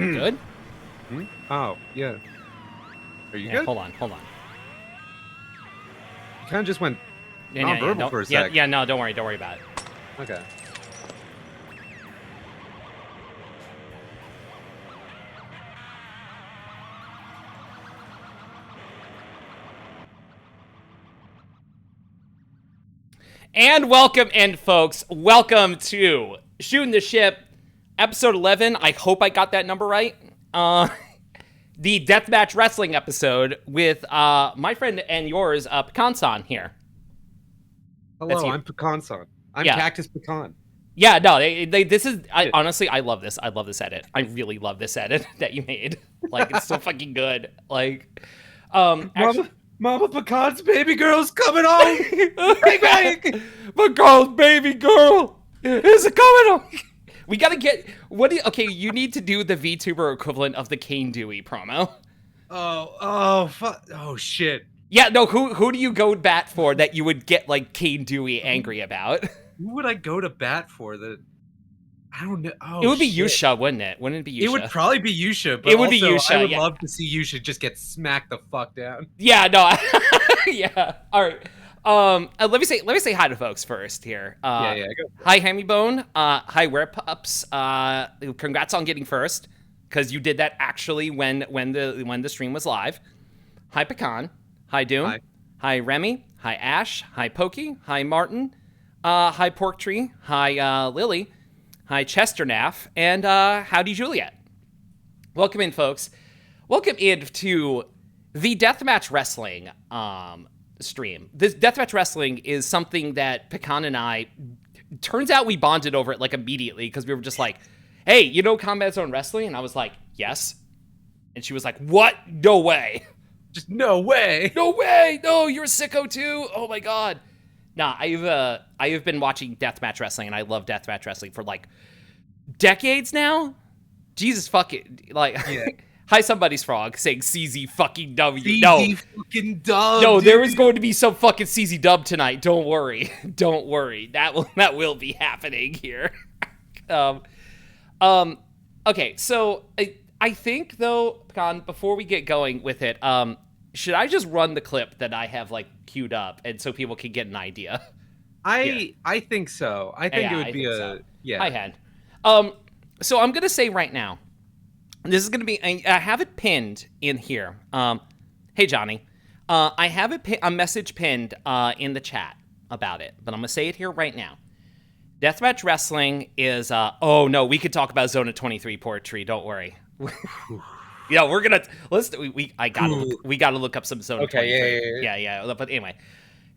we good? Oh, yeah. Are you Yeah, good? hold on. You kind of just went Yeah, nonverbal for a sec. no, don't worry about it. Okay. And welcome in, folks. Welcome to Shootin' the Ship, episode 11. I hope I got that number right. The Deathmatch Wrestling episode with my friend and yours, Pecan-san here. Hello, I'm Pecan-san. I'm Cactus Pecan. Yeah, no, this is, honestly, I love this. I love this edit. I really love this edit that you made. Like, it's so fucking good. Like, actually, Mama Pecan's baby girl's coming home. Bang, bang. Pecan's baby girl is coming home. We gotta get, okay, you need to do the VTuber equivalent of the Kane Dewey promo. Oh, shit. Yeah, no, who do you go to bat for that you would get, like, Kane Dewey angry about? Who would I go to bat for that? I don't know. Oh, it would be shit. Yusha, wouldn't it? Wouldn't it be Yusha? It would probably be Yusha, but it would also, be Yusha, I would love to see Yusha just get smacked the fuck down. Yeah, no. Yeah. All right. Let me say hi to folks first here. Go. Hi, Hemmybone. Hi, Werepups. Congrats on getting first, because you did that actually when the stream was live. Hi, Pecan. Hi, Doom. Hi, Remy. Hi, Ash. Hi, Pokey. Hi, Martin. Hi, Pork Tree. Hi, Lily. Hi, Chesternaff. And howdy, Juliet. Welcome in, folks. Welcome in to the Deathmatch Wrestling stream. This Deathmatch Wrestling is something that Pecan and I, turns out we bonded over it like immediately, because we were just like, hey, you know Combat Zone Wrestling? And I was like, yes. And she was like, what? No way. Just no way. No way. No, you're a sicko too. Oh my God. Nah, I have been watching Deathmatch Wrestling, and I love Deathmatch Wrestling for like decades now. Jesus fucking, like, yeah. Hi, somebody's frog saying CZ fucking W. CZ fucking dub. No, there is going to be some fucking CZ dub tonight. Don't worry. Don't worry. That will be happening here. Okay, so I think though, Pecan, before we get going with it, should I just run the clip that I have like queued up, and so people can get an idea? I think so. I think it would be Hi, Hen. So I'm gonna say right now, this is gonna be. I have it pinned in here. Hey Johnny, I have a message pinned in the chat about it, but I'm gonna say it here right now. Deathmatch Wrestling is. Oh no, we could talk about Zona 23 Poetry. Don't worry. Yeah, we're gonna we gotta look up some Zone 23. Yeah. But anyway,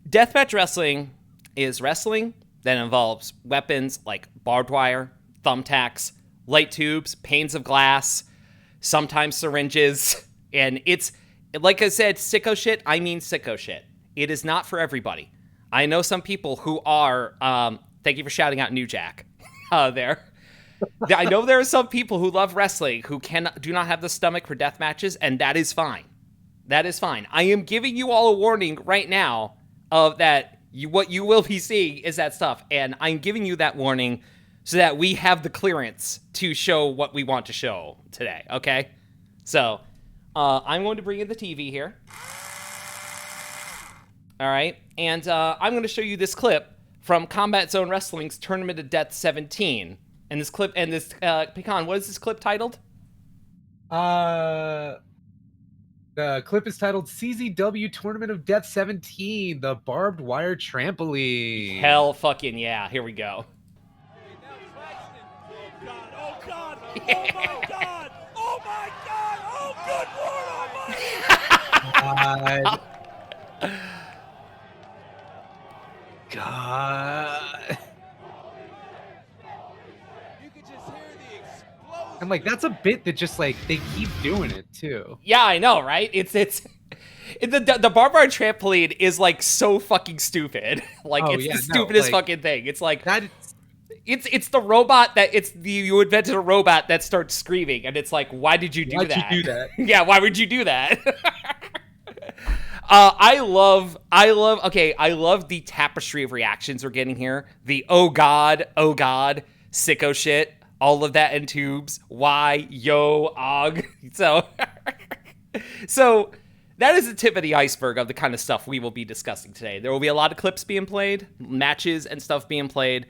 Deathmatch Wrestling is wrestling that involves weapons like barbed wire, thumbtacks, light tubes, panes of glass, sometimes syringes, and it's like I said, sicko shit. I mean sicko shit. It is not for everybody. I know some people who are. Thank you for shouting out New Jack. There. I know there are some people who love wrestling who do not have the stomach for death matches, and that is fine. That is fine. I am giving you all a warning right now of that. What you will be seeing is that stuff, and I'm giving you that warning so that we have the clearance to show what we want to show today. Okay, so I'm going to bring in the TV here. All right, and I'm going to show you this clip from Combat Zone Wrestling's Tournament of Death 17. And this clip, and this, Pecan, what is this clip titled? The clip is titled CZW Tournament of Death 17, the barbed wire trampoline. Hell fucking yeah, here we go. Oh God, oh my God, oh my God, oh good Lord almighty. God. And like that's a bit that just like they keep doing it too. Yeah, I know, right? It's the barbed wire trampoline is like so fucking stupid. Like it's the stupidest fucking thing. It's like that. It's the robot that you invented a robot that starts screaming, and it's like, why did you do that? Why'd you do that? Yeah, why would you do that? I love the tapestry of reactions we're getting here. The oh god, sicko shit. all of that in tubes. Why? Yo, og. So that is the tip of the iceberg of the kind of stuff we will be discussing today. There will be a lot of clips being played, matches and stuff being played.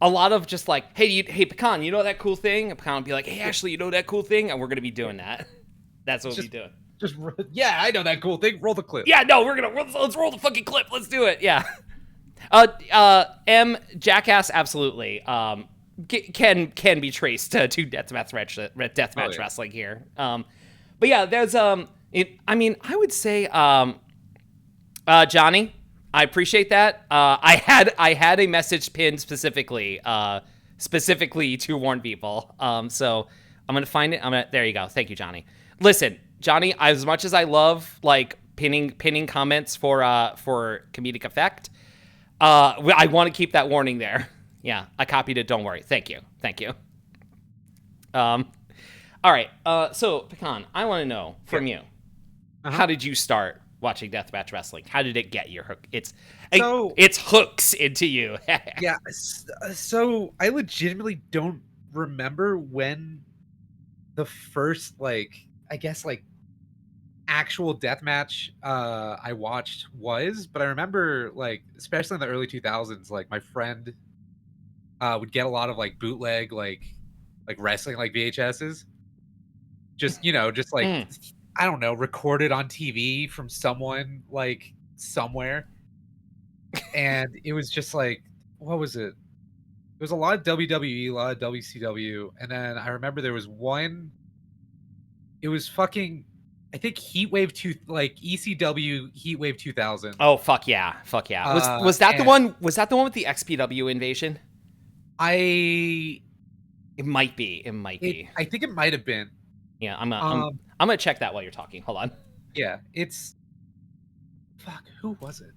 A lot of just like, hey, Pecan, you know that cool thing? And Pecan will be like, hey, Ashley, you know that cool thing? And we're going to be doing that. That's what we'll be doing. Yeah, I know that cool thing. Roll the clip. Yeah, no, let's roll the fucking clip. Let's do it. Yeah. Jackass absolutely can be traced to deathmatch wrestling here. But yeah, there's I would say Johnny, I appreciate that. I had a message pinned specifically to warn people. So I'm gonna find it. There you go. Thank you, Johnny. Listen, Johnny, as much as I love like pinning comments for comedic effect, I want to keep that warning there. Yeah, I copied it. Don't worry. Thank you. All right. So Pecan, I want to know from you, how did you start watching deathmatch wrestling? How did it get your hook? It's hooks into you. Yeah. So I legitimately don't remember when the first actual deathmatch I watched was, but I remember like especially in the early 2000s, like my friend would get a lot of like bootleg like wrestling like VHSs, just I don't know, recorded on TV from someone like somewhere, and it was just like, what was it? It was a lot of WWE, a lot of WCW, and then I remember there was one. It was fucking, I think ECW Heatwave 2000. Oh fuck yeah. Was that the one? Was that the one with the XPW invasion? It might be. I think it might have been. Yeah, I'm gonna check that while you're talking. Hold on. Yeah, it's fuck. Who was it?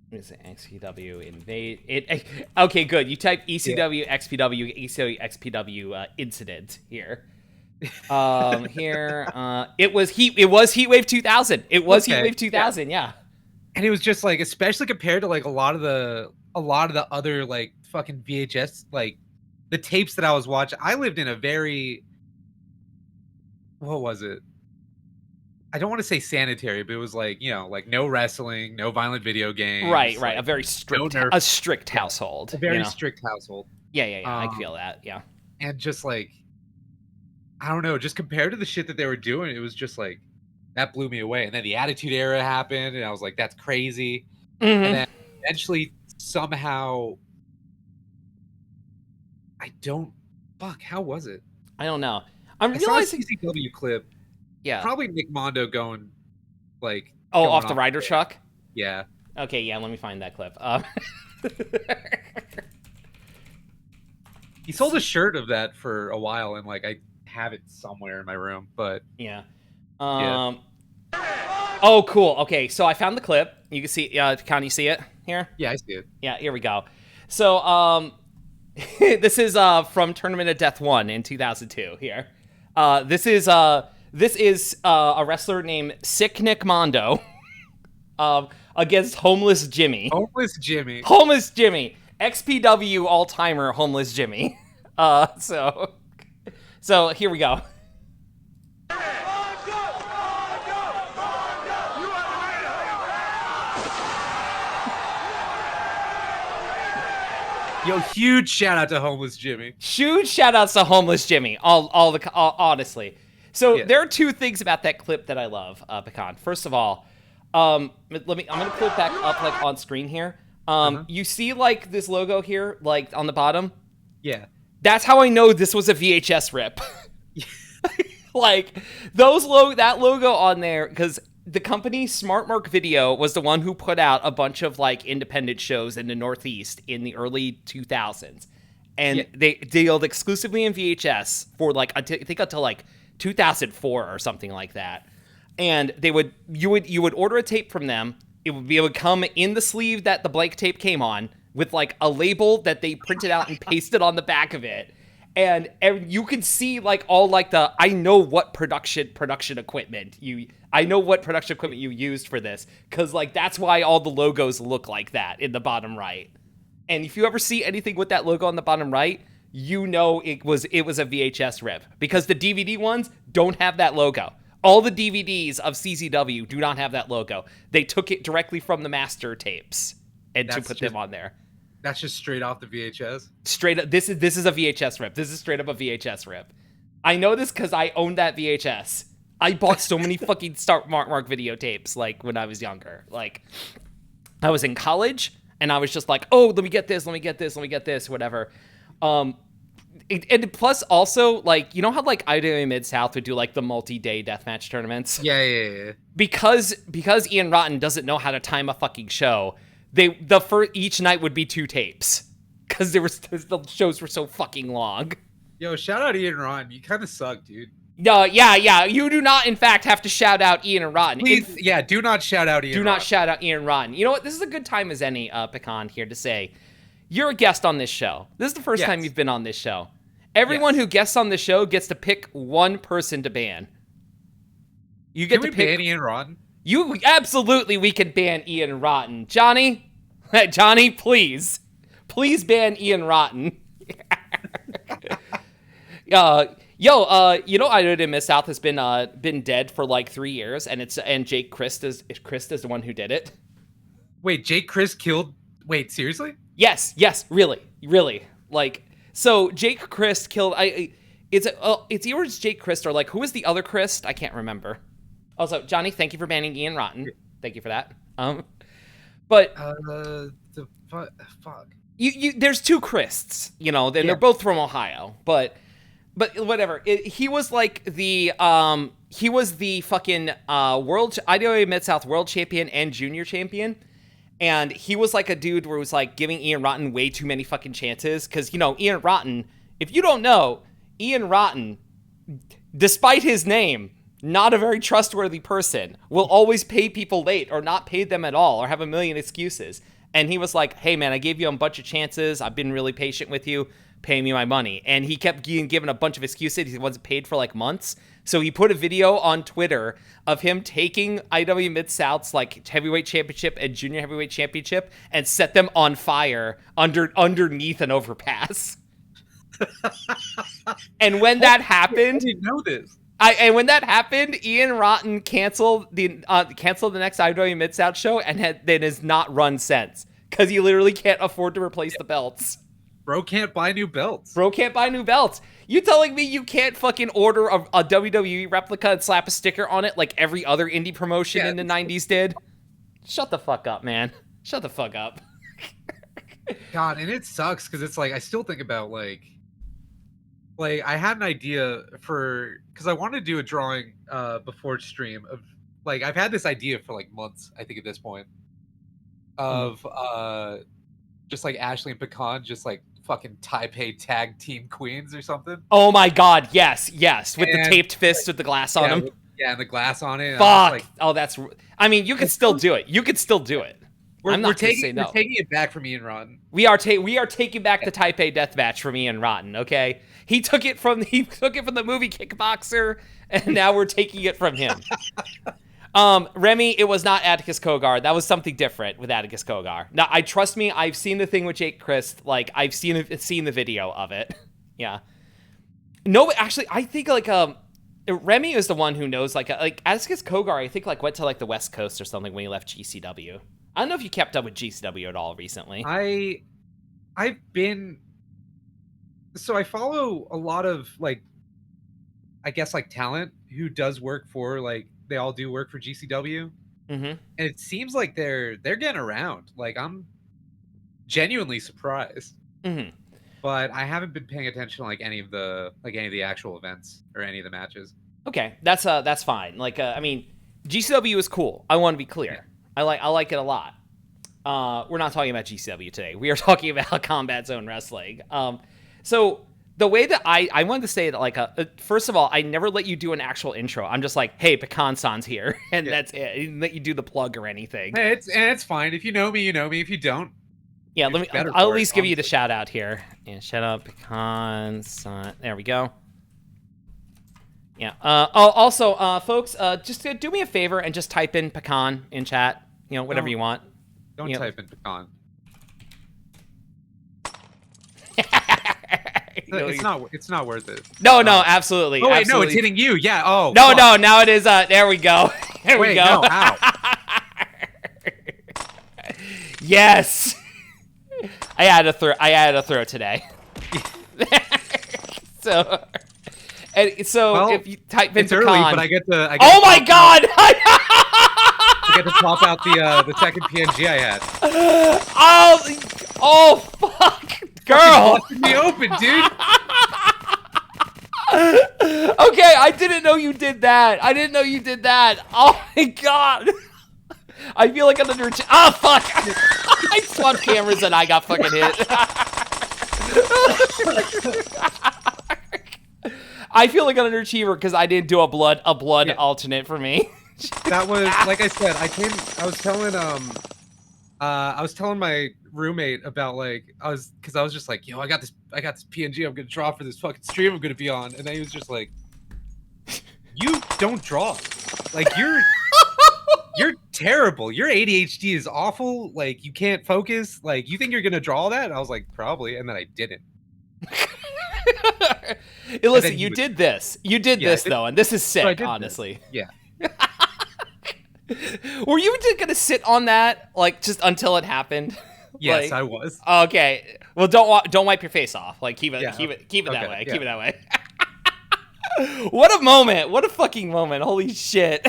What is it? XPW invade. Okay, good. You type ECW XPW ECW incident here. It was Heatwave 2000. It was Heatwave 2000. Yeah. And it was just like, especially compared to like a lot of the other like fucking VHS, like the tapes that I was watching. I lived in a very, what was it? I don't want to say sanitary, but it was like, like no wrestling, no violent video games. Right. Like, A very strict, household. A very strict household. Yeah. I feel that. Yeah. And just like, I don't know, just compared to the shit that they were doing, it was just like, that blew me away. And then the Attitude Era happened, and I was like, that's crazy. Mm-hmm. And then eventually, somehow, how was it? I don't know. I saw a CCW clip. Yeah. Probably Nick Mondo going, like... off the Ryder truck? Yeah. Okay, yeah, let me find that clip. He sold a shirt of that for a while, and like I have it somewhere in my room, but yeah. Oh, cool. Okay, so I found the clip. You can see. Can you see it here? Yeah, I see it. Yeah, here we go. So this is from Tournament of Death 1 in 2002. Here, this is a wrestler named Sick Nick Mondo against Homeless Jimmy. Homeless Jimmy. XPW all-timer Homeless Jimmy. So here we go. Yo, huge shout out to Homeless Jimmy. Huge shout outs to Homeless Jimmy. Honestly. So there are two things about that clip that I love, Pecan. First of all, I'm gonna put it back up like on screen here. You see like this logo here, like on the bottom? Yeah. That's how I know this was a VHS rip. Like that logo on there, because the company Smart Mark Video was the one who put out a bunch of like independent shows in the Northeast in the early 2000s, and they dealt exclusively in VHS for like I think until like 2004 or something like that. And you would order a tape from them. It would come in the sleeve that the blank tape came on with like a label that they printed out and pasted on the back of it. And you can see like all like I know what production equipment you used for this, because like that's why all the logos look like that in the bottom right. And if you ever see anything with that logo on the bottom right, you know it was a VHS rip, because the DVD ones don't have that logo. All the DVDs of CZW do not have that logo. They took it directly from the master tapes and to put them on there. That's just straight off the VHS. Straight up, this is a VHS rip. This is straight up a VHS rip. I know this because I owned that VHS. I bought so many fucking Start Mark videotapes, like, when I was younger. Like, I was in college, and I was just like, oh, let me get this, whatever. And plus, also, like, you know how, like, IWA Mid-South would do, like, the multi-day deathmatch tournaments? Yeah. Because Ian Rotten doesn't know how to time a fucking show, each night would be 2 tapes. Because the shows were so fucking long. Yo, shout out Ian Rotten. You kind of suck, dude. Yeah. You do not, in fact, have to shout out Ian and Rotten. Please, do not shout out Ian. Do not shout out Ian Rotten. You know what? This is a good time as any, Pecan, here to say, you're a guest on this show. This is the first time you've been on this show. Everyone who guests on the show gets to pick one person to ban. You get to pick ban Ian Rotten. We can ban Ian Rotten. Johnny, please ban Ian Rotten. You know, IWA Mid-South has been dead for like 3 years, and Jake Christ is the one who did it. Wait, Jake Christ killed? Wait, seriously? Yes, really. Like, so Jake Christ killed. It's yours, Jake Christ, or like, who was the other Christ? I can't remember. Also, Johnny, thank you for banning Ian Rotten. Thank you for that. But the fuck. There's 2 Christs, you know, and they're both from Ohio, but whatever. He was like the fucking IWA Mid-South world champion and junior champion. And he was like a dude where it was like giving Ian Rotten way too many fucking chances. Because, you know, Ian Rotten, if you don't know, Ian Rotten, despite his name, not a very trustworthy person, will always pay people late or not pay them at all or have a million excuses. And he was like, hey, man, I gave you a bunch of chances. I've been really patient with you. Pay me my money. And he kept getting given a bunch of excuses. He wasn't paid for like months. So he put a video on Twitter of him taking IW Mid-South's like heavyweight championship and junior heavyweight championship and set them on fire underneath an overpass. And when that happened, I didn't know this. And when that happened, Ian Rotten canceled the next IW Mid-South show and has not run since, because he literally can't afford to replace the belts. Bro can't buy new belts. You telling me you can't fucking order a WWE replica and slap a sticker on it like every other indie promotion in the 90s did? Shut the fuck up, man. Shut the fuck up. God, and it sucks because it's like I still think about like I had an idea because I wanted to do a drawing before stream of like I've had this idea for like months, I think at this point, of just like Ashley and Pecan just like fucking Taipei tag team queens or something. Oh my god, yes, with the taped fist with the glass on them. And the glass on it. Fuck. Like, I mean, you could still do it. We're taking it back from Ian Rotten. We are taking back the Taipei Deathmatch from Ian Rotten, okay? He took it from the movie Kickboxer, and now we're taking it from him. Remy, it was not Atticus Kogar. That was something different with Atticus Kogar. Now, trust me, I've seen the thing with Jake Christ. Like, I've seen the video of it. Yeah. No, actually, I think like Remy is the one who knows like Atticus Kogar. I think like went to like the West Coast or something when he left GCW. I don't know if you kept up with GCW at all recently. I follow a lot of like, I guess like talent who does work for like. They all do work for GCW, and it seems like they're getting around. Like I'm genuinely surprised, but I haven't been paying attention to like any of the actual events or any of the matches. Okay, that's fine. Like I mean, GCW is cool. I want to be clear. Yeah. I like it a lot. We're not talking about GCW today. We are talking about Combat Zone Wrestling. So. The way that I wanted to say that, like, first of all, I never let you do an actual intro. I'm just like, hey, Pecan-san's here, and that's it. I didn't let you do the plug or anything. Hey, it's fine. If you know me, you know me. If you don't, yeah, I'll at least give you the shout out here. Yeah, shout out Pecan-san. There we go. Yeah. Also, folks, just do me a favor and just type in Pecan in chat. You know, whatever you want. Don't type in Pecan. It's not worth it. No, absolutely. Oh wait, absolutely. no, it's hitting you. Yeah. Oh. No, fuck. no. Now it is. There we go. There we Wait, go. no, ow. Yes. I had a throw today. so Well, if you type in It's early, pecan, but I get to. oh my god! I get to pop out the second PNG I had. Oh fuck, girl. Busted me open, dude. Okay, I didn't know you did that. Oh my god. I feel like I'm under. Oh fuck! I swapped cameras and I got fucking hit. I feel like an underachiever because I didn't do a blood alternate for me. That was like I said. I was telling my roommate about because I was just like, yo, I got this PNG I'm gonna draw for this fucking stream I'm gonna be on, and then he was just like, you don't draw, like you're terrible. Your ADHD is awful. Like you can't focus. Like you think you're gonna draw that? And I was like, probably, and then I didn't. Hey, listen, you did this. You did this though, and this is sick, honestly. Yeah. Were you gonna sit on that like just until it happened? Yes, I was. Okay. Well, don't wipe your face off. Like keep it that way. Yeah. Keep it that way. What a moment! What a fucking moment! Holy shit!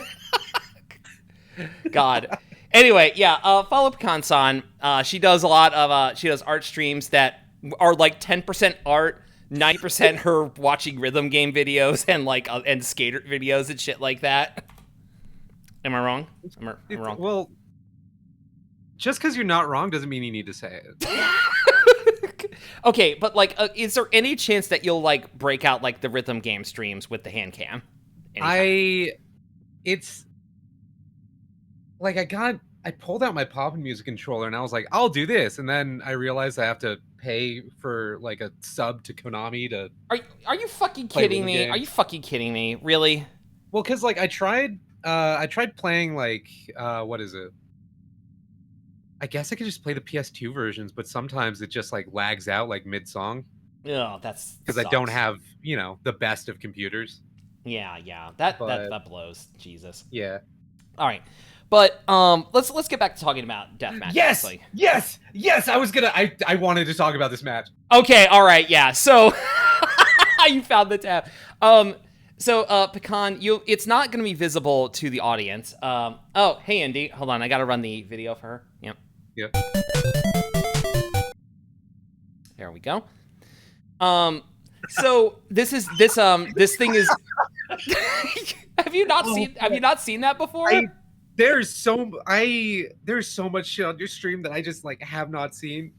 God. Anyway, yeah. Follow Pecan-san. She does a lot of she does art streams that are like 10% art, 90% her watching rhythm game videos and and skater videos and shit like that. Am I wrong? Am I wrong? Well, just because you're not wrong doesn't mean you need to say it. Okay, but is there any chance that you'll break out the rhythm game streams with the hand cam? It's like I pulled out my Poppin' Music controller and I was like, I'll do this, and then I realized I have to pay for a sub to Konami to. Are you fucking kidding me? Are you fucking kidding me? Really? Well, because I tried playing what is it? I guess I could just play the PS2 versions, but sometimes it just lags out mid-song. Oh, that's because I don't have the best of computers. Yeah. That blows. Jesus. Yeah. All right. But let's get back to talking about Deathmatch. Yes, yes. I wanted to talk about this match. Okay, all right, yeah. So you found the tab. So Pecan, it's not going to be visible to the audience. Oh, hey Indy, hold on, I got to run the video for her. Yep. Yeah. There we go. So this thing is. Have you not seen that before? There's so much shit on your stream that I just have not seen,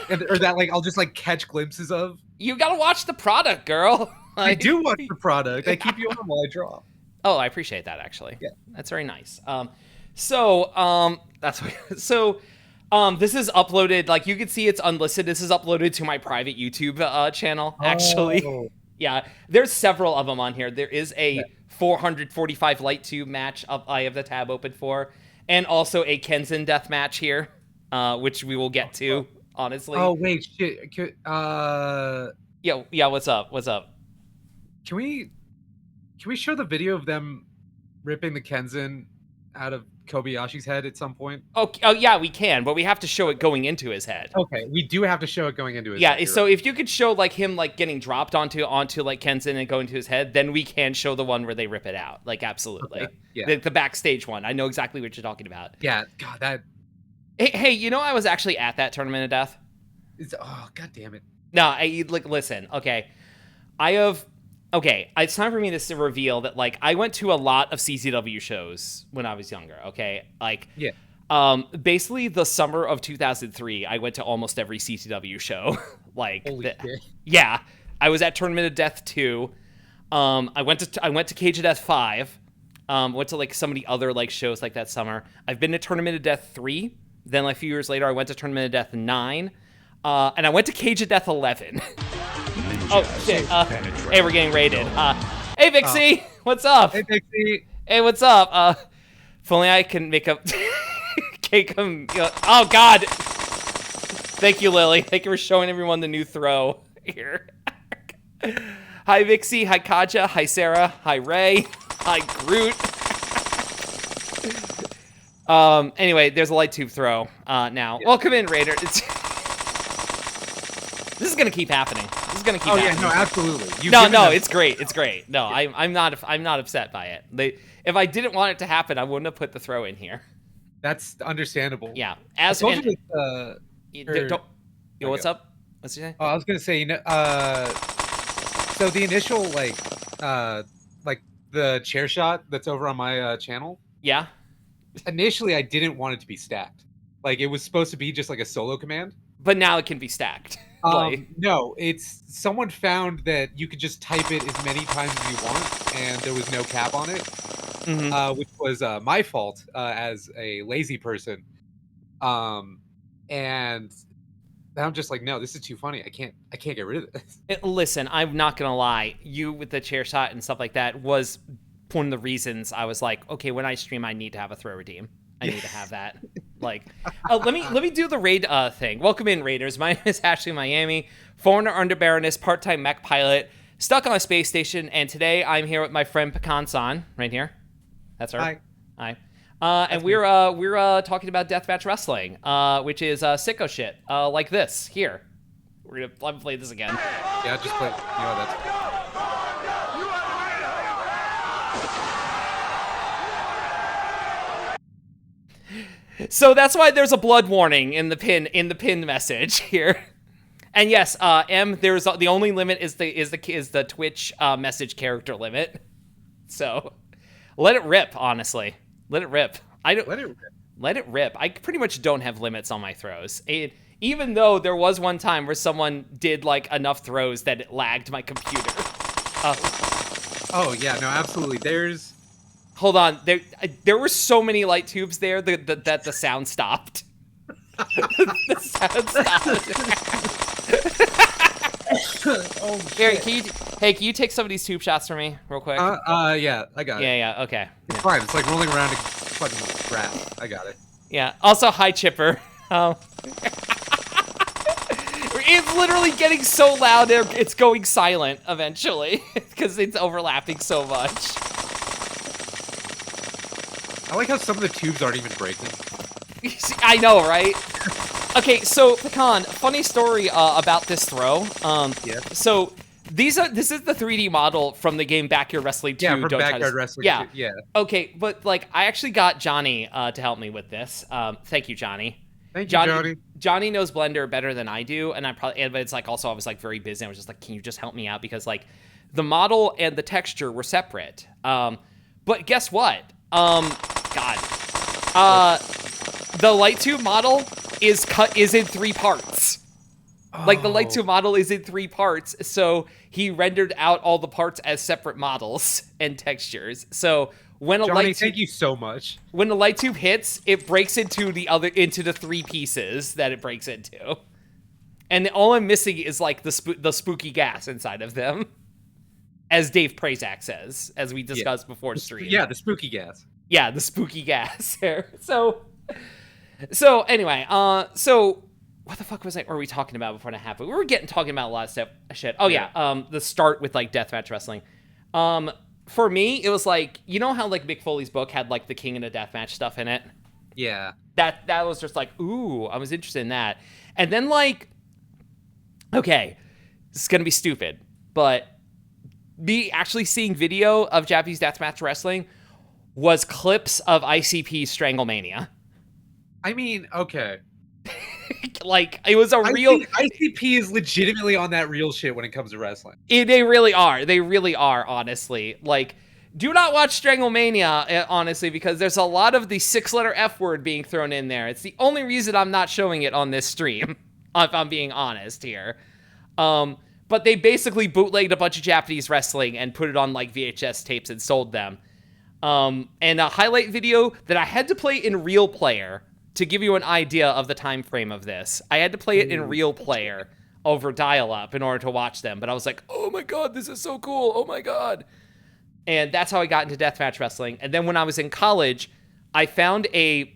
or that I'll just catch glimpses of. You gotta watch the product, girl. I do watch the product. I keep you on while I draw. Oh, I appreciate that actually. Yeah, that's very nice. This is uploaded. You can see it's unlisted. This is uploaded to my private YouTube channel. Actually, yeah. There's several of them on here. There is a 445 light tube match I have the tab open for, and also a Kenzen death match here, which we will get to. Honestly. Oh wait, shit. Yeah. What's up? Can we show the video of them ripping the Kenzen out of Kobayashi's head at some point? Oh yeah, we can, but we have to show it going into his head. Okay, we do have to show it going into his head. Yeah, so if you could show him getting dropped onto Kenzen and going to his head, then we can show the one where they rip it out. Absolutely. Okay. Yeah. The backstage one. I know exactly what you're talking about. Yeah, God, that. Hey, I was actually at that Tournament of Death. Oh, God damn it. No, listen, okay. It's time for me to reveal that, I went to a lot of CCW shows when I was younger, okay? Basically, the summer of 2003, I went to almost every CCW show. Holy shit. Yeah. I was at Tournament of Death 2. I went to Cage of Death 5. Went to, some of the other, shows that summer. I've been to Tournament of Death 3. Then, a few years later, I went to Tournament of Death 9. And I went to Cage of Death 11. Oh, shit. Hey, we're getting raided. Hey, Vixie. What's up? Hey, Vixie. Hey, what's up? If only I can make up... Oh, God. Thank you, Lily. Thank you for showing everyone the new throw. here. Hi, Vixie. Hi, Kaja. Hi, Sarah. Hi, Ray. Hi, Groot. Anyway, there's a light tube throw now. Yeah. Welcome in, Raider. This is gonna keep happening. This is gonna keep happening. No, absolutely. No, it's great. It's great. No, I'm not upset by it. If I didn't want it to happen, I wouldn't have put the throw in here. That's understandable. Yeah. I told you What's up? What's you say? I was gonna say, so the initial like the chair shot that's over on my channel. Yeah. Initially, I didn't want it to be stacked. Like it was supposed to be just like a solo command. But now it can be stacked. No, it's someone found that you could just type it as many times as you want, and there was no cap on it, which was my fault as a lazy person. And I'm just like, no, this is too funny. I can't get rid of this. Listen, I'm not gonna lie. You with the chair shot and stuff like that was one of the reasons I was like, okay, when I stream, I need to have a throw redeem. I need to have that. Like, let me do the raid thing. Welcome in, Raiders. My name is Ashley Miami, foreigner under Baroness, part-time mech pilot, stuck on a space station, and today I'm here with my friend Pecan-san, right here. That's her. Hi. And we're talking about Deathmatch Wrestling, which is sicko shit, like this here. We're gonna play this again. Yeah, just play. That's. So that's why there's a blood warning in the pin message here. And yes, there's the only limit is the Twitch message character limit. So let it rip, honestly. Let it rip. Let it rip. I pretty much don't have limits on my throws. Even though there was one time where someone did like enough throws that it lagged my computer. Oh yeah, no, absolutely. Hold on, there were so many light tubes there that the sound stopped. The sound stopped. Oh, Here, can you take some of these tube shots for me real quick? Yeah, I got it. Yeah, okay. It's fine. It's like rolling around in fucking crap. I got it. Yeah. Also, hi, Chipper. It's literally getting so loud, it's going silent eventually because it's overlapping so much. I like how some of the tubes aren't even breaking. I know, right? Okay, so Pecan, funny story about this throw. Yeah. So this is the 3D model from the game Backyard Wrestling 2. Yeah, from Backyard Wrestling 2. Yeah. Okay, but like I actually got Johnny to help me with this. Thank you, Johnny. Thank you, Johnny. Johnny knows Blender better than I do, and but it's like also I was like very busy. I was just like, can you just help me out because like the model and the texture were separate. But guess what? God. The light tube model is in 3 parts. Oh. Like the light tube model is in 3 parts, so he rendered out all the parts as separate models and textures. So when a Johnny, thank you so much. When the light tube hits, it breaks into the 3 pieces that it breaks into. And all I'm missing is like the spooky gas inside of them. As Dave Prazak says, as we discussed before stream. Yeah, the spooky gas. Yeah, the spooky gas here. So anyway, so what the fuck were we talking about before that happened? We were talking about a lot of shit. Oh yeah, the start with like Deathmatch Wrestling. For me, it was like, you know how like Mick Foley's book had like the King of the Deathmatch stuff in it? Yeah. That was just like, ooh, I was interested in that. And then like, okay, this is gonna be stupid, but me actually seeing video of Japanese Deathmatch Wrestling was clips of ICP's Stranglemania. I mean, okay. Like, it was a real... ICP is legitimately on that real shit when it comes to wrestling. They really are. They really are, honestly. Like, do not watch Stranglemania, honestly, because there's a lot of the 6-letter F word being thrown in there. It's the only reason I'm not showing it on this stream, if I'm being honest here. But they basically bootlegged a bunch of Japanese wrestling and put it on, like, VHS tapes and sold them. And a highlight video that I had to play in Real Player to give you an idea of the time frame of this. I had to play it in Real Player over dial-up in order to watch them. But I was like, oh my god, this is so cool. Oh my god. And that's how I got into Deathmatch Wrestling. And then when I was in college, I found a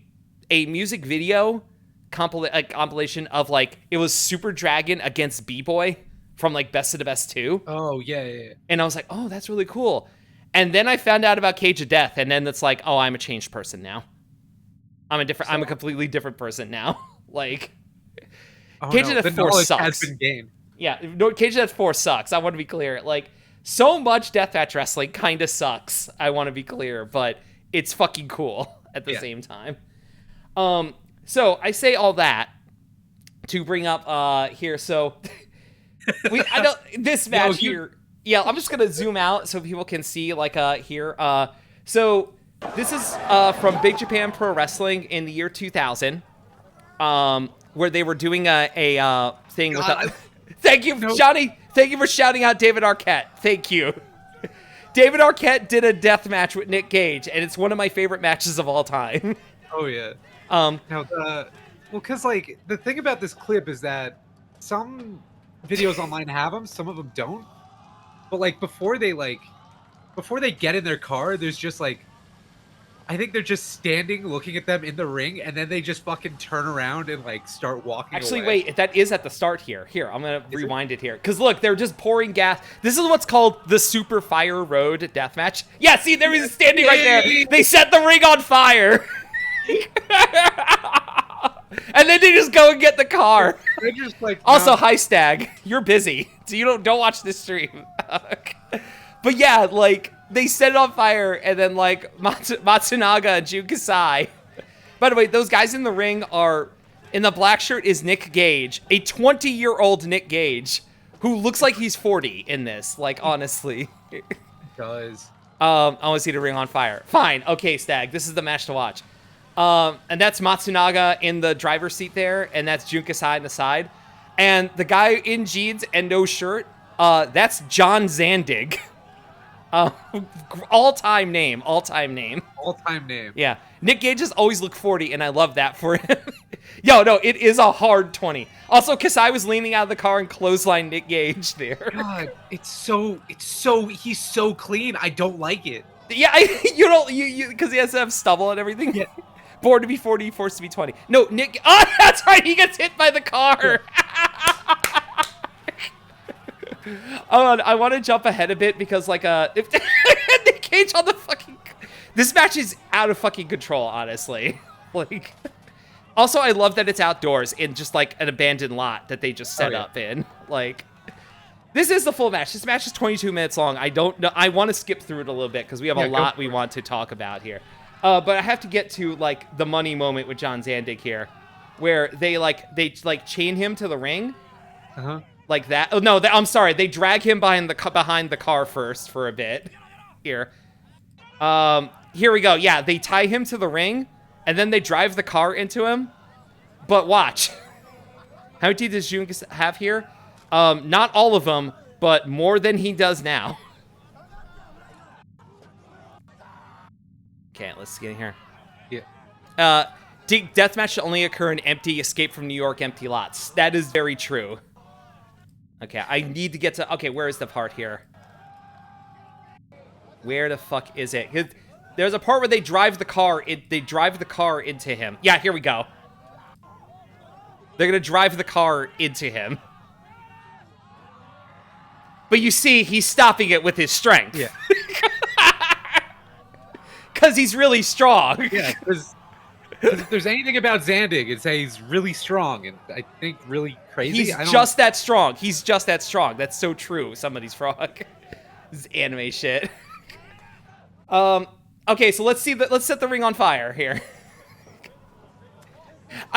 music video compilation of, like, it was Super Dragon against B-Boy from like Best of the Best 2. Oh, yeah. And I was like, oh, that's really cool. And then I found out about Cage of Death, and then it's like, oh, I'm a changed person now. I'm a completely different person now. Like, Cage of Death 4 sucks. Has been gained. Yeah, no, Cage of Death 4 sucks. I want to be clear. Like, so much deathmatch wrestling kind of sucks. I want to be clear, but it's fucking cool at the same time. So I say all that to bring up here. So this match here. Yeah, I'm just gonna zoom out so people can see like here. So this is from Big Japan Pro Wrestling in the year 2000, where they were doing a thing with. Thank you, Johnny. Thank you for shouting out David Arquette. Thank you. David Arquette did a death match with Nick Gage, and it's one of my favorite matches of all time. Oh yeah. Because like the thing about this clip is that some videos online have them, some of them don't. But like before they get in their car, there's just like, I think they're just standing looking at them in the ring, and then they just fucking turn around and like start walking Actually, away. wait, that is at the start here. Here, I'm gonna rewind it here. Because look, they're just pouring gas. This is what's called the Super Fire Road deathmatch. Yeah, see, there he's standing right there. They set the ring on fire. And then they just go and get the car. They're just like, also, hi Stag, you're busy, so you don't watch this stream. But yeah, like they set it on fire, and then like Matsunaga and Jun Kasai. By the way, those guys in the ring are in the black shirt is Nick Gage, a 20-year-old Nick Gage who looks like he's 40 in this. Like honestly, does. I want to see the ring on fire. Fine, okay, Stag, this is the match to watch. And that's Matsunaga in the driver's seat there, and that's Jun Kasai on the side. And the guy in jeans and no shirt, that's John Zandig. All-time name. Yeah. Nick Gage has always looked 40, and I love that for him. Yo, no, it is a hard 20. Also, Kasai was leaning out of the car and clotheslined Nick Gage there. God, he's so clean. I don't like it. Yeah, you because he has to have stubble and everything. Yeah. Born to be 40, forced to be 20. No, Nick. Oh, that's right. He gets hit by the car. I want to jump ahead a bit because, like, if Nick Cage on the fucking. This match is out of fucking control, honestly. Like, also, I love that it's outdoors in just like an abandoned lot that they just set up in. Like, this is the full match. This match is 22 minutes long. I don't know. I want to skip through it a little bit because we have a lot we want to talk about here. But I have to get to like the money moment with John Zandig here, where they chain him to the ring, like that. Oh no, I'm sorry. They drag him behind the car first for a bit. Here we go. Yeah, they tie him to the ring, and then they drive the car into him. But watch, how many does Jun have here? Not all of them, but more than he does now. Okay, let's get in here. Yeah. Deathmatch should only occur in empty Escape from New York empty lots. That is very true. Okay, I need to get to... Okay, where is the part here? Where the fuck is it? There's a part where they drive the car. They drive the car into him. Yeah, here we go. They're gonna drive the car into him. But you see, he's stopping it with his strength. Yeah. Because he's really strong. Yeah, because if there's anything about Zandig, it's that he's really strong and I think really crazy. He's just that strong. He's just that strong. That's so true. Somebody's frog. This is anime shit. Okay, so let's set the ring on fire here.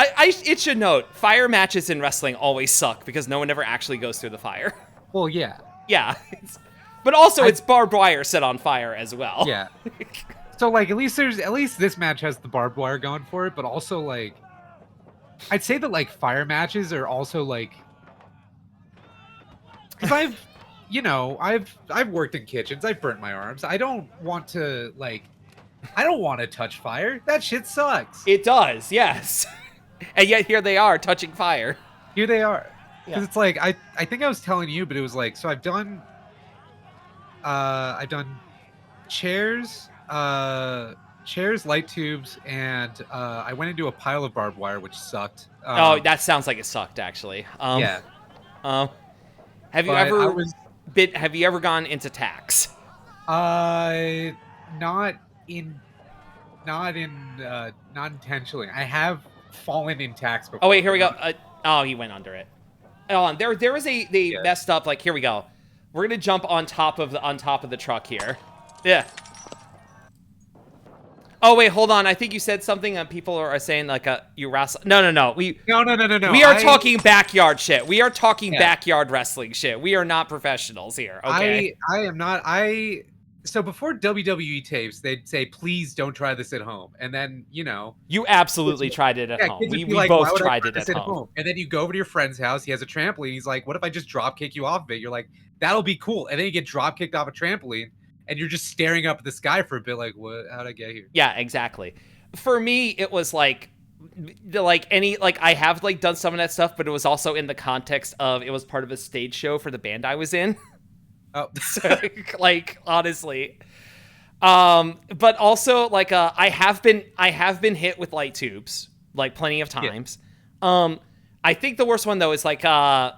It should note, fire matches in wrestling always suck because no one ever actually goes through the fire. Well, yeah. Yeah. But also it's barbed wire set on fire as well. Yeah. So like at least this match has the barbed wire going for it, but also like I'd say that like fire matches are also like, because I've worked in kitchens, I've burnt my arms. I don't want to touch fire. That shit sucks. It does, yes. And yet here they are touching fire. Here they are. Because it's like I think I was telling you, but it was like, so I've done chairs, light tubes, and I went into a pile of barbed wire, which sucked. Oh, that sounds like it sucked, actually. Yeah. Have you But ever have you ever gone into tax? Not in, not intentionally. I have fallen in tax before. Oh wait, here we go. but Oh, he went under it. Hold on, there was they Yeah. messed up. Like, here we go. We're gonna jump on top of the truck here. Yeah. Oh wait, hold on. I think you said something. People are saying like you wrestle. No. No. We are talking backyard shit. We are talking backyard wrestling shit. We are not professionals here. Okay. I am not. So before WWE tapes, they'd say, "Please don't try this at home," and then You absolutely tried it at home. kids We would be like, both "Why would I tried try it this at home. And then you go over to your friend's house. He has a trampoline. He's like, "What if I just drop kick you off of it?" You're like, "That'll be cool." And then you get drop kicked off a trampoline, and you're just staring up at the sky for a bit, like, "What? How'd I get here?" Yeah, exactly. For me, it was like I have like done some of that stuff, but it was also in the context of it was part of a stage show for the band I was in. Oh, So, like, honestly. But also like I have been hit with light tubes like plenty of times. Yeah. I think the worst one though is like I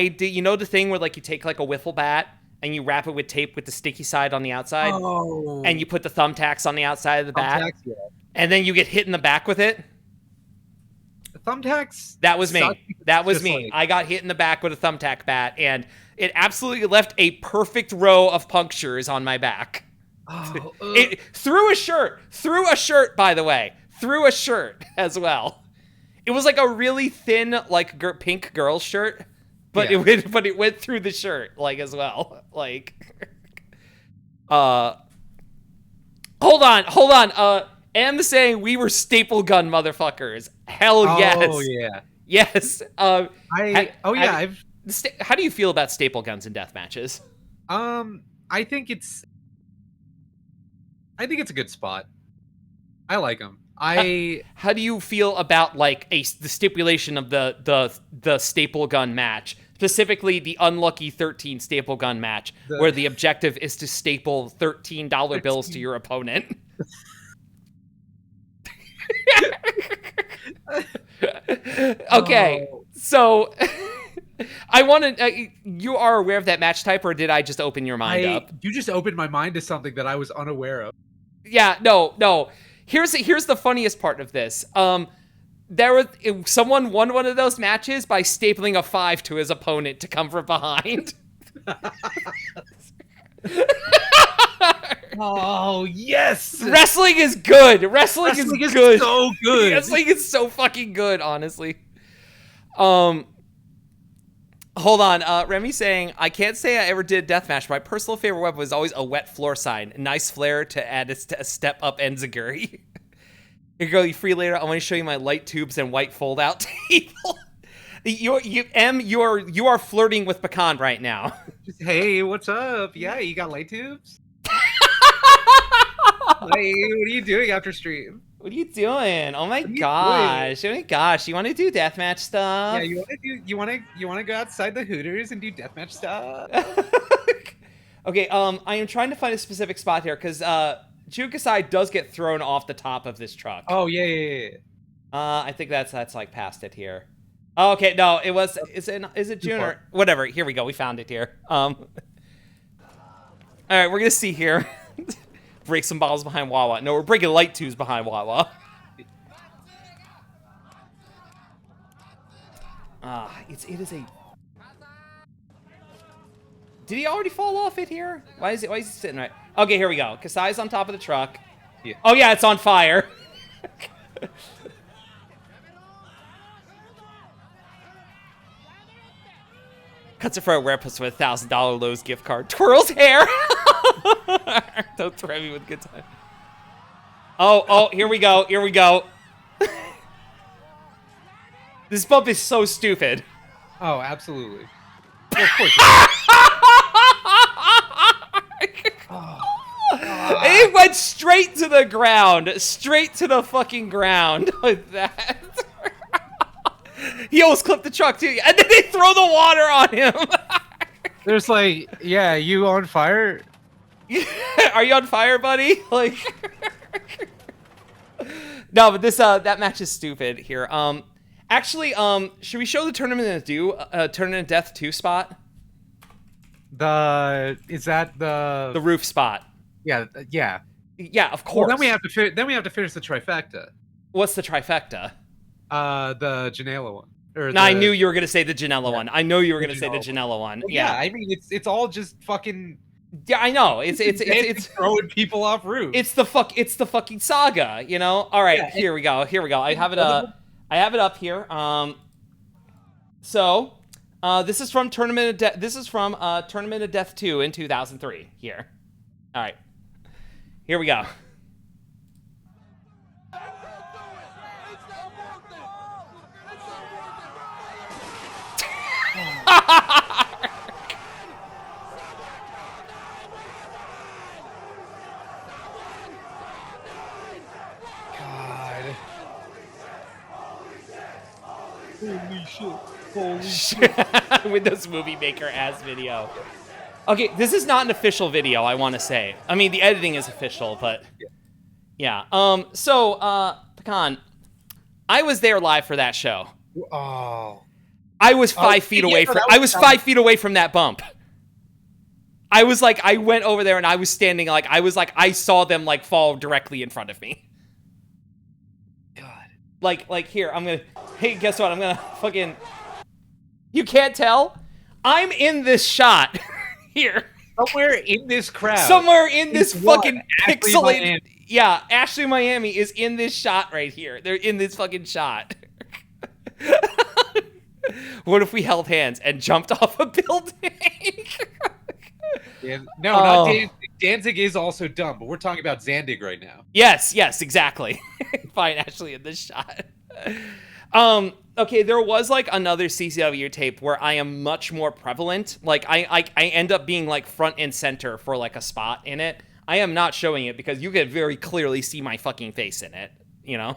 did, the thing where like you take like a wiffle bat and you wrap it with tape with the sticky side on the outside, and you put the thumbtacks on the outside of the bat, and then you get hit in the back with it. The thumbtacks. That was me. That was me. Like... I got hit in the back with a thumbtack bat, and it absolutely left a perfect row of punctures on my back. Oh, it through a shirt, by the way, through a shirt as well. It was like a really thin, like pink girl shirt, but it went through the shirt like as well. Like, hold on. M saying we were staple gun motherfuckers. Hell yes. Oh yeah. Yes. How do you feel about staple guns in death matches? I think it's a good spot. I like them. How do you feel about like the stipulation of the staple gun match, specifically the unlucky 13 staple gun match, where the objective is to staple $13 bills to your opponent? Okay, so I want to. You are aware of that match type, or did I just open your mind up? You just opened my mind to something that I was unaware of. Yeah, no. Here's the funniest part of this. Someone won one of those matches by stapling a 5 to his opponent to come from behind. Oh yes! Wrestling is good. Wrestling is good. So good. Wrestling is so fucking good, honestly. Hold on, Remy saying, I can't say I ever did deathmatch. My personal favorite weapon was always a wet floor sign. Nice flare to add a step up enziguri. Here you go, you free later. I want to show you my light tubes and white fold out table. You are flirting with Pecan right now. Just, hey, what's up? Yeah, you got light tubes? Hey, what are you doing after stream? What are you doing? Oh my gosh! Oh my gosh! You want to do deathmatch stuff? Yeah, you want to go outside the Hooters and do deathmatch stuff? Okay. I am trying to find a specific spot here because Jukasai does get thrown off the top of this truck. Oh yeah. I think that's like past it here. Oh, okay, no, it was. Is it June or whatever? Here we go. We found it here. All right, we're gonna see here. Break some bottles behind Wawa. No, we're breaking light tubes behind Wawa. It is a. Did he already fall off it here? Why is he sitting right? Okay, here we go. Kasai's on top of the truck. Yeah. Oh yeah, it's on fire. Cuts it for a rare plus with a $1,000 Lowe's gift card. Twirls hair. Don't threaten me with good time. Oh, here we go. This bump is so stupid. Oh, absolutely. Well, of course. It went straight to the ground. Straight to the fucking ground with that. He almost clipped the truck too. And then they throw the water on him. There's like, yeah, you on fire? Are you on fire, buddy? Like, no, but this that match is stupid here. Actually, should we show the tournament in Tournament of Death 2 spot? Is that The roof spot. Yeah, yeah. Yeah, of Well, course. then we have to finish the trifecta. What's the trifecta? The Janela one. Or No, I knew you were gonna say the Janela Yeah. one. I know you were The gonna say the Janela Janela one. Well, Yeah. I mean, it's all just fucking. Yeah, I know. It's throwing people off roofs. It's the fucking saga, you know? All right, Yeah, here we go. I have it up here. So, this is from Tournament of Death 2 in 2003 here. All right. Here we go. God. Holy shit. Holy shit. Windows Movie Maker ass video. Okay, this is not an official video, I want to say. I mean, the editing is official, but yeah. Pecan, I was there live for that show. Oh. I was 5 feet away from. I was 5 feet away from that bump. I was like, I went over there and I was standing like, I saw them like fall directly in front of me. God. Like here, hey, guess what? I'm gonna fucking. You can't tell? I'm in this shot. Here. Somewhere in this crowd. Somewhere in this fucking Ashley pixelated. Miami. Yeah, Ashley Miami is in this shot right here. They're in this fucking shot. What if we held hands and jumped off a building? Yeah, no, not Danzig. Danzig is also dumb, but we're talking about Zandig right now. Yes, exactly. Fine, Ashley in this shot. Okay, there was like another CCW tape where I am much more prevalent. Like I end up being like front and center for like a spot in it. I am not showing it because you could very clearly see my fucking face in it, you know?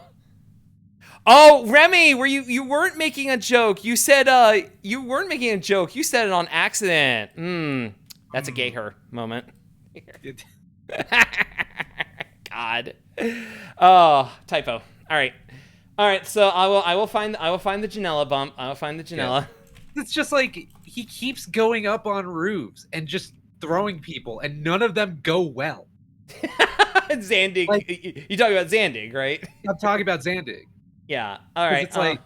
Oh, Remy, you weren't making a joke. You said you weren't making a joke. You said it on accident. That's a gay her moment. God. Oh, typo. All right, so I will find the Janela bump. I will find the Janela. Yeah. It's just like he keeps going up on roofs and just throwing people, and none of them go well. Zandig, like, you talking about Zandig, right? I'm talking about Zandig. Yeah. All right. It's like,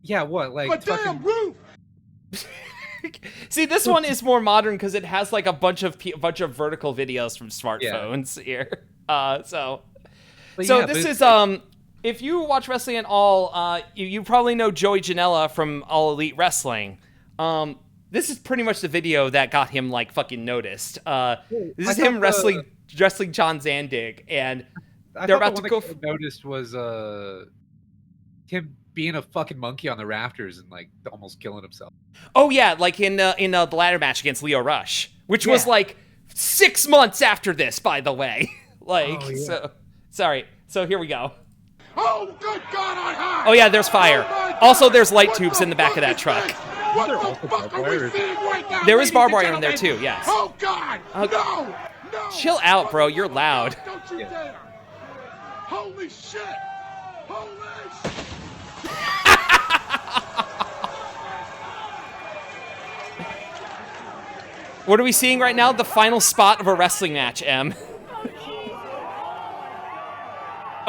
yeah, what? Like, but damn roof. See, this one is more modern because it has like a bunch of vertical videos from smartphones here. So this is if you watch wrestling at all, you probably know Joey Janela from All Elite Wrestling. This is pretty much the video that got him like fucking noticed. This is him wrestling John Zandig, and they're about to go. Noticed was him being a fucking monkey on the rafters and like almost killing himself. Oh yeah, like in the ladder match against Leo Rush, which was like 6 months after this, by the way. So here we go. Oh, good God on high! Oh yeah, there's fire. Also, there's light tubes in the back of that truck. What the fuck are we seeing right now? There is barbed wire in there too. Yes. Oh God! No! Chill out, bro. You're loud. Don't you dare! Holy shit! Holy shit! What are we seeing right now? The final spot of a wrestling match, M.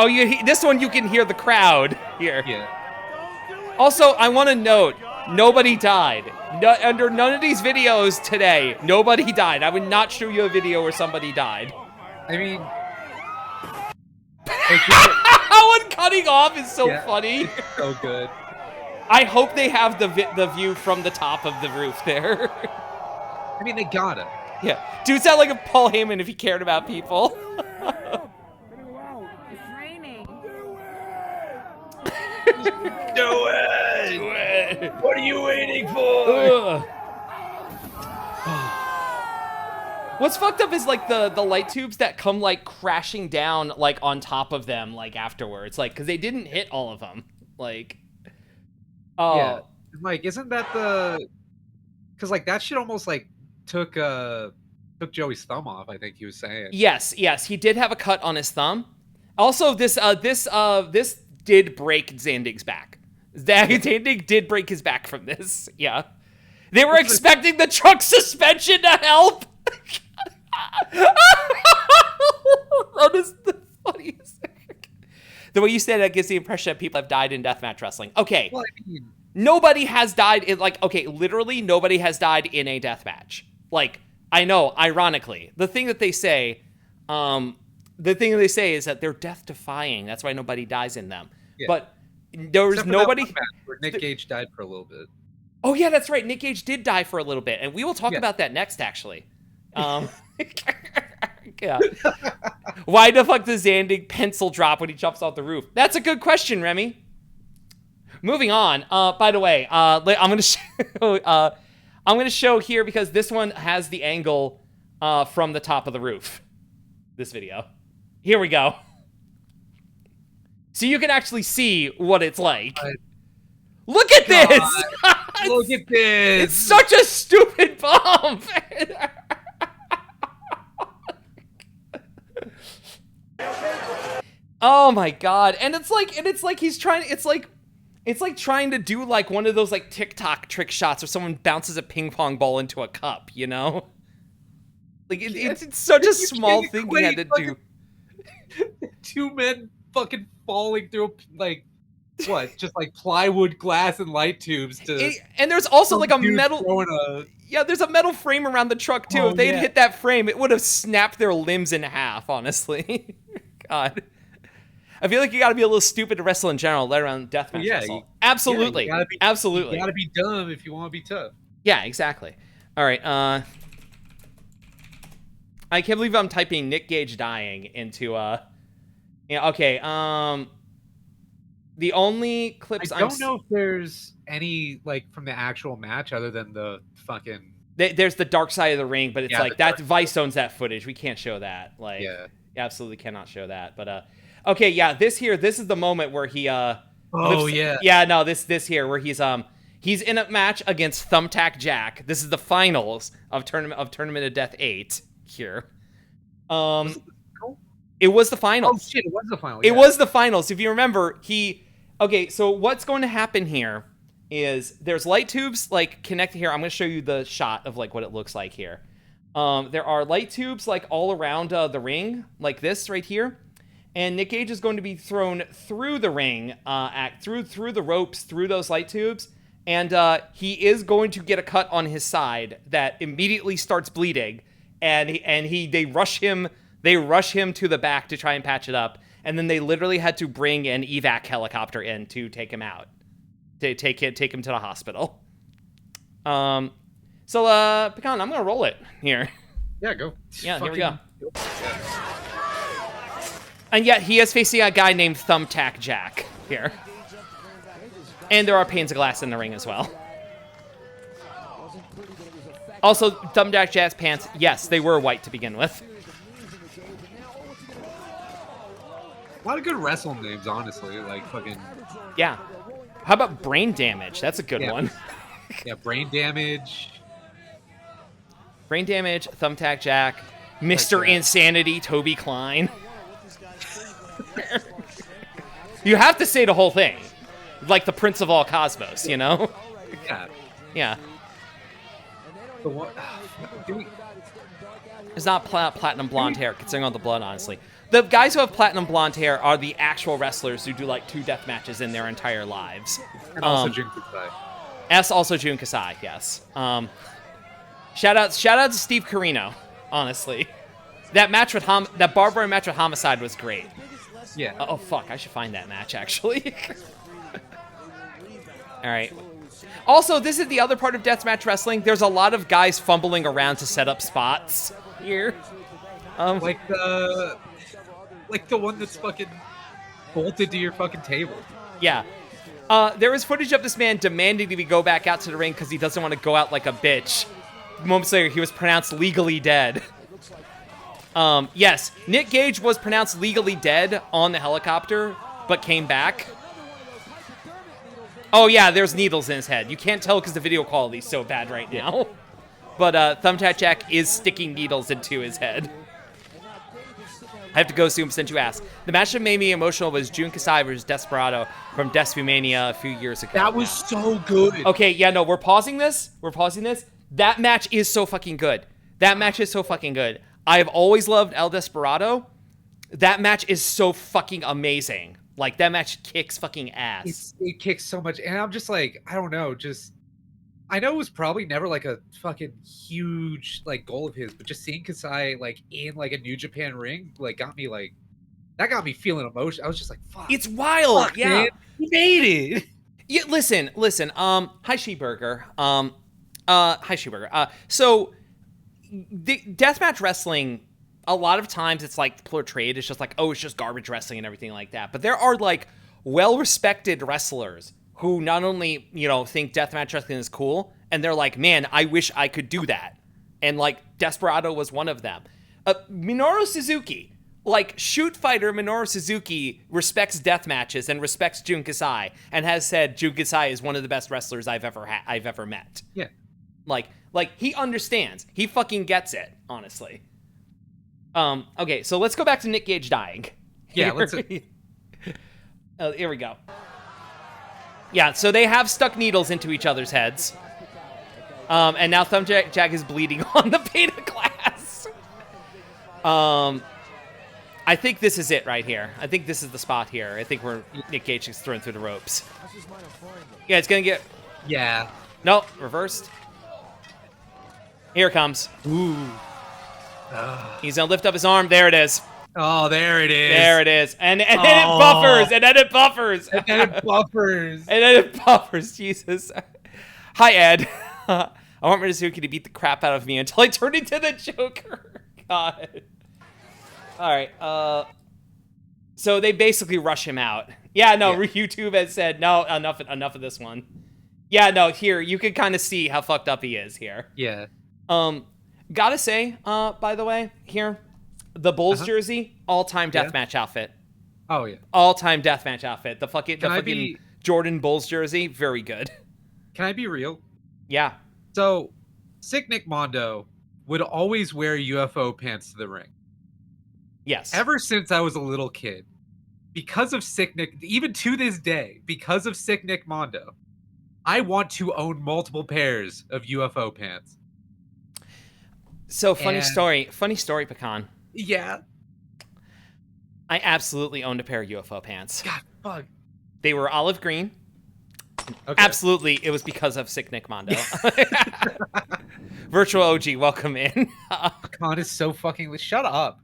Oh, this one you can hear the crowd here. Yeah. Also, I want to note, nobody died. Under none of these videos today, nobody died. I would not show you a video where somebody died. I mean... How one cutting off is so funny. It's so good. I hope they have the view from the top of the roof there. I mean, they gotta. Yeah. Dude sound like a Paul Heyman if he cared about people. Do it! What are you waiting for? What's fucked up is like the light tubes that come like crashing down like on top of them like afterwards, like because they didn't hit all of them. Like, yeah, like isn't that the? Because like that shit almost like took Joey's thumb off. I think he was saying. Yes, he did have a cut on his thumb. Also, this did break Zandig's back. Zandig did break his back from this. Yeah. They were expecting the truck suspension to help. That is the funniest thing. The way you say that gives the impression that people have died in deathmatch wrestling. Okay. Well, I mean, Nobody has died in, like, okay, literally nobody has died in a deathmatch. Like, I know, ironically. The thing that they say is that they're death-defying. That's why nobody dies in them. Yeah. But there was nobody... That one match where Nick Gage died for a little bit. Oh, yeah, that's right. Nick Gage did die for a little bit, and we will talk about that next, actually. Yeah. Why the fuck does Zandig pencil drop when he jumps off the roof? That's a good question, Remy. Moving on. By the way, I'm gonna show here because this one has the angle from the top of the roof. This video. Here we go. So you can actually see what it's like. Look at this! Look at this! It's such a stupid bump! Oh my god. And it's like he's trying, it's like trying to do like one of those like TikTok trick shots where someone bounces a ping pong ball into a cup, you know? Like it's such a small thing he had to do. 2 men fucking falling through like what? Just like plywood, glass, and light tubes to. And there's also like a metal. Yeah, there's a metal frame around the truck too. If they had hit that frame, it would have snapped their limbs in half. Honestly, God. I feel like you got to be a little stupid to wrestle in general, let alone deathmatch wrestle. Absolutely, absolutely. You got to be dumb if you want to be tough. Yeah, exactly. All right. I can't believe I'm typing Nick Gage dying into Yeah. Okay. The only clips I don't know if there's any like from the actual match other than the fucking. There's the dark side of the ring, but it's like that Vice owns that footage. We can't show that. Like, absolutely cannot show that. But okay, yeah, this is the moment where he this here where he's in a match against Thumbtack Jack. This is the finals of Tournament of Death 8 here. It was the finals. Oh shit, it was the finals. It was the finals. If you remember, okay, so what's going to happen here is there's light tubes like connected here. I'm going to show you the shot of like what it looks like here. There are light tubes like all around the ring, like this right here. And Nick Gage is going to be thrown through the ring, through the ropes, through those light tubes, and he is going to get a cut on his side that immediately starts bleeding, and they rush him to the back to try and patch it up, and then they literally had to bring an evac helicopter in to take him out, to take him to the hospital. So Pecan, I'm gonna roll it here. Yeah, go. Yeah, here we go. And yet, he is facing a guy named Thumbtack Jack here. And there are panes of glass in the ring as well. Also, Thumbtack Jack's pants, yes, they were white to begin with. A lot of good wrestle names, honestly. Like, fucking... Yeah. How about Brain Damage? That's a good one. Yeah, Brain Damage. Brain Damage, Thumbtack Jack, Mr. Insanity, Toby Klein. You have to say the whole thing, like the Prince of all Cosmos, you know? Yeah. The what? It's not platinum blonde hair, considering all the blood, honestly. The guys who have platinum blonde hair are the actual wrestlers who do like 2 death matches in their entire lives. And also Jun Kasai. Also Jun Kasai, yes. Shout out to Steve Carino, honestly. That barbed wire match with Homicide was great. Yeah. Oh, fuck. I should find that match, actually. All right. Also, this is the other part of deathmatch wrestling. There's a lot of guys fumbling around to set up spots here. Like the one that's fucking bolted to your fucking table. Yeah. There was footage of this man demanding that he go back out to the ring because he doesn't want to go out like a bitch. Moments later, he was pronounced legally dead. Yes, Nick Gage was pronounced legally dead on the helicopter, but came back. Oh yeah, there's needles in his head. You can't tell because the video quality is so bad right now. But Thumbtack Jack is sticking needles into his head. I have to go soon since you asked. The match that made me emotional was Jun Kasai versus Desperado from Deathmatch a few years ago. That was so good. Okay, yeah, no, we're pausing this. That match is so fucking good. I've always loved El Desperado. That match is so fucking amazing. Like, that match kicks fucking ass. It kicks so much, and I'm just like, I don't know, I know it was probably never like a fucking huge like goal of his, but just seeing Kasai like in like a New Japan ring got me feeling emotion. I was just like, fuck. It's wild, Fuck, yeah. Man. He made it. Yeah, listen. Hi Sheeburger. Hi Sheeburger. So the deathmatch wrestling, a lot of times it's like portrayed as just like, oh, it's just garbage wrestling and everything like that. But there are like well-respected wrestlers who not only, think deathmatch wrestling is cool, and they're like, man, I wish I could do that. And like Desperado was one of them. Minoru Suzuki, like shoot fighter Minoru Suzuki, respects death matches and respects Jun Kasai, and has said Jun Kasai is one of the best wrestlers I've ever met. Yeah. Like he understands. He fucking gets it, honestly. Okay, so let's go back to Nick Gage dying. Yeah, let's. Here we go. Yeah, so they have stuck needles into each other's heads. And now Thumbjack is bleeding on the beta class. I think this is it right here. I think this is the spot here. I think where Nick Gage is thrown through the ropes. Yeah, it's going to get... Yeah. No, reversed. Here it comes. Ooh. He's going to lift up his arm. There it is. Oh, there it is. There it is. And then it buffers. And then it buffers. And then it buffers. And then it buffers. Jesus. Hi, Ed. I want Mizuki to beat the crap out of me until I turn into the Joker. God. All right. So they basically rush him out. Yeah, no, YouTube has said, no, enough of this one. Yeah, no, here, you can kind of see how fucked up he is here. Yeah. Gotta say, by the way, here, the Bulls jersey, all-time deathmatch outfit. Oh, yeah. All-time deathmatch outfit. The fucking Jordan Bulls jersey, very good. Can I be real? Yeah. So, Sick Nick Mondo would always wear UFO pants to the ring. Yes. Ever since I was a little kid, because of Sick Nick, even to this day, because of Sick Nick Mondo, I want to own multiple pairs of UFO pants. So, funny story, Pecan. Yeah. I absolutely owned a pair of UFO pants. God, fuck. They were olive green. Okay. Absolutely, it was because of Sick Nick Mondo. Virtual OG, welcome in. Con is so fucking... Shut up.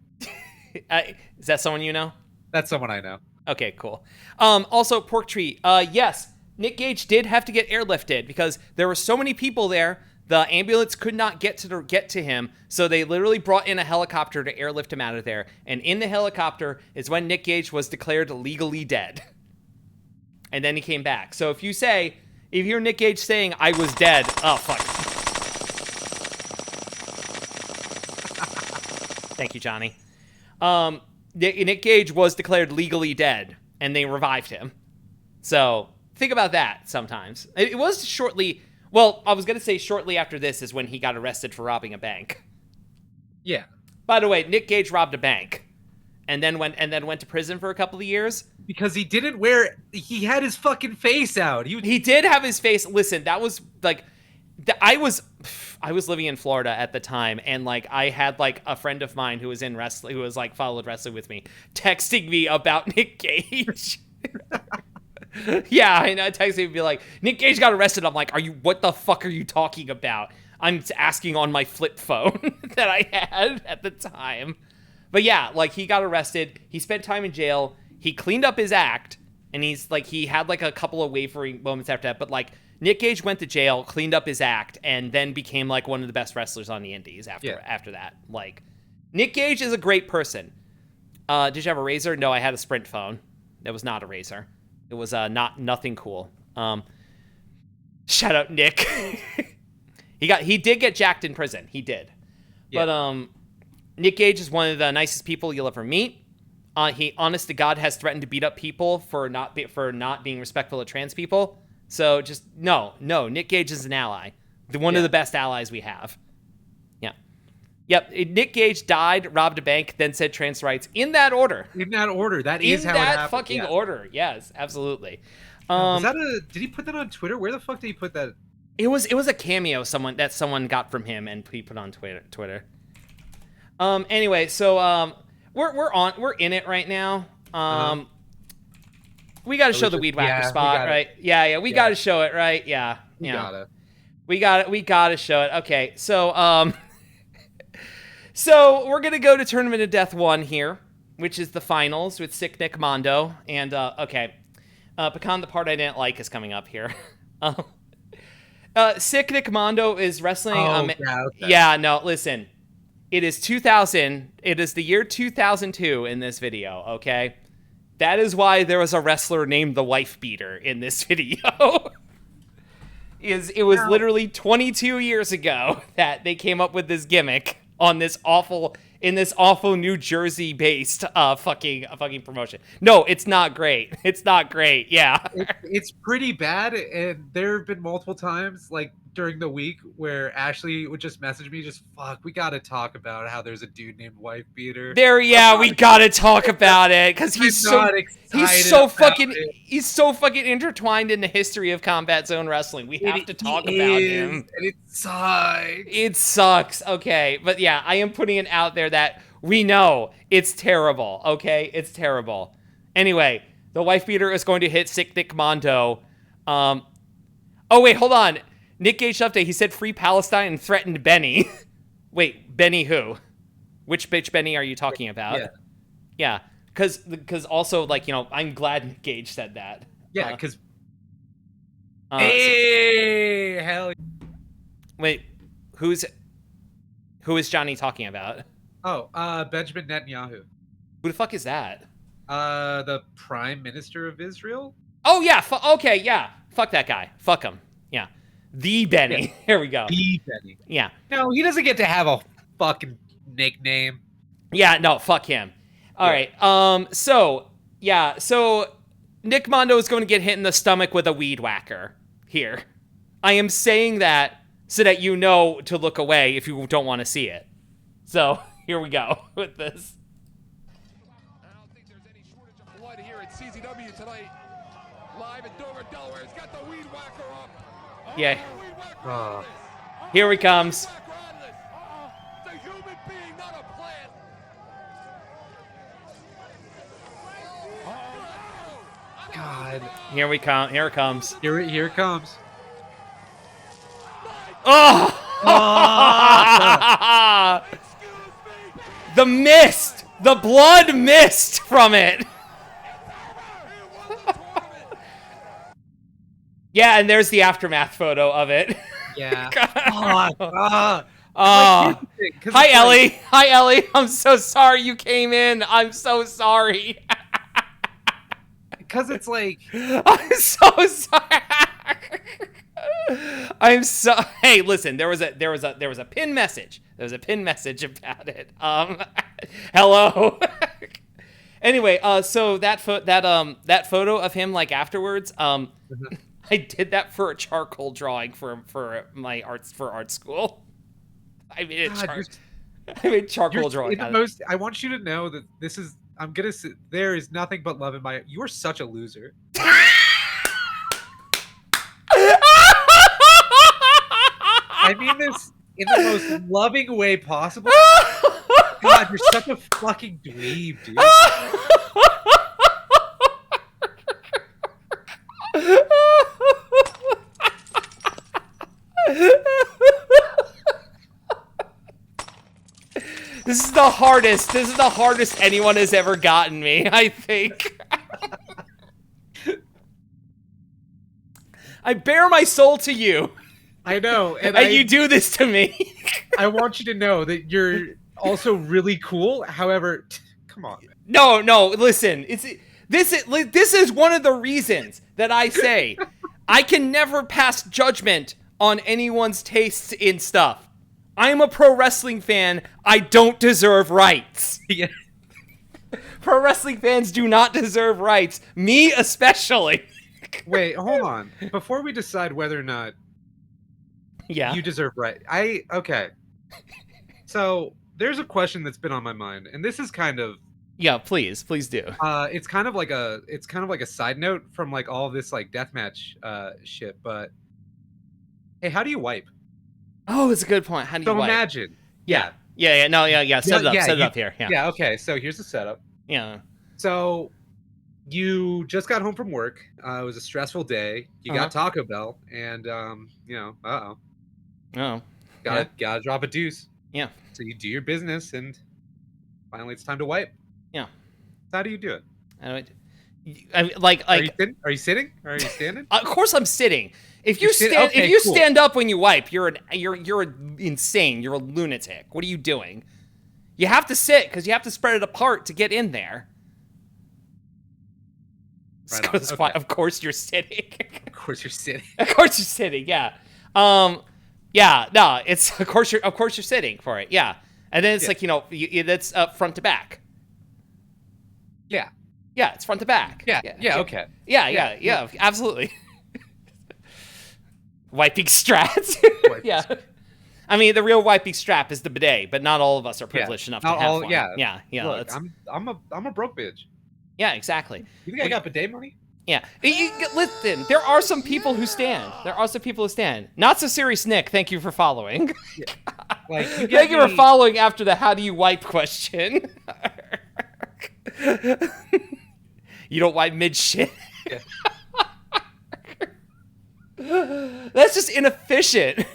Is that someone you know? That's someone I know. Okay, cool. Also, Pork Tree. Yes, Nick Gage did have to get airlifted because there were so many people there. The ambulance could not get to him, so they literally brought in a helicopter to airlift him out of there. And in the helicopter is when Nick Gage was declared legally dead. And then he came back. So if you hear Nick Gage saying, I was dead, oh, fuck. Thank you, Johnny. Nick Gage was declared legally dead, and they revived him. So think about that sometimes. It was shortly... Well, I was going to say shortly after this is when he got arrested for robbing a bank. Yeah. By the way, Nick Gage robbed a bank and then went to prison for a couple of years. Because he had his fucking face out. He did have his face. Listen, that was like, I was living in Florida at the time, and like I had like a friend of mine who was in wrestling, who was like followed wrestling with me, texting me about Nick Gage. Yeah, I know. Texting me, be like, Nick Gage got arrested. I'm like, what the fuck are you talking about? I'm asking on my flip phone that I had at the time. But yeah, like he got arrested. He spent time in jail. He cleaned up his act, and he had like a couple of wavering moments after that. But like Nick Gage went to jail, cleaned up his act, and then became like one of the best wrestlers on the indies after that. Like Nick Gage is a great person. Did you have a Razor? No, I had a Sprint phone. That was not a Razor. It was nothing cool. Shout out Nick. He did get jacked in prison. He did. Yeah. But Nick Gage is one of the nicest people you'll ever meet. He, honest to God, has threatened to beat up people for not being respectful of trans people. So just no. Nick Gage is an ally. One of the best allies we have. Yeah. Yep, Nick Gage died, robbed a bank, then said trans rights in that order. In that order, that is how it happened. Fucking order. Yes, absolutely. Was that did he put that on Twitter? Where the fuck did he put that? It was a cameo someone got from him and he put on Twitter. Anyway, so we're in it right now. We got to show the weed whacker spot, right? Yeah, we got to show it, right? Yeah. We gotta. We got to show it. Okay. So so we're going to go to Tournament of Death 1 here, which is the finals with Sick Nick Mondo and okay. Pecan, the part I didn't like is coming up here. Sick Nick Mondo is wrestling. Okay. Yeah, no, listen. It is 2000. It is the year 2002 in this video, okay? That is why there was a wrestler named the Wife Beater in this video. It was literally 22 years ago that they came up with this gimmick on this awful New Jersey-based fucking promotion. No, it's not great. It's not great. Yeah, it's pretty bad, and there have been multiple times, like during the week, where Ashley would just message me, just fuck, we got to talk about how there's a dude named Wife Beater. We got to talk about it because he's so fucking intertwined in the history of Combat Zone Wrestling. We have to talk about him. And it sucks. It sucks. Okay, but yeah, I am putting it out there that we know it's terrible. Okay, it's terrible. Anyway, the Wife Beater is going to hit Sick Nick Mondo. Oh wait, hold on. Nick Gage update. He said free Palestine and threatened Benny. Wait, Benny who? Which bitch Benny are you talking about? Yeah. Because also, like, you know, I'm glad Nick Gage said that. Yeah, because... hey, hell yeah. Wait, who is Johnny talking about? Oh, Benjamin Netanyahu. Who the fuck is that? The Prime Minister of Israel? Oh, yeah. Okay, yeah. Fuck that guy. Fuck him. Yeah. The Benny. Yeah. Here we go. The Benny. Yeah. No, he doesn't get to have a fucking nickname. Yeah, no, fuck him. All right. So Nick Mondo is going to get hit in the stomach with a weed whacker here. I am saying that so that you know to look away if you don't want to see it. So here we go with this. I don't think there's any shortage of blood here at CZW tonight. Live at Dover, Delaware. He's got the weed whacker up. Yeah. Here he comes. It's a human being, not a plant. God. Here we come. Here it comes. Here it comes. Oh! The mist! The blood mist from it! Yeah, and there's the aftermath photo of it. Yeah. Hi, Ellie. Hi, Ellie. I'm so sorry you came in. I'm so sorry. Because it's like... I'm so sorry. Hey, listen, there was a pin message. There was a pin message about it. Hello. Anyway, so that photo of him like afterwards, I did that for a charcoal drawing for my art school. I made charcoal drawing. I want you to know that this is. I'm gonna say there is nothing but love in my. You are such a loser. I mean this in the most loving way possible. God, you're such a fucking dweeb, dude. This is the hardest anyone has ever gotten me, I think. I bare my soul to you. I know. And you do this to me. I want you to know that you're also really cool. However, come on. Man. No, listen. This is one of the reasons that I say I can never pass judgment on anyone's tastes in stuff. I'm a pro wrestling fan. I don't deserve rights. Yeah. Pro wrestling fans do not deserve rights. Me especially. Wait, hold on. Before we decide whether or not you deserve right. Okay. So there's a question that's been on my mind, and this is kind of Yeah, please do. it's kind of like a side note from like all this like deathmatch shit. But hey, how do you wipe? Oh, it's a good point. How do you So wipe? imagine, Yeah. No, yeah. Set it up. Set it you- up here. Yeah. Yeah. Okay. So here's the setup. Yeah. So you just got home from work. It was a stressful day. You got Taco Bell, and Oh. gotta drop a deuce. Yeah. So you do your business, and finally it's time to wipe. Yeah. So how do you do it? I mean, like. Are you sitting? Are you sitting? Or are you standing? Of course, I'm sitting. If you You're sitting? stand, Okay, if you cool. stand up when you wipe, you're insane. You're a lunatic. What are you doing? You have to sit because you have to spread it apart to get in there. Right on, okay. Of course you're sitting. Of course you're sitting. Of course you're sitting. Yeah. Yeah. No. It's of course you're sitting for it. Yeah. And then it's like that's front to back. Yeah. Yeah. It's front to back. Yeah. Yeah. Okay. Yeah. Absolutely. Wiping strats. Yeah. I mean, the real wiping strap is the bidet, but not all of us are privileged enough to have one. Yeah. Look, I'm a broke bitch. Yeah, exactly. You think I got bidet money? Yeah. Listen, there are some people who stand. Not so serious, Nick. Thank you for following. Yeah. Like, thank you for following after the how do you wipe question. You don't wipe mid shit. Yeah. That's just inefficient.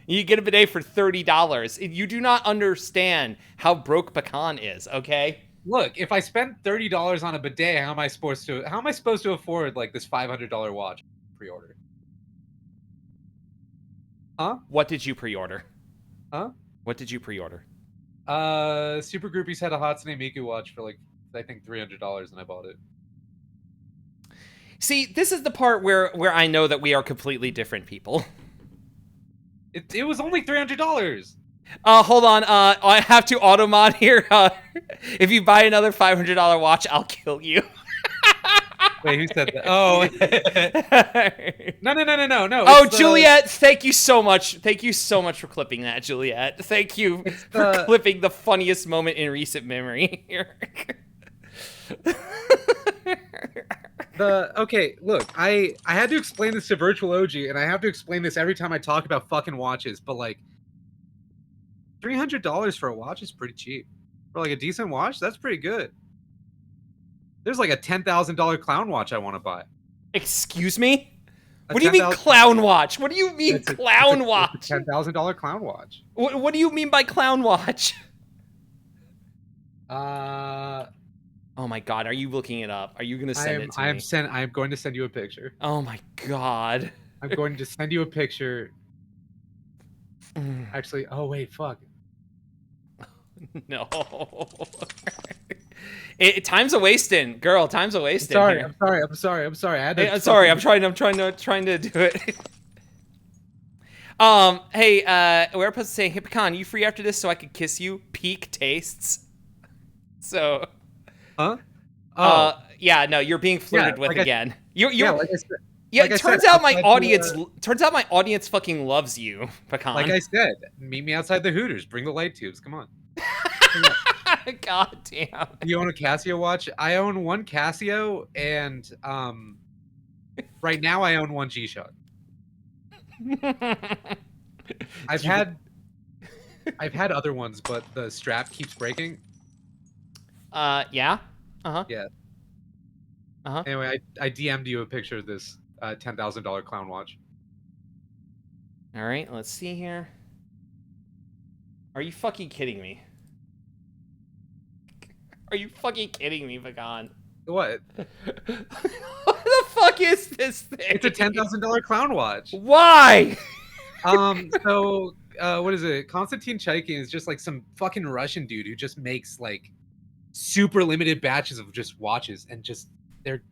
You get a bidet for $30. You do not understand how broke Pecan is, okay? Look, if I spend $30 on a bidet, how am I supposed to afford like this $500 watch pre-order? Huh? What did you pre-order? Huh? What did you pre-order? Super Groupies had a Hatsune Miku watch for like I think $300, and I bought it. See, this is the part where I know that we are completely different people. It was only $300. Hold on. I have to auto mod here. If you buy another $500 watch, I'll kill you. Wait, who said that? Oh, no. Oh, Juliet, thank you so much. Thank you so much for clipping that, Juliet. Thank you for clipping the funniest moment in recent memory here. Okay, look, I had to explain this to Virtual OG, and I have to explain this every time I talk about fucking watches, but like $300 for a watch is pretty cheap. For like a decent watch, that's pretty good. There's like a $10,000 clown watch I want to buy. Excuse me? What do you mean clown watch? What do you mean clown watch? It's a $10,000 clown watch. What do you mean by clown watch? Oh my god, are you looking it up? Are you going to send it to me? I'm going to send you a picture. Oh my god. I'm going to send you a picture. Actually, oh wait, fuck. No. Time's a wasting, girl. Time's a wasting. I'm sorry. I'm sorry. I'm trying to do it. Hey, we're supposed to say, hey, Pecan, you free after this so I could kiss you? Peak tastes. So. Huh? Yeah, no, you're being flirted with again. Like I said, it turns out my audience fucking loves you, Pecan. Like I said, meet me outside the Hooters. Bring the light tubes. Come on. God damn. You own a Casio watch? I own one Casio, and right now I own one G-Shock. I've had other ones, but the strap keeps breaking. Yeah. Uh-huh. Yeah. Uh-huh. Anyway, I DM'd you a picture of this $10,000 clown watch. All right, let's see here. Are you fucking kidding me? Are you fucking kidding me, Pecan? What? What the fuck is this thing? It's a $10,000 clown watch. Why? So, what is it? Konstantin Chaikin is just like some fucking Russian dude who just makes like super limited batches of just watches, and just they're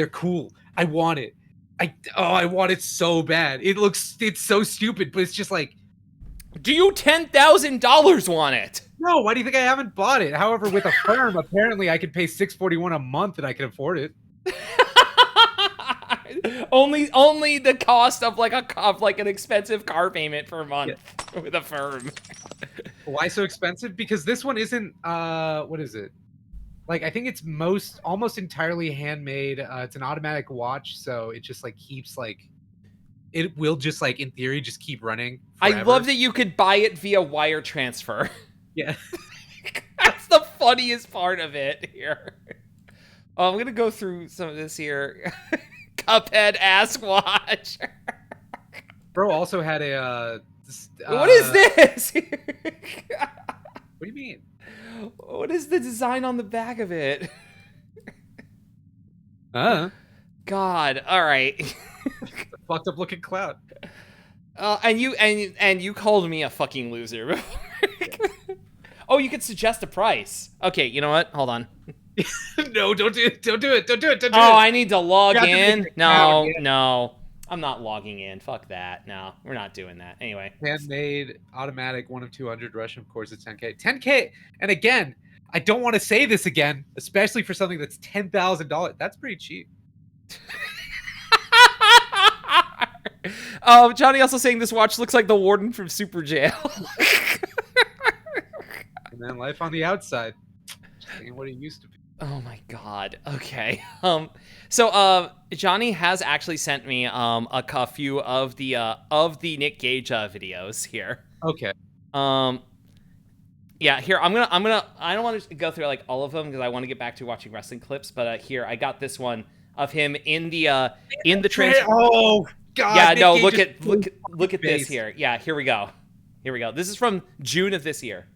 cool. I want it. I want it so bad. It's so stupid, but it's just like, do you $10,000 want it? No, why do you think I haven't bought it? However, with a firm, apparently I could pay $641 a month and I can afford it. only the cost of like an expensive car payment per month with a firm. Why so expensive? Because this one isn't what is it? Like I think it's almost entirely handmade. It's an automatic watch, so it just like keeps like it will just like in theory just keep running I forever. love that you could buy it via wire transfer. Yeah. That's the funniest part of it here. Oh, I'm gonna go through some of this here. Cuphead ass watch. Bro also had What is this? what do you mean? What is the design on the back of it? God, all right. Fucked up looking cloud. And you called me a fucking loser. Oh, you could suggest a price. Okay, you know what? Hold on. No, don't do it. Don't do it. Oh, I need to log You have to in? make an No, account, yeah. no. I'm not logging in. Fuck that. No, we're not doing that. Anyway. Handmade, automatic, 1 of 200, Russian, of course, it's 10K. 10K! And again, I don't want to say this again, especially for something that's $10,000. That's pretty cheap. Johnny also saying this watch looks like the warden from Super Jail. And then life on the outside. Just ain't what it used to be. Oh my god. Okay. So Johnny has actually sent me a few of the Nick Gage videos here. Okay. Yeah, here I don't want to go through like all of them because I want to get back to watching wrestling clips, but here I got this one of him in the trans. Oh god. Yeah, Nick no, Gage look at this face. here. Yeah, here we go. This is from June of this year.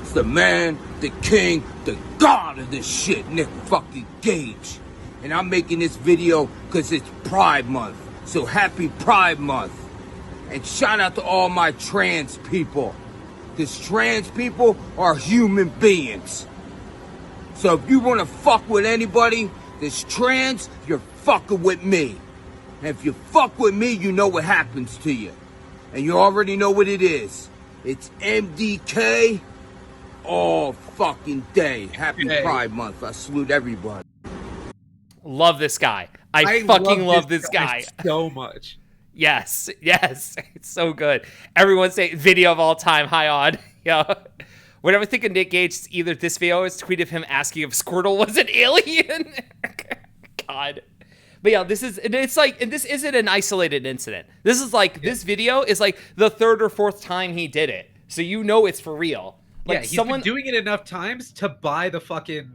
It's the man, the king, the god of this shit, Nick fucking Gage. And I'm making this video because it's Pride Month. So happy Pride Month. And shout out to all my trans people. Because trans people are human beings. So if you want to fuck with anybody that's trans, you're fucking with me. And if you fuck with me, you know what happens to you. And you already know what it is. It's MDK all fucking day. Happy Pride Month. I salute everybody. Love this guy. I fucking love this guy so much. Yes, it's so good. Everyone say video of all time. Hi, Odd. Yeah. Whenever I think of Nick Gage, it's either this video or it's a tweet of him asking if Squirtle was an alien. God. But yeah, this isn't an isolated incident. This is like, this video is like the third or fourth time he did it. So you know it's for real. Like Yeah, he's been doing it enough times to buy the fucking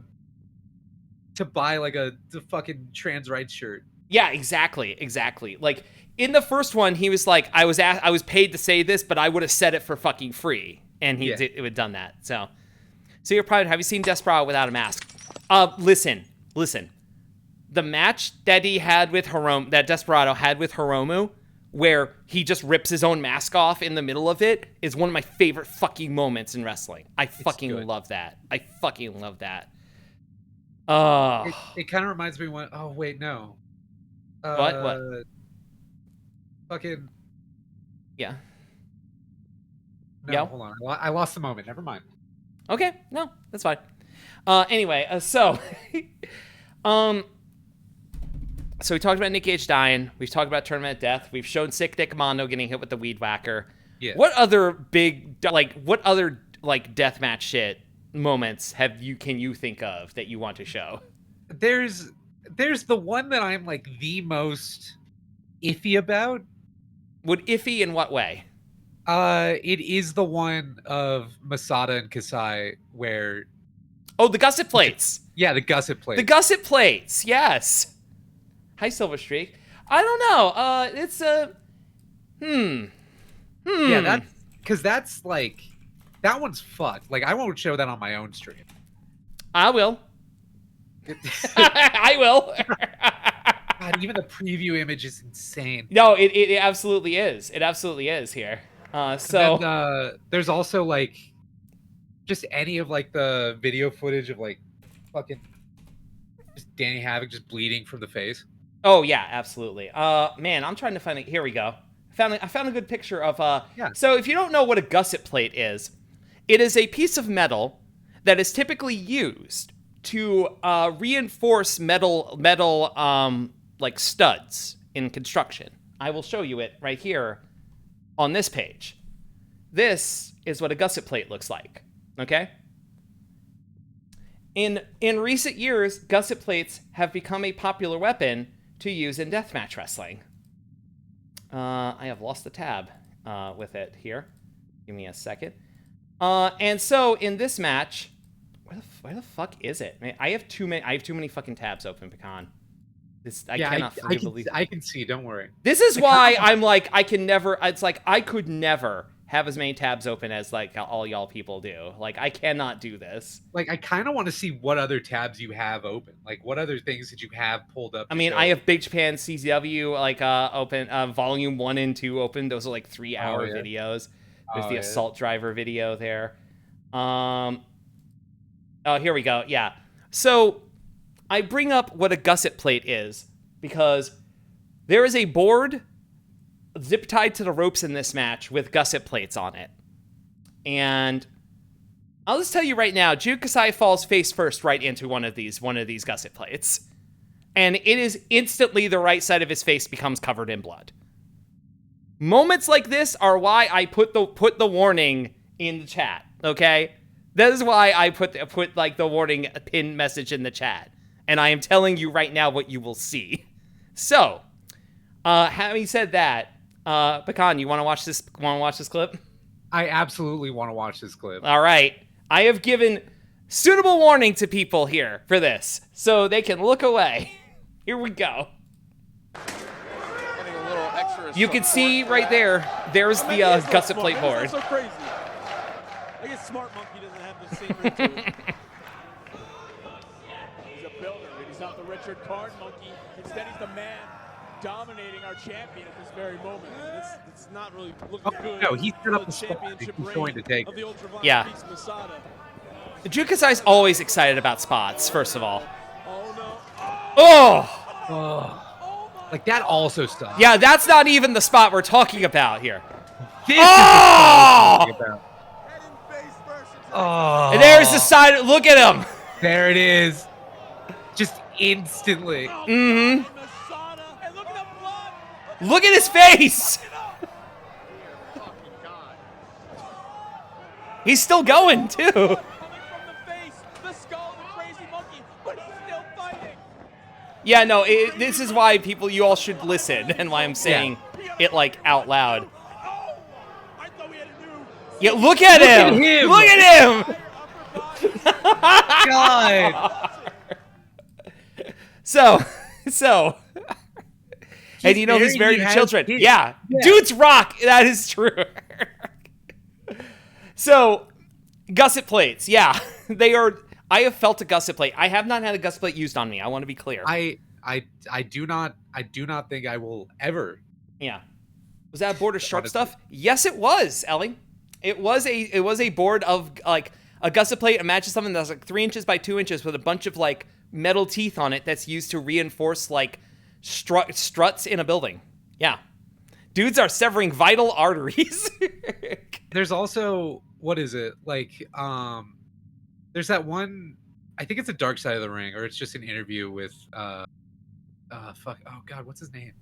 the fucking trans rights shirt. Yeah, exactly. Like in the first one, he was like, I was paid to say this, but I would have said it for fucking free, and he would done that. So you're proud. Have you seen Desperado without a mask? Listen. The match that he had with that Desperado had with Hiromu, where he just rips his own mask off in the middle of it, is one of my favorite fucking moments in wrestling. I fucking love that. It kind of reminds me when. Oh wait, no. What? Fucking. Yeah. No, yeah. Hold on. I lost the moment. Never mind. Okay, no, that's fine. Anyway, so we talked about Nick Gage dying. We've talked about Tournament of Death. We've shown Sick Nick Mondo getting hit with the Weed Whacker. Yeah. What other deathmatch shit moments can you think of that you want to show? There's the one that I'm like the most iffy about. Iffy in what way? It is the one of Masada and Kasai where. Oh, the gusset plates. Yeah, the gusset plates. The gusset plates. Yes. Hi, Silver Streak. I don't know. It's a. Yeah, that's like, that one's fucked. Like, I won't show that on my own stream. I will. I will. God, even the preview image is insane. No, it absolutely is. It absolutely is here. Then, there's also like just any of like the video footage of like fucking just Danny Havoc just bleeding from the face. Oh yeah, absolutely. Man, I'm trying to find it. Here we go. I found a good picture of Yeah. So if you don't know what a gusset plate is, it is a piece of metal that is typically used to reinforce metal like studs in construction. I will show you it right here on this page. this is what a gusset plate looks like. Okay? In recent years, gusset plates have become a popular weapon to use in deathmatch wrestling. I have lost the tab with it here. Give me a second. And so in this match, where the fuck is it? Man, I have too many fucking tabs open, Pecan. I cannot believe it. I can see. Don't worry. This is why I'm like, I can never. It's like I could never have as many tabs open as like all y'all people do. Like I cannot do this. Like I kind of want to see what other tabs you have open. Like what other things that you have pulled up. I mean, I have Big Japan CZW like open, volume 1 and 2 open. Those are like 3-hour videos. There's the assault driver video there. Oh, here we go. Yeah. So I bring up what a gusset plate is because there is a board zip tied to the ropes in this match with gusset plates on it. And I'll just tell you right now, Jude Kasai falls face first right into one of these gusset plates. And it is instantly the right side of his face becomes covered in blood. Moments like this are why I put the warning in the chat, okay? That is why I put like the warning pin message in the chat. And I am telling you right now what you will see. So, having said that, Pecan, you want to watch this clip? I absolutely want to watch this clip. All right. I have given suitable warning to people here for this, so they can look away. Here we go. You can see right there, there's the gusset plate board. That's so crazy. I guess Smart Monkey doesn't have the same routine. He's a builder. He's not the Richard Karn monkey. Instead, he's the man dominating our champion at this very moment. It's not really looking good. No, he's set up the championship he's going to take of the Ultraviolet Yeah. Beast Masada. Jude Kasai's always excited about spots, first of all. Oh no. Oh! Like that also stuff. Yeah, that's not even the spot we're talking about here. This Oh! is the about. Oh. And there's the side. Look at him. There it is. Just instantly. Mm-hmm. Masada, and look at the blood. Look at his face. He's still going, too. Coming from the face, the skull of the crazy monkey, but he's still fighting. Yeah, no, this is why you all should listen and why I'm saying it, like, out loud. Oh, I thought we had a new. Yeah, look at him. Look at him. God. So, and you know he's married to children. Yeah. Dudes rock. That is true. So, gusset plates. Yeah, they are. I have felt a gusset plate. I have not had a gusset plate used on me. I want to be clear. I do not think I will ever. Yeah. Was that a board of sharp stuff? Yes, it was, Ellie. It was a board of like a gusset plate. Imagine something that's like 3 inches by 2 inches with a bunch of like metal teeth on it that's used to reinforce like struts in a building. Yeah. Dudes are severing vital arteries. There's also, what is it? Like, there's that one, I think it's a Dark Side of the Ring, or it's just an interview with, oh God, what's his name?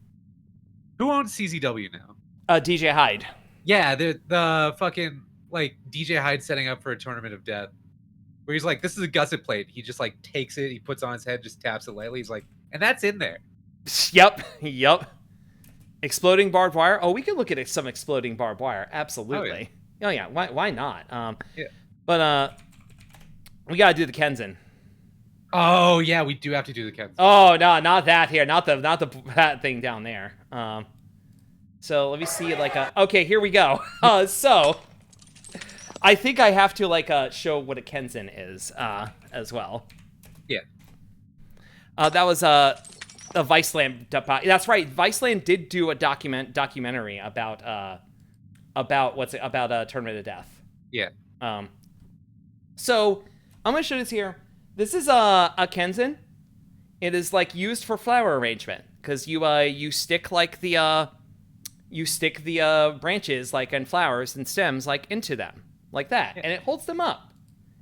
Who owns CZW now? DJ Hyde. Yeah, the fucking, like, DJ Hyde setting up for a tournament of death. Where he's like, this is a gusset plate. He just, like, takes it, he puts it on his head, just taps it lightly. He's like, and that's in there. Yep. Exploding barbed wire. Oh, we could look at some exploding barbed wire. Absolutely. Oh yeah. Why not? Yeah. But we gotta do the Kenzin. Oh yeah, we do have to do the Kenzin. Oh no, not that here. Not that thing down there. So let me see like okay, here we go. So I think I have to like show what a Kenzin is as well. Yeah. That was a Viceland. That's right. Viceland did do a documentary about Tournament of Death. Yeah. So I'm gonna show this here. This is a Kenzin. It is like used for flower arrangement because you stick like the branches like and flowers and stems like into them like that, and it holds them up.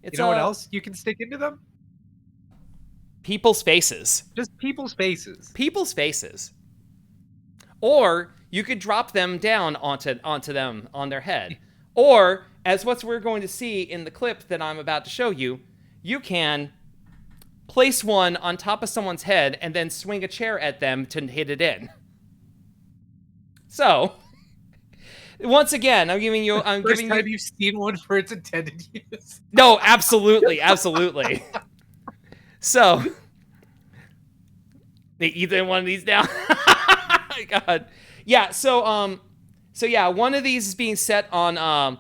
It's, you know what else you can stick into them? People's faces. Just people's faces. People's faces. Or you could drop them down onto them on their head. Or, as what we're going to see in the clip that I'm about to show you, you can place one on top of someone's head and then swing a chair at them to hit it in. So, once again, First time you've seen one for its intended use. No, absolutely, absolutely. So, they eat one of these down. My God. Yeah. So yeah, one of these is being set on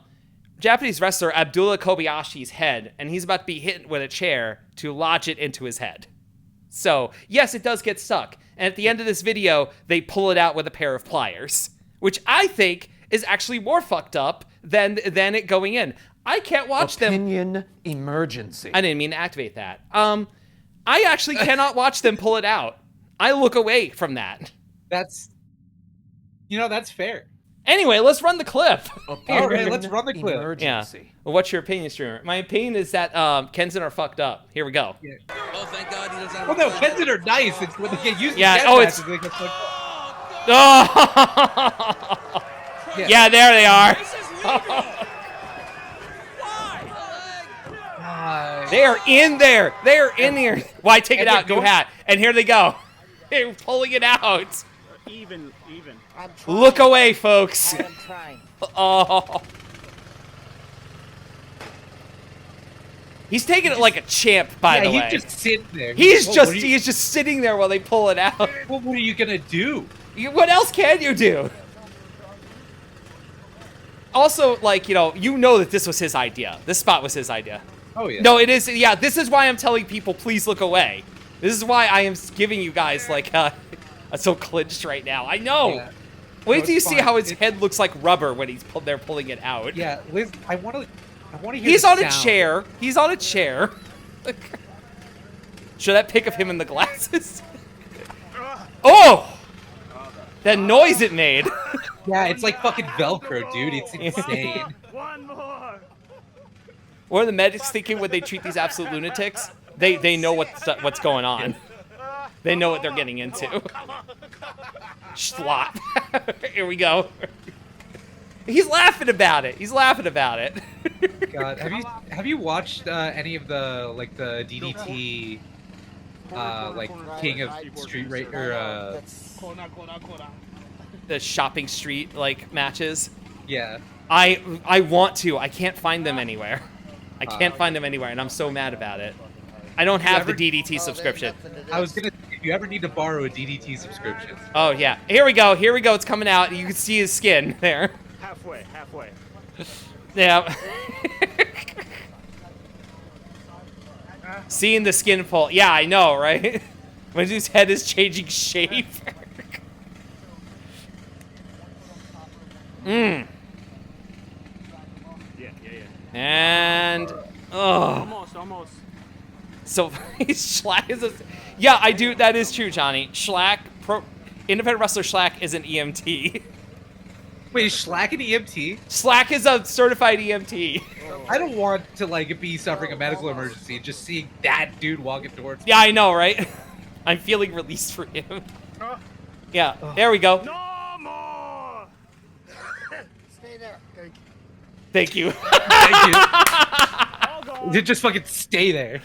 Japanese wrestler Abdullah Kobayashi's head, and he's about to be hit with a chair to lodge it into his head. So yes, it does get stuck. And at the end of this video, they pull it out with a pair of pliers, which I think is actually more fucked up than it going in. I can't watch them. Opinion emergency. I didn't mean to activate that. I actually cannot watch them pull it out. I look away from that. That's fair. Anyway, let's run the clip. All right, let's run the clip. Emergency. Yeah. Well, what's your opinion, streamer? My opinion is that Kenzan are fucked up. Here we go. Yeah. Oh, thank God he doesn't have Well, no, Kenzan are nice. It's when they get used to Yeah, get oh, matches, it's- they get like, Oh! Yeah. Yeah, there they are. This is legal. Why? They are in there. They are in here. Why take it And out? they're New going- hat. And here they go. They're pulling it out. Even. Look away, folks. I'm trying. Oh. He's taking it like a champ, by the way. he's just sitting there. He's Well, just what are you- he's just sitting there while they pull it out. Well, what are you gonna do? What else can you do? Also, like, you know that this was his idea. This spot was his idea. Oh yeah. No, it is. Yeah, this is why I'm telling people, please look away. This is why I am giving you guys, like, I'm so clinched right now. I know. Yeah. Wait No, till you it's see fine. how his It's- head looks like rubber when they're pulling it out. Yeah, Liz, I want to hear. He's the on a sound. chair. He's on a chair. Show that pic of him in the glasses. Oh! That noise it made. Yeah, it's like fucking Velcro, dude. It's insane. One more. What are the medics thinking when they treat these absolute lunatics? They know what's going on. They know what they're getting into. Schlop. Here we go. He's laughing about it. He's laughing about it. God, have you watched any of the DDT like King of Street Racer The shopping street like matches. yeah. I want to. I can't find them anywhere. I can't find them anywhere, and I'm so mad about it. I don't have the DDT subscription. I was gonna if you ever need to borrow a DDT subscription. Oh yeah. Here we go. Here we go. It's coming out. You can see his skin there. Halfway. Yeah. Seeing the skin pull. Yeah, I know, right? When his head is changing shape. Yeah. And oh, Almost. so Schlack is a. Yeah, I do. That is true, Johnny. Schlack, independent wrestler Schlack is an EMT. Wait, is Schlack an EMT? Schlack is a certified EMT. I don't want to be suffering a medical emergency and just seeing that dude walking towards me. Yeah, I know, right? I'm feeling released for him. Yeah, there we go. No more. Stay there. Thank you. Thank you. All gone. Just fucking stay there.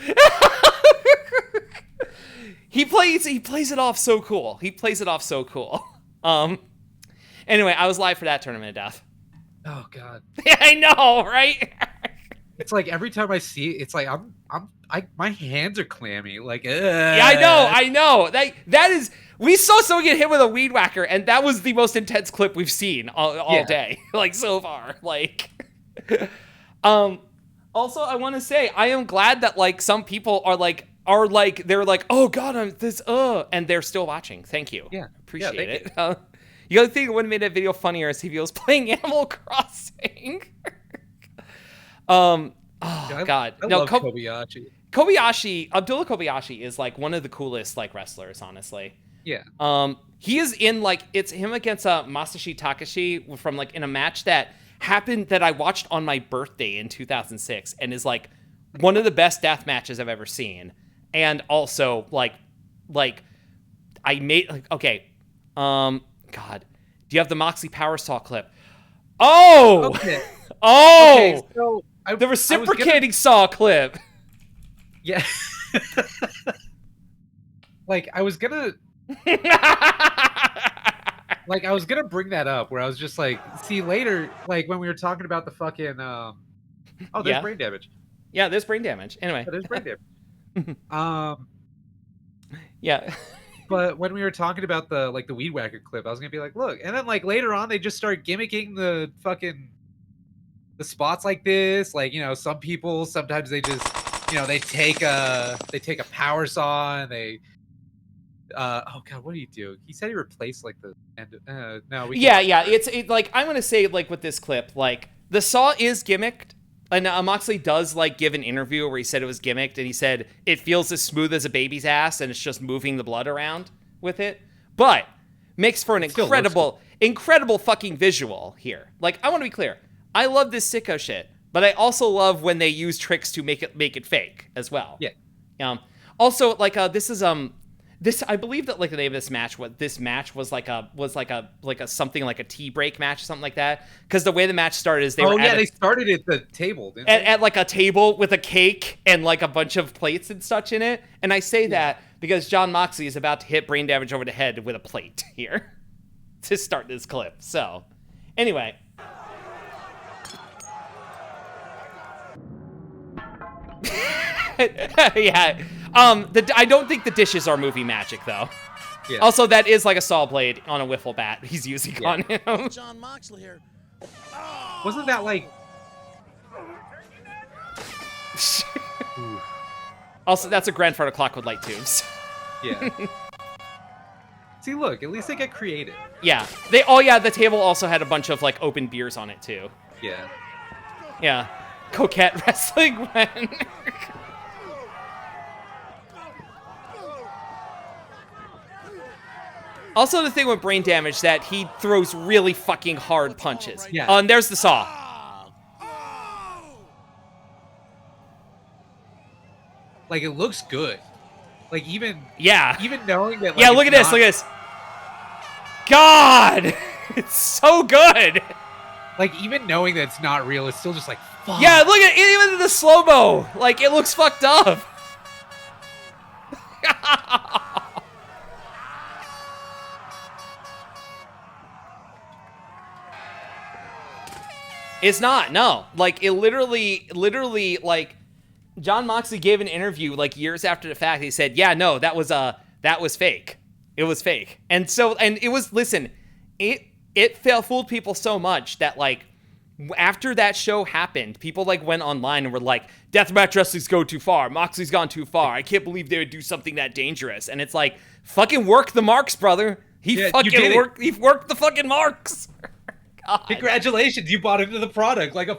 He plays it off so cool. Anyway, I was live for that tournament of death. Oh god. Yeah, I know, right? It's like every time I see it, it's like my hands are clammy. Like, Yeah, I know. That is. We saw someone get hit with a weed whacker, and that was the most intense clip we've seen all day, like so far. Like, also, I want to say I am glad that like some people are like they're like, oh god, I'm this and they're still watching. Thank you. Yeah. Appreciate Yeah, it. The other thing that would have made that video funnier is if he was playing Animal Crossing. Oh god. I No, love Kobayashi. Abdullah Kobayashi is like one of the coolest like wrestlers, honestly. Yeah. He is in like it's him against Masashi Takashi from like in a match that happened that I watched on my birthday in 2006 and is like one of the best death matches I've ever seen. And also like I made like okay, God, do you have the Moxley Power Saw clip? Oh, Okay. Oh, Okay, so the reciprocating saw clip. Yeah. Like I was gonna bring that up where I was just like, see later, like when we were talking about the fucking there's Yeah. brain damage. Yeah, there's brain damage. Anyway. Yeah, there's brain damage. Yeah. But when we were talking about the weed whacker clip, I was gonna be like, look, and then like later on they just start gimmicking the spots like this. Like, some people sometimes they just they take a power saw and they oh god, what do you do? He said he replaced like the end. No, we Yeah. It's like I'm gonna say like with this clip, like the saw is gimmicked, and Moxley does like give an interview where he said it was gimmicked, and he said it feels as smooth as a baby's ass, and it's just moving the blood around with it, but makes for an incredible fucking visual here. Like I want to be clear, I love this sicko shit, but I also love when they use tricks to make it fake as well. Yeah. Also, like this is this, I believe that like the name of this match was like a something like a tea break match or something like that. Because the way the match started is they started at the table, didn't they? At like a table with a cake and like a bunch of plates and such in it. And I say that because John Moxley is about to hit brain damage over the head with a plate here to start this clip. So anyway. Yeah. I don't think the dishes are movie magic though. Yeah. Also, that is like a saw blade on a wiffle bat he's using on him. John Moxley here. Wasn't that like? Also, that's a grandfather clock with light tubes. Yeah. See, look, at least they get creative. Yeah. The table also had a bunch of like open beers on it too. Yeah. Yeah. Coquette wrestling when. Also, the thing with brain damage that he throws really fucking hard punches. Yeah. And there's the saw. Like it looks good. Like even knowing that. Like, yeah. Look at this. Look at this. God, it's so good. Like even knowing that it's not real, it's still just like fuck. Yeah. Look at even in the slow mo. Like it looks fucked up. It's not, no. Like, it literally, like, John Moxley gave an interview, like, years after the fact. He said, yeah, no, that was fake. It was fake. And it was, listen, it fooled people so much that, like, after that show happened, people, like, went online and were like, Deathmatch wrestling's go too far. Moxley's gone too far. I can't believe they would do something that dangerous. And it's like, fucking work the marks, brother. He worked the fucking marks. God. Congratulations, you bought into the product like a.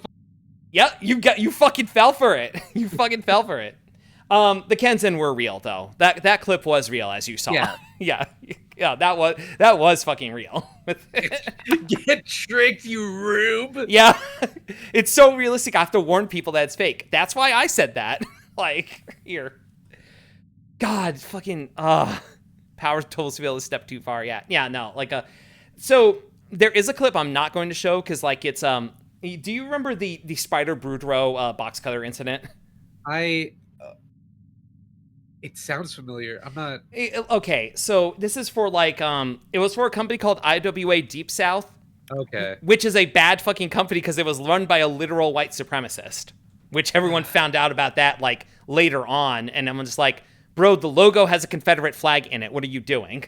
Yeah, you fucking fell for it. You fucking fell for it. The Kenzen were real though. That clip was real, as you saw. Yeah. yeah. That was fucking real. Get tricked, you rube. Yeah, it's so realistic. I have to warn people that it's fake. That's why I said that. Like here. God, fucking power tools to be able to step too far. Yeah. No, like so. There is a clip I'm not going to show because, like, it's do you remember the Spider Boudreaux box cutter incident? It sounds familiar. I'm not. Okay, so this is for like it was for a company called IWA Deep South. Okay. Which is a bad fucking company because it was run by a literal white supremacist, which everyone found out about that like later on, and I'm just like, bro, the logo has a Confederate flag in it. What are you doing?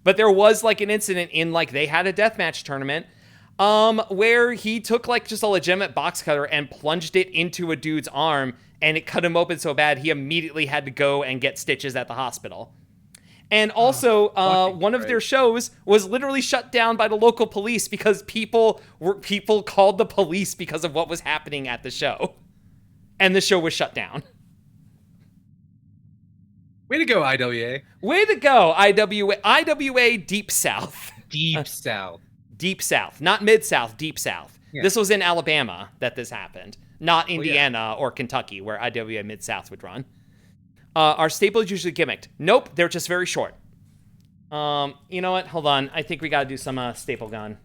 But there was like an incident in like they had a deathmatch tournament where he took like just a legitimate box cutter and plunged it into a dude's arm, and it cut him open so bad he immediately had to go and get stitches at the hospital. And also, one of their shows was literally shut down by the local police because people called the police because of what was happening at the show, and the show was shut down. Way to go, IWA. Way to go, IWA Deep South. Deep South. Deep South. Not Mid-South, Deep South. Yeah. This was in Alabama that this happened. Not Indiana or Kentucky, where IWA Mid-South would run. Are staples usually gimmicked? Nope, they're just very short. You know what? Hold on. I think we got to do some staple gun.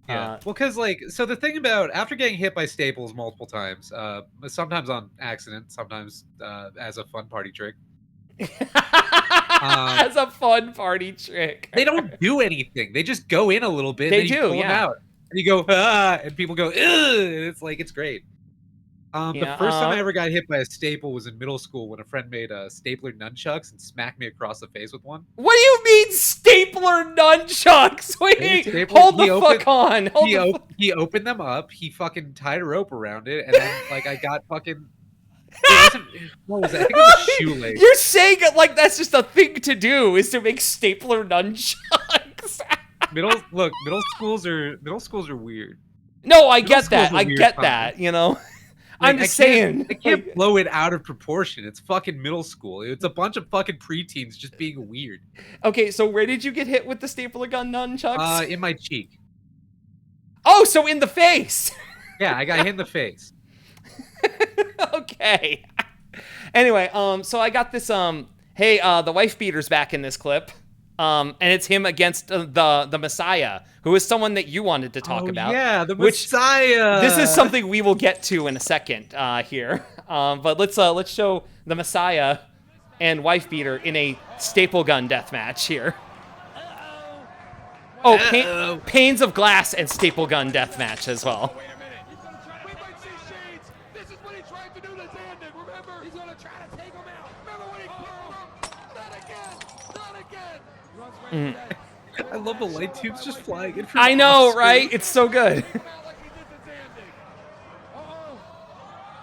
Yeah. Well, because like, so the thing about after getting hit by staples multiple times, sometimes on accident, sometimes as a fun party trick, As a fun party trick. they don't do anything. They just go in a little bit, They and then you do, pull them yeah. out, and you go ah, and people go ugh, and it's like it's great. The first time I ever got hit by a staple was in middle school when a friend made stapler nunchucks and smacked me across the face with one. What do you mean stapler nunchucks? Wait, Stapler, hold the fuck on. He opened them up. He fucking tied a rope around it, and then like I got fucking. It wasn't. What was it? I think it was a shoelace. You're saying it like that's just a thing to do, is to make stapler nunchucks. Middle schools are weird. No, I Middle get school's that. a I weird get time. that. You know, Like, I'm just saying. I can't blow it out of proportion. It's fucking middle school. It's a bunch of fucking preteens just being weird. Okay, so where did you get hit with the stapler gun nunchucks? In my cheek. Oh, so in the face. Yeah, I got hit in the face. Okay. Anyway, so I got this. Hey, the wife beater's back in this clip. And it's him against the Messiah, who is someone that you wanted to talk about. Yeah, the Messiah. This is something we will get to in a second here. But let's show the Messiah and wife beater in a staple gun death match here. Oh, panes of glass and staple gun death match as well. Wait a minute. We might see shades. This is what he tried to do to Zandig. Remember? He's going to try to take him out. Remember when he cleared him? Not again. Runs right to that. I love the light tubes just flying in. I know, right? It's so good. Come out like he did to Zandig. Uh-oh.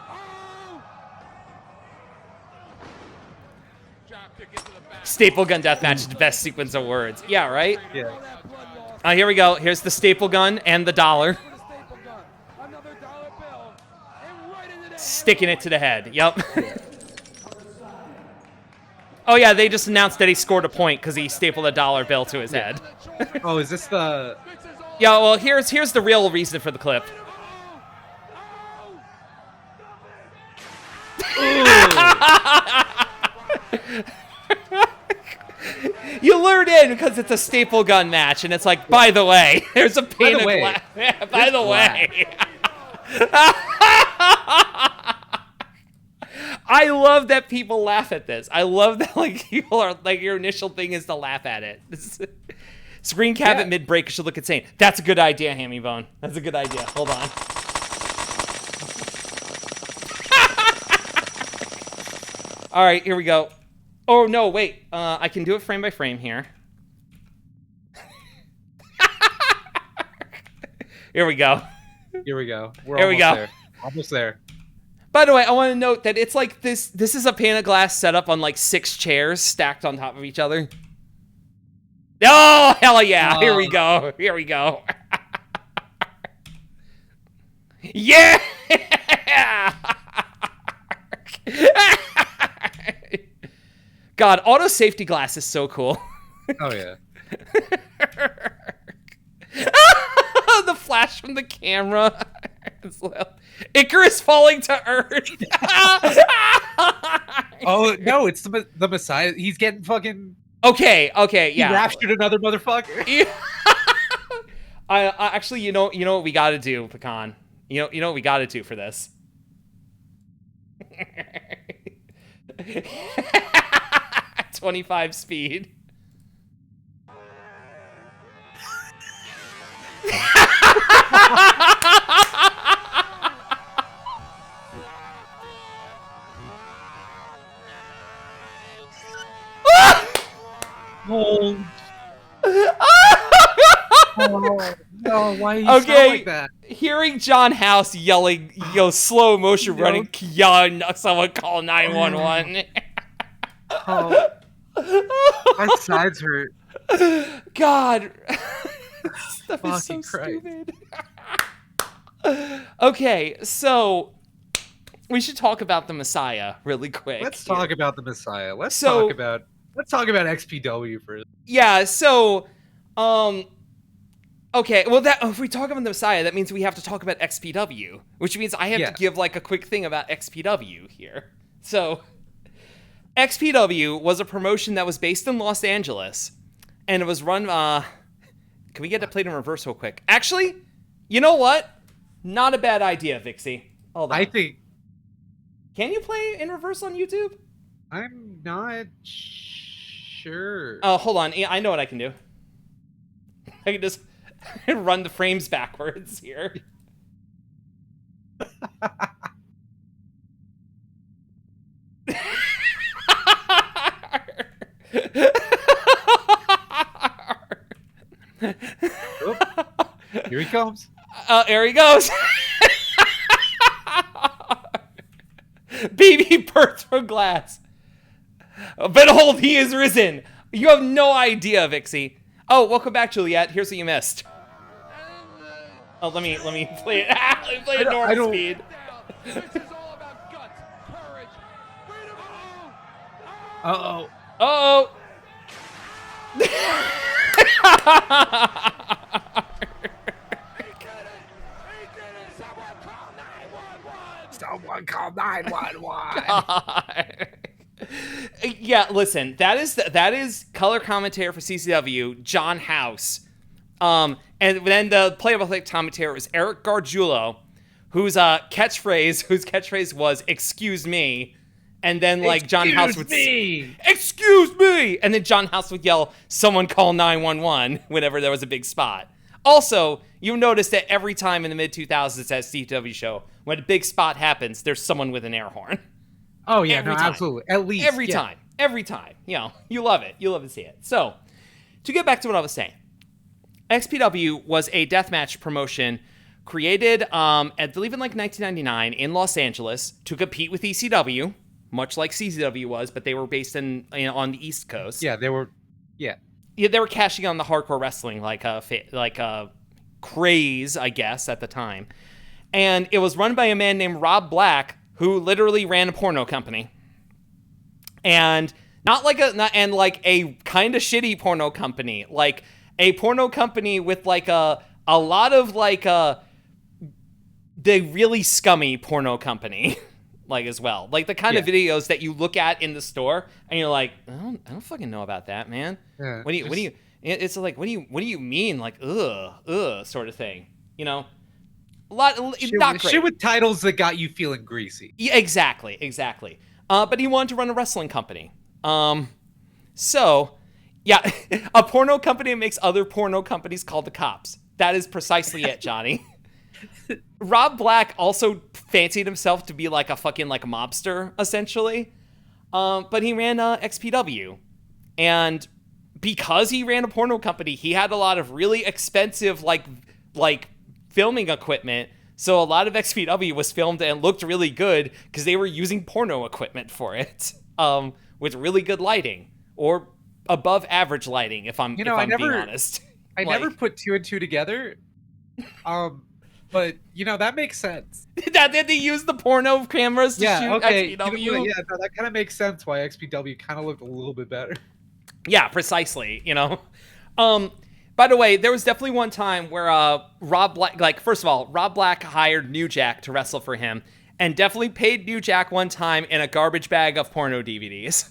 Oh! Drop kick into the back. Staple gun death match is the best sequence of words. Yeah, right? Yeah. Here we go. Here's the staple gun and the dollar. Another dollar bill. And right into the Sticking it to the head. Yep. Oh, yeah, they just announced that he scored a point because he stapled a dollar bill to his head. Oh, is this the? Yeah, well, here's the real reason for the clip. You lured in because it's a staple gun match, and it's like, by the way, there's a pane of glass. By the way. I love that people laugh at this. I love that like people are like your initial thing is to laugh at it. Screen cap at mid-break should look insane. That's a good idea, Hammy Bone. That's a good idea. Hold on. All right, here we go. Oh, no, wait. I can do it frame by frame here. Here we go. Here we go. Here we go. There. Almost there. By the way, I want to note that it's like this is a pane of glass set up on like 6 chairs stacked on top of each other. Oh, hell yeah. Here we go. Here we go. Yeah! God, auto safety glass is so cool. Oh, yeah. The flash from the camera. Icarus falling to Earth. Oh, no, it's the Messiah. He's getting fucking... Okay, yeah. He raptured another motherfucker. I actually, you know what we got to do, Pecan. You know what we got to do for this. 25 speed. Oh, no, why you sound like that? Hearing John House yelling, slow motion running, yelling, someone call 911. Oh, my sides hurt. God. Stuff is so Christ. stupid. Okay, so we should talk about the Messiah really quick. Let's talk about the Messiah. Let's So- talk about XPW first. Yeah, so okay, well that if we talk about the Messiah, that means we have to talk about XPW, which means I have to give like a quick thing about XPW here. So XPW was a promotion that was based in Los Angeles, and it was run can we get it played in reverse real quick? Actually, You know what? Not a bad idea, Vixie. Hold on. I think Can you play in reverse on YouTube? I'm not sure. Oh, hold on. Yeah, I know what I can do. I can just run the frames backwards here. Here he comes. There he goes. Baby birth from glass. Behold, he is risen. You have no idea, Vixie. Oh, welcome back, Juliet. Here's what you missed. Oh, let me play it. Let me play it at normal speed. This is all about guts, courage, freedom. Uh-oh. Oh. Someone call 911. Yeah, listen, that is color commentary for CCW, John House. And then the play-by-play commentator was Eric Gargiulo, whose catchphrase was "Excuse me," and then like John House would say, "Excuse me," and then John House would yell, "Someone call 911" whenever there was a big spot. Also, you notice that every time in the mid-2000s at CW show, when a big spot happens, there's someone with an air horn. Oh yeah, Every no, time. absolutely. At least Every time. You know, you love it. You love to see it. So, to get back to what I was saying, XPW was a deathmatch promotion created, I believe in like 1999 in Los Angeles to compete with ECW, much like CCW was, but they were based on the East Coast. Yeah, they were. Yeah. Yeah, they were cashing on the hardcore wrestling like craze, I guess, at the time. And it was run by a man named Rob Black, who literally ran a porno company. And not like a kind of shitty porno company, like a porno company with like a lot of like the really scummy porno company. Like as well, like the kind of videos that you look at in the store and you're like, I don't fucking know about that, man. Yeah, What do you? It's like, what do you mean, like, ugh, sort of thing, you know? Not great. Shit with titles that got you feeling greasy. Yeah, exactly. But he wanted to run a wrestling company. So, yeah, a porno company makes other porno companies called the Cops. That is precisely it, Johnny. Rob Black also fancied himself to be like a fucking like mobster, essentially. But he ran XPW. And because he ran a porno company, he had a lot of really expensive like filming equipment. So a lot of XPW was filmed and looked really good because they were using porno equipment for it, with really good lighting or above average lighting. If I'm being honest, I never put two and two together. But that makes sense. that they use the porno cameras to shoot XPW. That kind of makes sense why XPW kind of looked a little bit better. Yeah, precisely. By the way, there was definitely one time where Rob Black, first of all, Rob Black hired New Jack to wrestle for him, and definitely paid New Jack one time in a garbage bag of porno DVDs.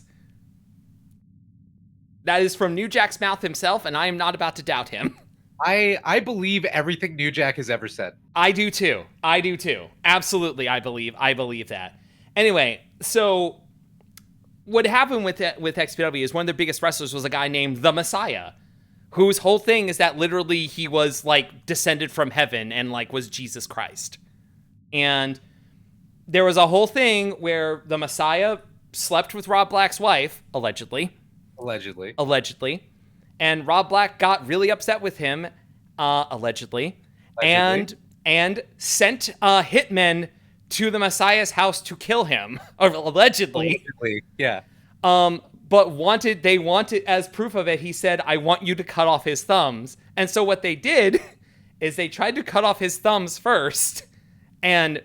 That is from New Jack's mouth himself, and I am not about to doubt him. I believe everything New Jack has ever said. I do too. Absolutely, I believe that. Anyway, so what happened with XPW is one of their biggest wrestlers was a guy named The Messiah, whose whole thing is that literally he was like descended from heaven and like was Jesus Christ. And there was a whole thing where The Messiah slept with Rob Black's wife, allegedly. And Rob Black got really upset with him, allegedly. And sent hitmen to the Messiah's house to kill him, or allegedly. Yeah. But they wanted, as proof of it, he said, "I want you to cut off his thumbs." And so what they did is they tried to cut off his thumbs first and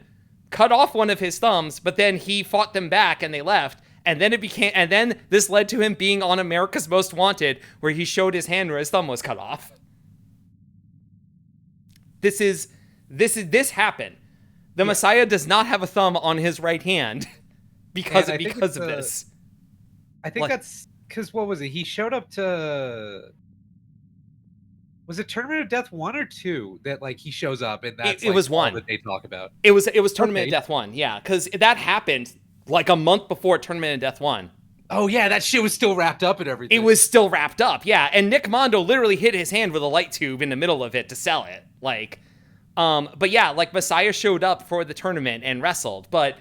cut off one of his thumbs, but then he fought them back and they left. And then this led to him being on America's Most Wanted, where he showed his hand where his thumb was cut off. This happened. The Messiah does not have a thumb on his right hand because of this. I think that's because what was it? He showed up to Was it Tournament of Death 1 or 2 that like he shows up and that's It was all 1 that they talk about? It was Tournament Okay. of Death 1, yeah, because that happened like a month before Tournament of Death 1. Oh yeah, that shit was still wrapped up and everything. It was still wrapped up, yeah. And Nick Mondo literally hit his hand with a light tube in the middle of it to sell it. Like, but yeah, like Messiah showed up for the tournament and wrestled, but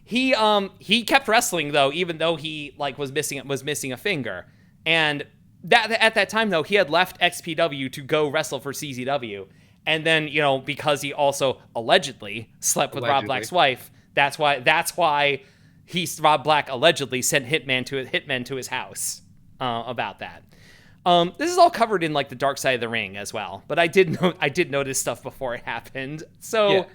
he kept wrestling though, even though he like was missing a finger. And that at that time though, he had left XPW to go wrestle for CZW. And then, you know, because he also allegedly slept with Rob Black's wife, that's why Rob Black allegedly sent hitmen to his house about that. This is all covered in like the Dark Side of the Ring as well, but I did notice stuff before it happened. So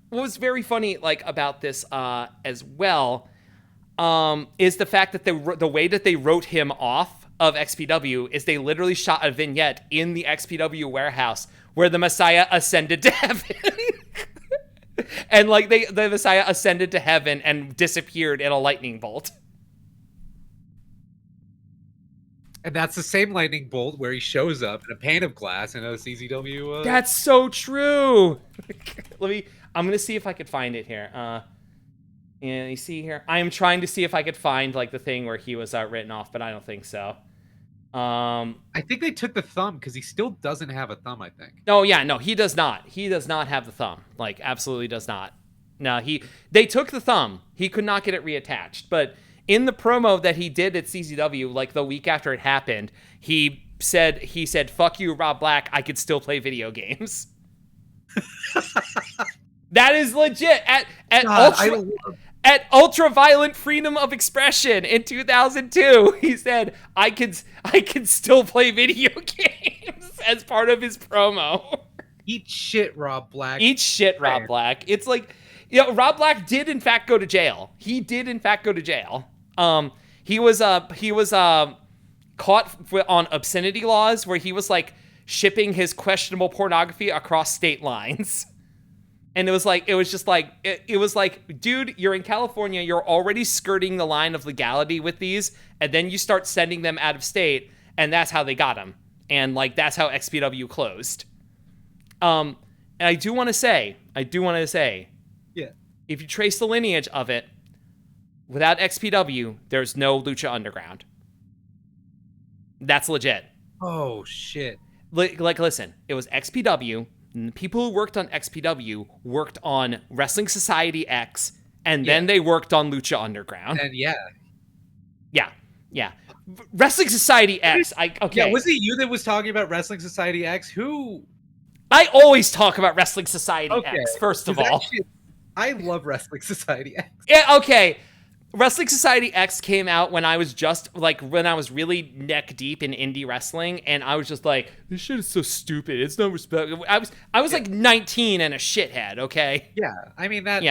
what was very funny like about this as well is the fact that the way that they wrote him off of XPW is they literally shot a vignette in the XPW warehouse where the Messiah ascended to heaven. And like the Messiah ascended to heaven and disappeared in a lightning bolt. And that's the same lightning bolt where he shows up in a pane of glass in a CZW. That's so true. I'm gonna see if I could find it here. Yeah, you see here. I am trying to see if I could find like the thing where he was written off, but I don't think so. I think they took the thumb because he still doesn't have a thumb. I think. Oh yeah, no, he does not. He does not have the thumb. Like absolutely does not. No, they took the thumb. He could not get it reattached. But in the promo that he did at CZW, like the week after it happened, he said, "Fuck you, Rob Black. I could still play video games." That is legit. At Ultra-Violent Freedom of Expression in 2002, he said, I could still play video games as part of his promo. Eat shit, Rob Black. Eat shit, Rob Black. It's like, you know, Rob Black did in fact go to jail. He did in fact go to jail. He was caught on obscenity laws where he was like shipping his questionable pornography across state lines. And it was like, dude, you're in California. You're already skirting the line of legality with these. And then you start sending them out of state. And that's how they got him. And like, that's how XPW closed. And I do want to say, yeah, if you trace the lineage of it, without XPW, there's no Lucha Underground. That's legit. Oh, shit. Like listen, it was XPW. And the people who worked on XPW worked on Wrestling Society X, and then they worked on Lucha Underground. And yeah. Wrestling Society X. Okay. Yeah, was it you that was talking about Wrestling Society X? Who? I always talk about Wrestling Society X. First of all, I love Wrestling Society X. Yeah. Okay. Wrestling Society X came out when I was when I was really neck deep in indie wrestling, and I was just like, this shit is so stupid. It's no respect. I was like 19 and a shithead, okay? Yeah, I mean that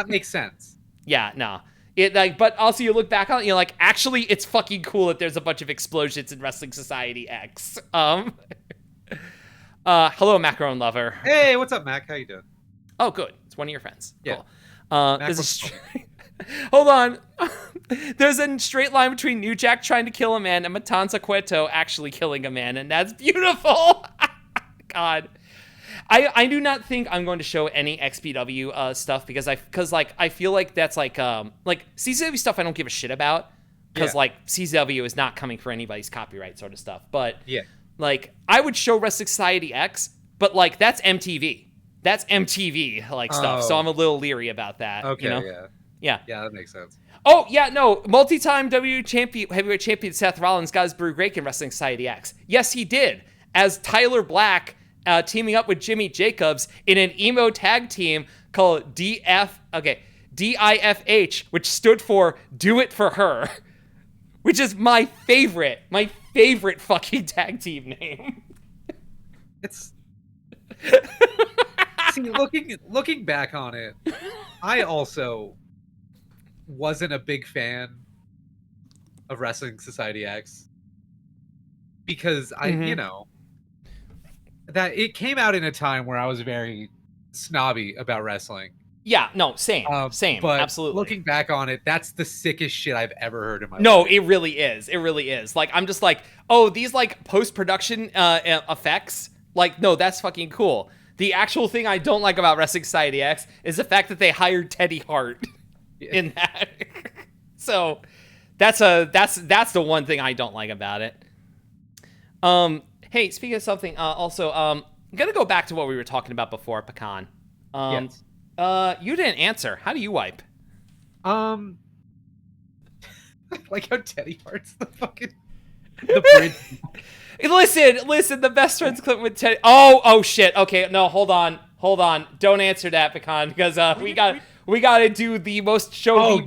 makes sense. Yeah, no. But also you look back on it, you're like, actually, it's fucking cool that there's a bunch of explosions in Wrestling Society X. Hello, Macaron Lover. Hey, what's up, Mac? How you doing? Oh, good. It's one of your friends. Yeah. Cool. Hold on. There's a straight line between New Jack trying to kill a man and Matanza Cueto actually killing a man, and that's beautiful. God. I do not think I'm going to show any XPW stuff because I feel like that's like CZW stuff I don't give a shit about because like CZW is not coming for anybody's copyright sort of stuff. But like I would show Wrestling Society X, but like that's MTV. That's MTV like stuff. So I'm a little leery about that. Okay, you know? Yeah, that makes sense. Oh, yeah, no. Multi-time WWE heavyweight champion Seth Rollins got his brew break in Wrestling Society X. Yes, he did. As Tyler Black teaming up with Jimmy Jacobs in an emo tag team called DIFH, which stood for Do It For Her, which is my favorite fucking tag team name. It's... See, looking back on it, I also wasn't a big fan of Wrestling Society X because you know, that it came out in a time where I was very snobby about wrestling. Yeah, no, same, But absolutely. looking back on it, that's the sickest shit I've ever heard in my life. No, it really is. It really is. Like, I'm just like, oh, these like post-production effects. Like, no, that's fucking cool. The actual thing I don't like about Wrestling Society X is the fact that they hired Teddy Hart in that. So that's the one thing I don't like about it. Hey, speaking of something, also, I'm gonna go back to what we were talking about before, Pecan. Yes. You didn't answer. How do you wipe? Like how Teddy Hart's the fucking the bridge. Listen, the best friends clip with Teddy. Oh shit. Okay, no, hold on. Don't answer that, Pecan, because we got to do the most the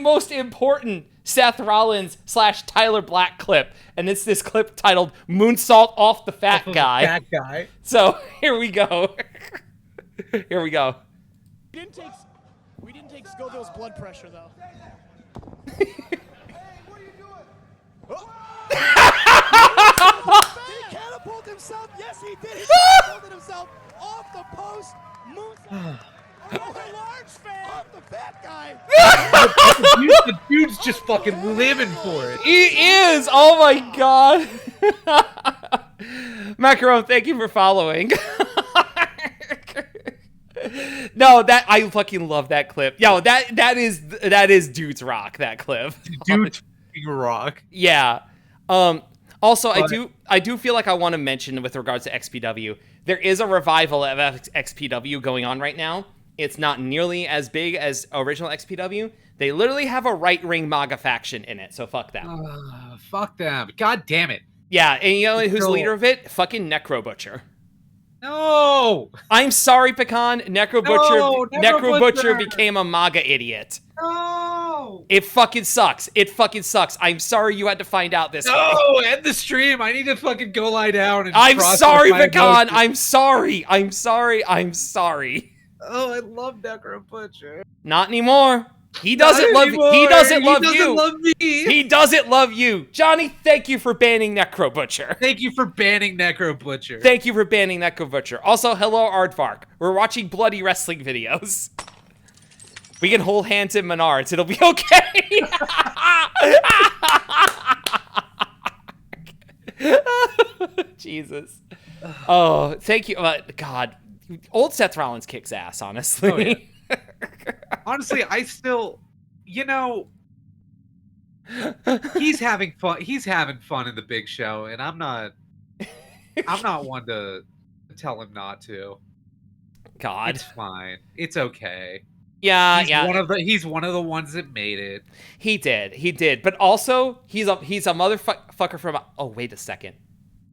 most important Seth Rollins / Tyler Black clip, and it's this clip titled "Moonsault off the Fat Guy." Fat guy. So here we go. Here we go. We didn't take Scoville's blood pressure though. He catapulted himself. Yes, he did. He catapulted himself off the post. Moonsault. Oh, a large fan. Off the fat guy. The dude's just fucking living for it. He is. Oh my god. Macaron, thank you for following. No, that I fucking love that clip. Yo, that is Dude's Rock, that clip. Dude's rock. Yeah. Also, I do feel like I want to mention with regards to XPW, there is a revival of XPW going on right now. It's not nearly as big as original XPW. They literally have a right-wing MAGA faction in it, so fuck them. Fuck them. God damn it. Yeah, and you know who's the leader of it? Fucking Necro Butcher. No! I'm sorry, Pecan. Necro Butcher became a MAGA idiot. No! It fucking sucks. I'm sorry you had to find out this way. No! End the stream. I need to fucking go lie down and I'm sorry, Pecan. Emotions. I'm sorry. Oh, I love Necro Butcher. Not anymore. He doesn't love you. He doesn't love me. He doesn't love you. Johnny, thank you for banning Necro Butcher. Thank you for banning Necro Butcher. Thank you for banning Necro Butcher. Also, hello, Aardvark. We're watching bloody wrestling videos. We can hold hands in Menards. It'll be okay. Jesus. Oh, thank you. God, old Seth Rollins kicks ass, honestly. Oh, yeah. Honestly, I still, he's having fun. He's having fun in the Big Show, and I'm not one to tell him not to. God, it's fine. It's okay. Yeah, He's one of the ones that made it. He did. But also, he's a motherfucker from. Oh, wait a second.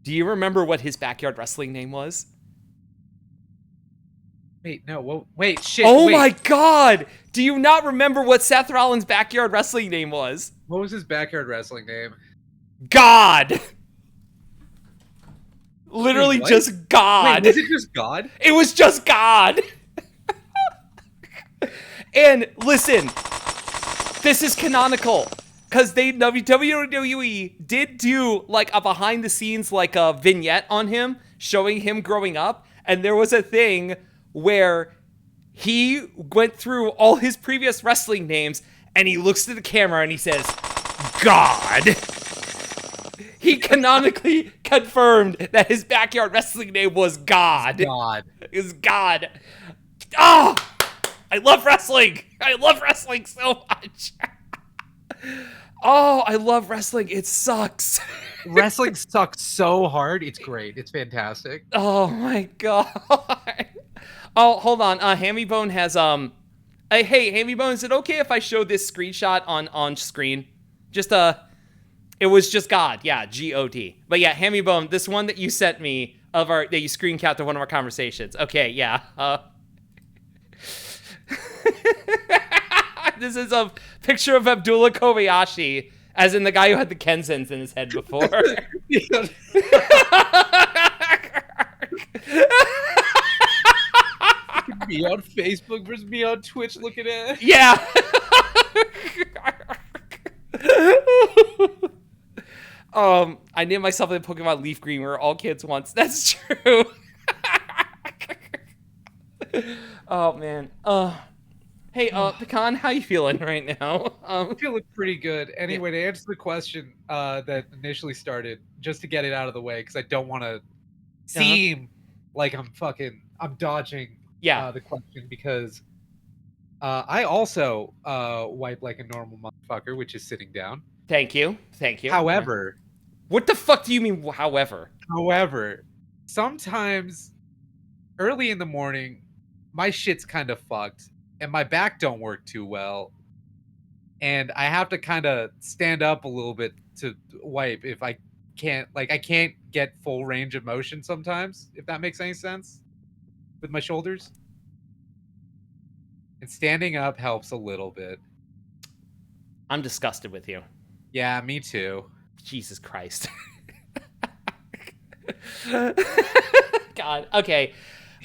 Do you remember what his backyard wrestling name was? Wait, no. Wait, shit. Oh my God! Do you not remember what Seth Rollins' backyard wrestling name was? What was his backyard wrestling name? God. Literally just God. Wait, was it just God? It was just God. And listen, this is canonical because WWE did do like a behind the scenes like a vignette on him showing him growing up, and there was a thing where he went through all his previous wrestling names and he looks to the camera and he says, God. He canonically confirmed that his backyard wrestling name was God. God. It was God. Oh, I love wrestling. I love wrestling so much. Oh, I love wrestling. It sucks. Wrestling sucks so hard. It's great. It's fantastic. Oh my God. Oh, hold on. Hammy Bone has hey, Hammy Bone, is it okay if I show this screenshot on screen? Just it was just God. Yeah, G-O-D. But yeah, Hammy Bone, this one that you sent me that you screen capped of one of our conversations. Okay, yeah. This is a picture of Abdullah Kobayashi, as in the guy who had the Kenzans in his head before. Me on Facebook versus me on Twitch looking at. Yeah. I named myself in Pokemon Leaf Green. We were all kids once. That's true. Oh man. Hey, Pecan, how you feeling right now? I'm feeling pretty good. Anyway, to answer the question that initially started, just to get it out of the way, because I don't want to seem like I'm dodging Yeah. the question, because I also wipe like a normal motherfucker, which is sitting down. Thank you. Thank you. However, what the fuck do you mean? However, sometimes early in the morning, my shit's kind of fucked, and my back don't work too well, and I have to kind of stand up a little bit to wipe if I can't get full range of motion sometimes, if that makes any sense, with my shoulders. And standing up helps a little bit. I'm disgusted with you. Yeah, me too. Jesus Christ. God. Okay.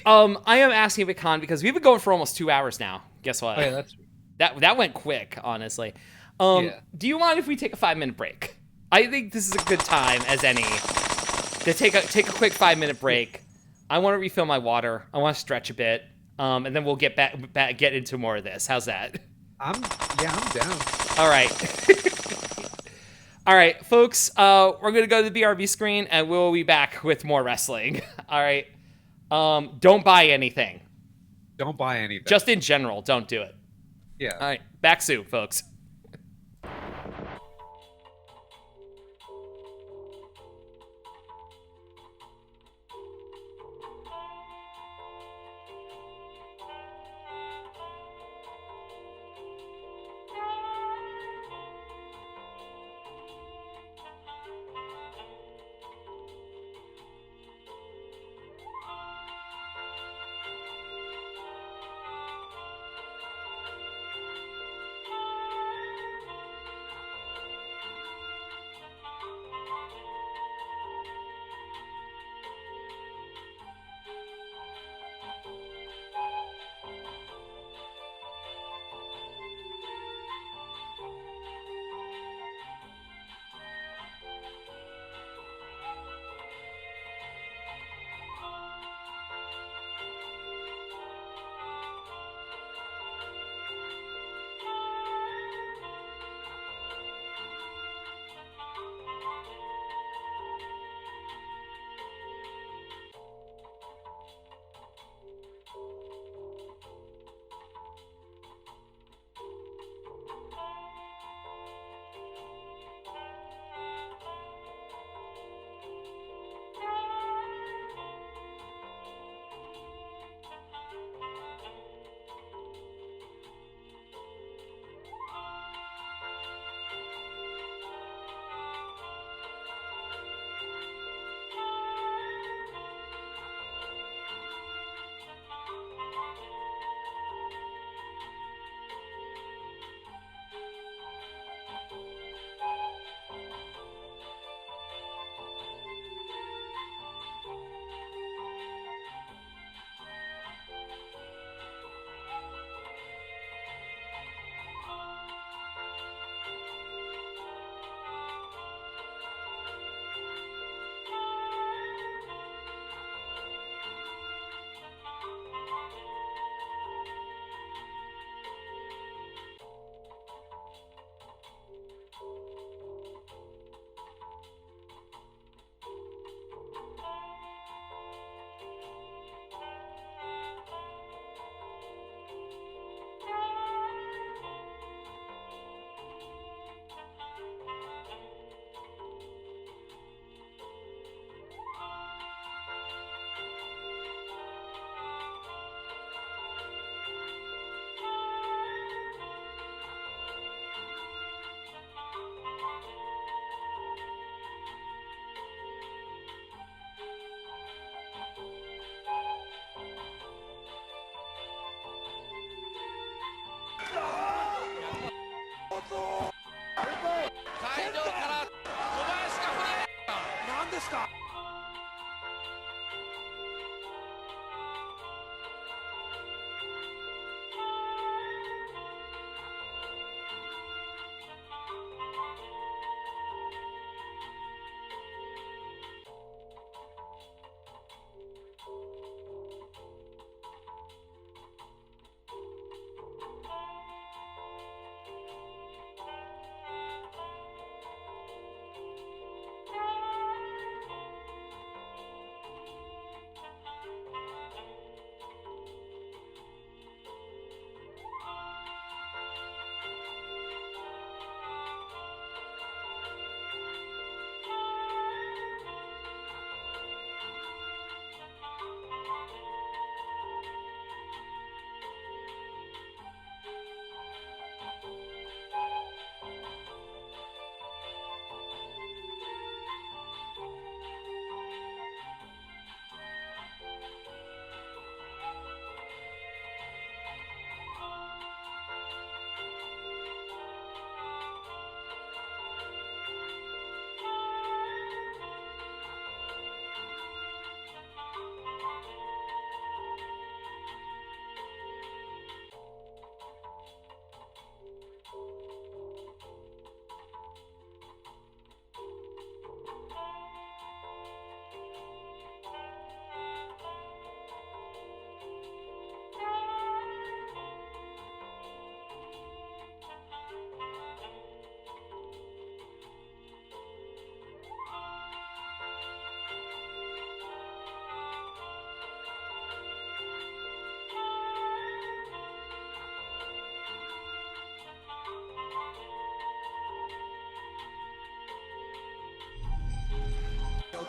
I am asking Pecan because we've been going for almost 2 hours now. Guess what? Oh, yeah, that's that went quick, honestly. Yeah. Do you mind if we take a 5-minute break? I think this is a good time as any to take a quick 5-minute break. I want to refill my water. I want to stretch a bit, and then we'll get get into more of this. How's that? I'm down. All right. All right, folks. We're gonna go to the BRB screen, and we'll be back with more wrestling. All right. Don't buy anything. Don't buy anything. Just in general, don't do it. Yeah. All right, back soon, folks.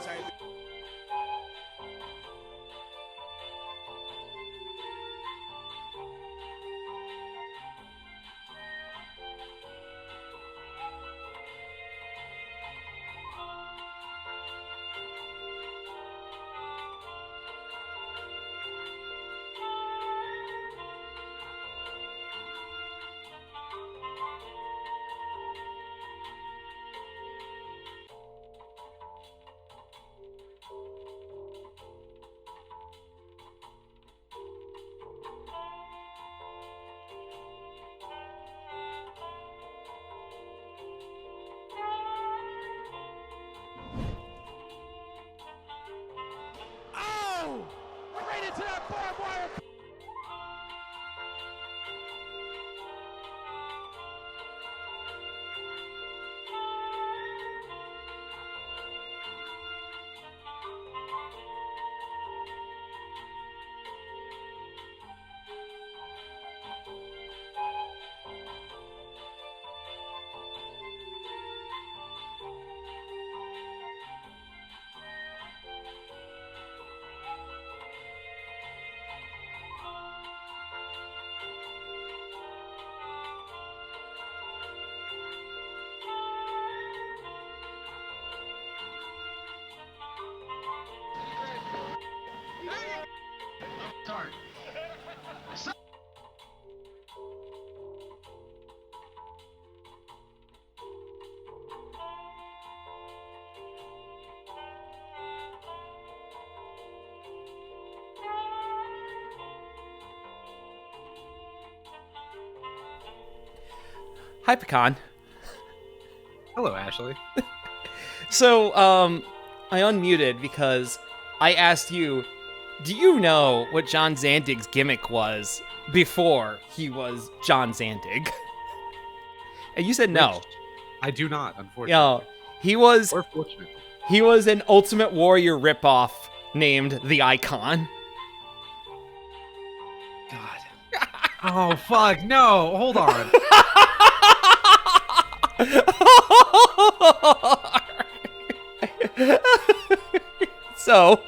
Sorry. Oh! Right into that barbed wire. Hi, Pecan. Hello, Ashley. So, I unmuted because I asked you, do you know what John Zandig's gimmick was before he was John Zandig? And you said no. Which I do not, unfortunately. No, he was Or fortunate. an Ultimate Warrior ripoff named the Icon. God. Oh, fuck. No. Hold on. So,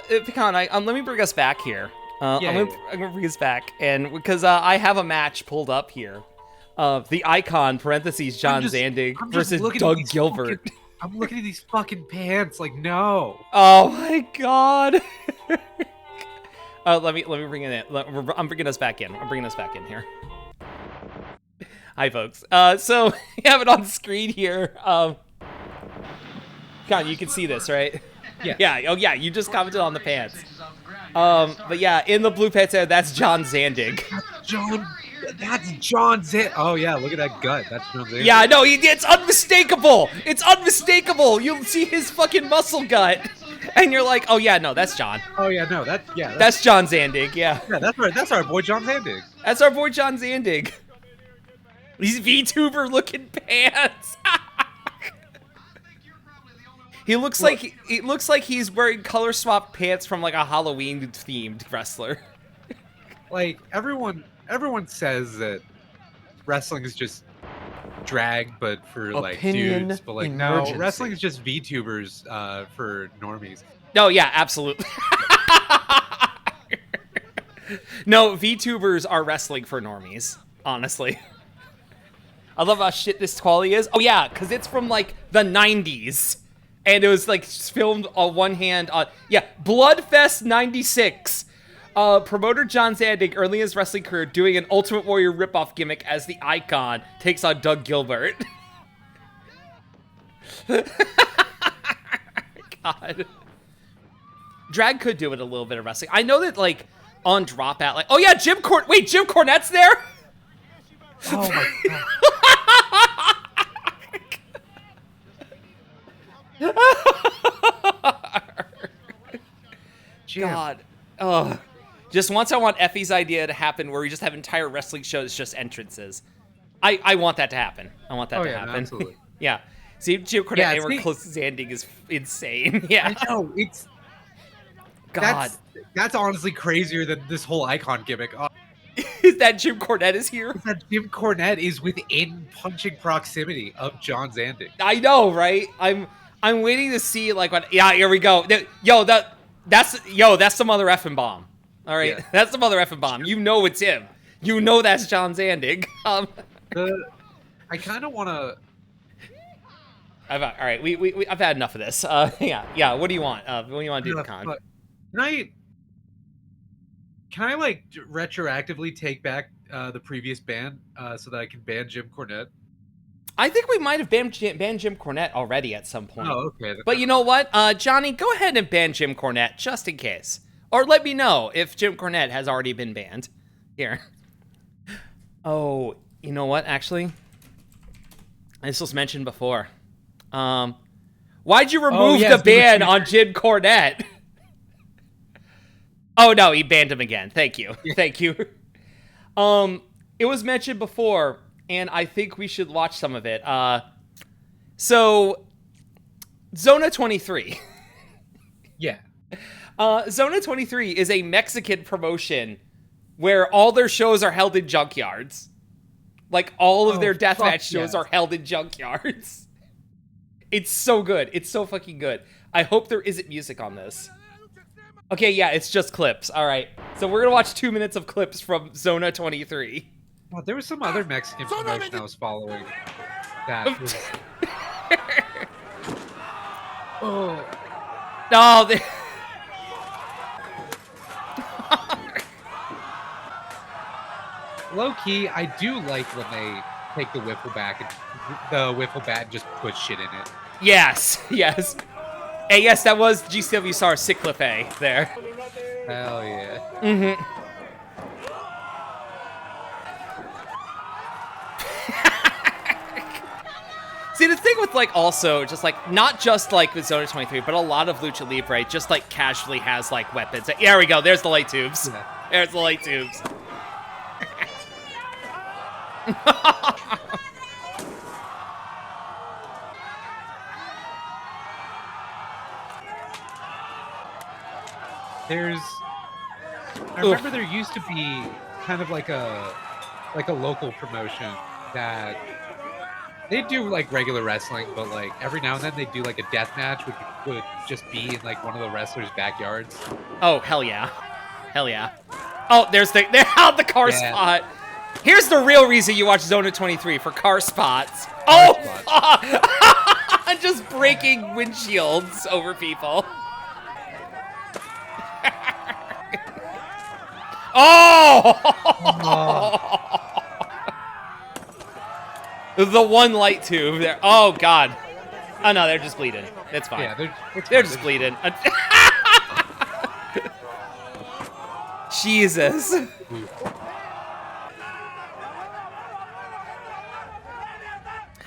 Pecan, let me bring us back here. I'm gonna bring us back, and because I have a match pulled up here of the Icon (parentheses John Zandig I'm just versus looking at Doug these Gilbert). I'm looking at these fucking pants. Like, no. Oh my god. Let me bring it in. I'm bringing us back in. I'm bringing us back in here. Hi, folks. So you have it on screen here. God, you can see this, right? Yeah. Yeah. Oh, yeah. You just commented on the pants. But yeah, in the blue pants, that's John Zandig. That's John Zandig. Oh, yeah. Look at that gut. That's John Zandig. Yeah, no, it's unmistakable. It's unmistakable. You'll see his fucking muscle gut, and you're like, oh yeah, no, that's John. Oh, yeah. No, That's John Zandig. Yeah. Yeah, that's our boy John Zandig. That's our boy John Zandig. These VTuber looking pants. He looks like he's wearing color swap pants from like a Halloween themed wrestler. Like everyone says that wrestling is just drag, but for like Opinion dudes. But like emergency. no, wrestling is just VTubers for normies. No, yeah, absolutely. No, VTubers are wrestling for normies, honestly. I love how shit this quality is. Oh yeah, because it's from like the 90s. And it was like filmed on one hand on, Bloodfest 96. Promoter John Zandig, early in his wrestling career, doing an Ultimate Warrior ripoff gimmick as the Icon, takes on Doug Gilbert. God. Drag could do it a little bit of wrestling. I know that, like, on Dropout, like, oh yeah, Jim Cornette's there? Oh my god. God. Oh. Just once I want Effie's idea to happen where we just have entire wrestling shows just entrances. I want that to happen. I want that to happen. No, absolutely. Yeah. See, Jim Cornette ever close to Zandig is insane. Yeah. I know, it's God. that's honestly crazier than this whole Icon gimmick. Oh, Is that Jim Cornette is here? That Jim Cornette is within punching proximity of John Zandig. I know, right? I'm waiting to see like what. Yeah, here we go. That's some other effing bomb. All right, Yeah. that's some other effing bomb. You know it's him. You know that's John Zandig. I kind of want to. All right, I've had enough of this. Yeah. What do you want? What do you want to do, Con? Can I like retroactively take back the previous ban so that I can ban Jim Cornette? I think we might have banned Jim Cornette already at some point. Oh, okay. But you know what, Johnny, go ahead and ban Jim Cornette just in case, or let me know if Jim Cornette has already been banned. Here. Oh, you know what? Actually, this was mentioned before. Why'd you remove the ban on Jim Cornette? Oh no, he banned him again. Thank you. Thank you. It was mentioned before, and I think we should watch some of it. So Zona 23. Yeah. Zona 23 is a Mexican promotion where all their shows are held in junkyards. Like all of their deathmatch shows are held in junkyards. It's so good. It's so fucking good. I hope there isn't music on this. Okay, yeah, it's just clips. All right. So we're going to watch 2 minutes of clips from Zona 23. Well, there was some other Mexican promotion I was following that was... Oh. No, Low key, I do like when they take the wiffle bat and just put shit in it. Yes. Hey, yes, that was GCW Star Sick Clip A there. Hell yeah. Mm-hmm. See, the thing with, like, also, just, like, not just, like, with Zona 23, but a lot of Lucha Libre just, like, casually has, like, weapons. Yeah, there we go. There's the light tubes. Yeah. There's the light tubes. I remember there used to be kind of like a local promotion that they do like regular wrestling, but like every now and then they do like a death match, which would just be in like one of the wrestlers' backyards. Oh, hell yeah. Hell yeah. Oh, there's the car spot. Here's the real reason you watch Zona 23, for car spots. Just breaking windshields over people. The one light tube there. Oh, God. Oh, no, they're just bleeding. It's fine. Yeah, they're just bleeding. Jesus.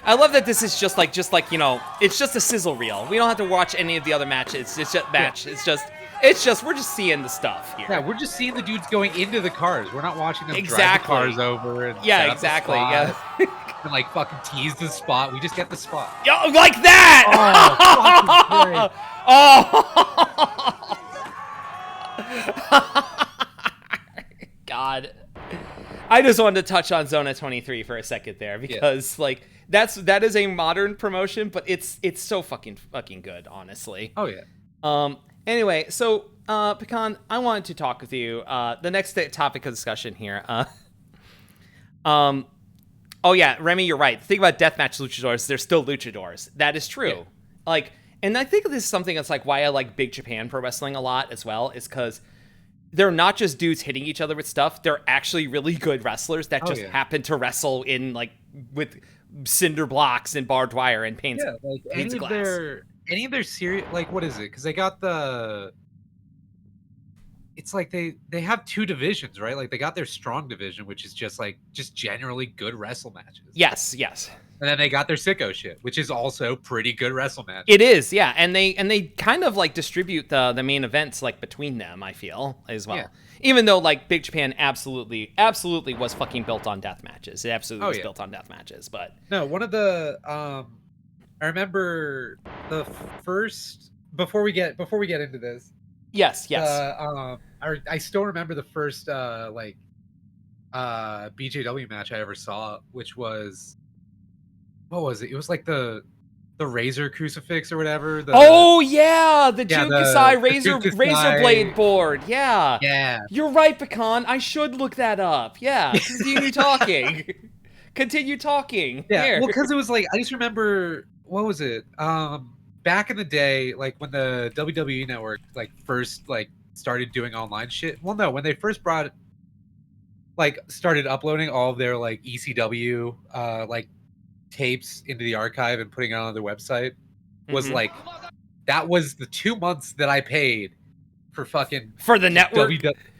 I love that this is just like, you know, it's just a sizzle reel. We don't have to watch any of the other matches. It's just match. It's just we're just seeing the stuff here. Yeah, we're just seeing the dudes going into the cars. We're not watching them drive the cars over and yeah, exactly. Yeah. And like fucking tease the spot. We just get the spot. Yo, like that. God. I just wanted to touch on Zona 23 for a second there because like that is a modern promotion, but it's so fucking good, honestly. Oh yeah. Anyway, so Pecan, I wanted to talk with you. The next topic of discussion here. Oh yeah, Remy, you're right. The thing about deathmatch luchadors, they're still luchadors. That is true. Yeah. Like, and I think this is something that's like why I like Big Japan Pro Wrestling a lot as well, is because they're not just dudes hitting each other with stuff. They're actually really good wrestlers that just happen to wrestle in like with cinder blocks and barbed wire and panes. Yeah, like any of their serious, like what is it? Because they got the. It's like they have two divisions, right? Like they got their strong division, which is just generally good wrestle matches. Yes. And then they got their sicko shit, which is also pretty good wrestle match. It is, yeah. And they kind of like distribute the main events like between them, I feel, as well. Yeah. Even though like Big Japan absolutely was fucking built on death matches. It absolutely was built on death matches. But no, one of the I remember the first before we get into this. Yes. I still remember the first like BJW match I ever saw, which was what was it? It was like the Razor crucifix or whatever. Oh yeah, the Junkasai the razor blade Junkasai- board. Yeah. Yeah. You're right, Pecan. I should look that up. Yeah. Continue talking. Continue talking. Yeah, Here. well, because it was like I just remember what was it? Back in the day, like when the WWE Network like first like started doing online shit. Well, no, when they first started uploading all of their like ECW like tapes into the archive and putting it on their website was Mhm. like that was the 2 months that I paid for fucking For the network.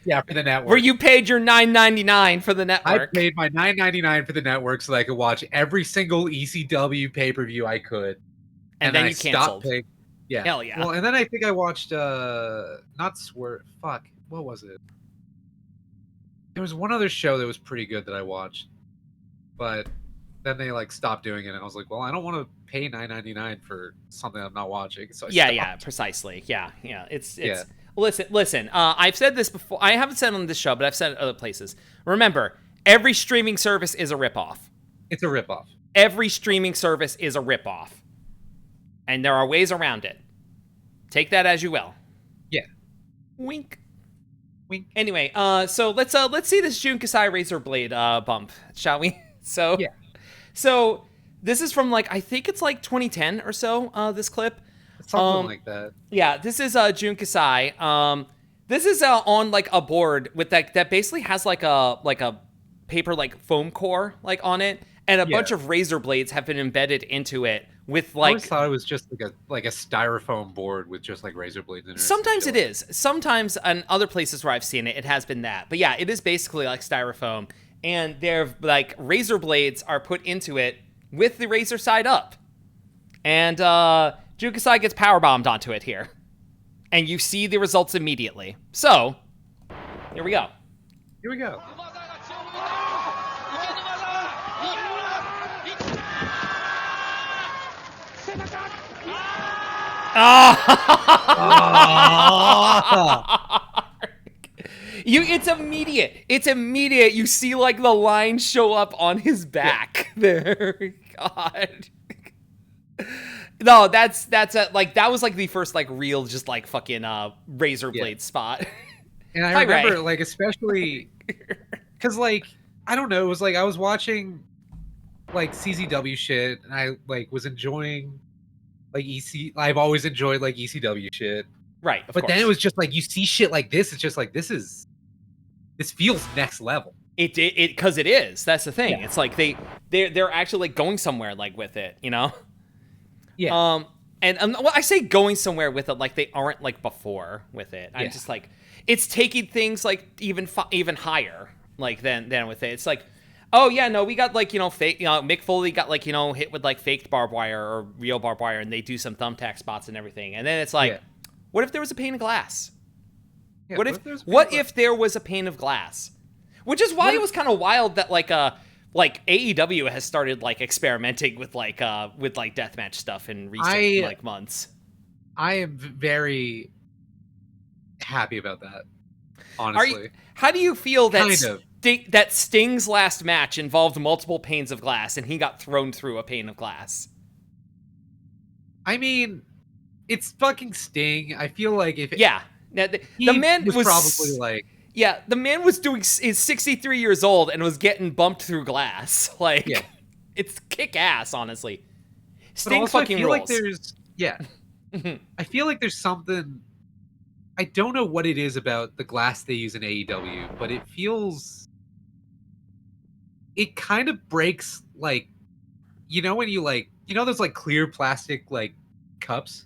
Yeah, for the network. Where you paid your $9.99 for the I network. paid my $9.99 for the network so that I could watch every single ECW pay-per-view I could. And then I you canceled. stopped paying. Yeah. Hell yeah. Well, and then I think I watched not Swerve. Fuck. What was it? There was one other show that was pretty good that I watched. But then they like stopped doing it and I was like, well, I don't want to pay $9.99 for something I'm not watching. So I stopped. Yeah, precisely. Yeah. It's Yeah. Listen. I've said this before. I haven't said it on this show, but I've said it other places. Remember, every streaming service is a ripoff. It's a ripoff. Every streaming service is a ripoff. And there are ways around it. Take that as you will. Yeah. Wink. Wink. Anyway, so let's see this Junkasai razor blade bump, shall we? So Yeah. So this is from like I think it's like 2010 or so. This clip. Something like that. Yeah, this is Junkasai. This is on like a board with that basically has like a paper like foam core like on it, and a bunch of razor blades have been embedded into it with I like. always thought it was just like a styrofoam board with just like razor blades in it. Sometimes it is. Sometimes in other places where I've seen it, it has been that. But yeah, it is basically like styrofoam, and they're like razor blades are put into it with the razor side up, and Junkasai gets powerbombed onto it here. And you see the results immediately. So, here we go. Here we go. It's immediate. It's immediate. You see like the line show up on his back there. God. No, that's like that was like the first like real just like fucking razor blade spot. And I Hi, remember Ray. like especially because like I don't know, it was like I was watching like CZW shit and I like was enjoying like I've always enjoyed like ECW shit. Right, of But course. then it was just like you see shit like this, it's just like this feels next level. It because it is. That's the thing. Yeah. It's like they're actually like going somewhere like with it, you know? Yeah. And well, I say going somewhere with it like they aren't like before with it. I'm just like it's taking things like even higher like than with it. It's like, oh yeah, no, we got like fake. Mick Foley got like hit with like faked barbed wire or real barbed wire, and they do some thumbtack spots and everything. And then it's like, what if there was a pane of glass? Yeah, what if there was a pane of glass? Which is why it was kind of wild that like AEW has started like experimenting with deathmatch stuff in recent months. I am very happy about that. Honestly. How do you feel that Kind of. that Sting's last match involved multiple panes of glass and he got thrown through a pane of glass? I mean, it's fucking Sting. I feel like if Now, the man was probably like the man was is 63 years old and was getting bumped through glass. Like it's kick ass, honestly. Sting fucking I feel rules. like there's I feel like there's something. I don't know what it is about the glass they use in AEW, but it feels. It kind of breaks like, when you those like clear plastic like cups.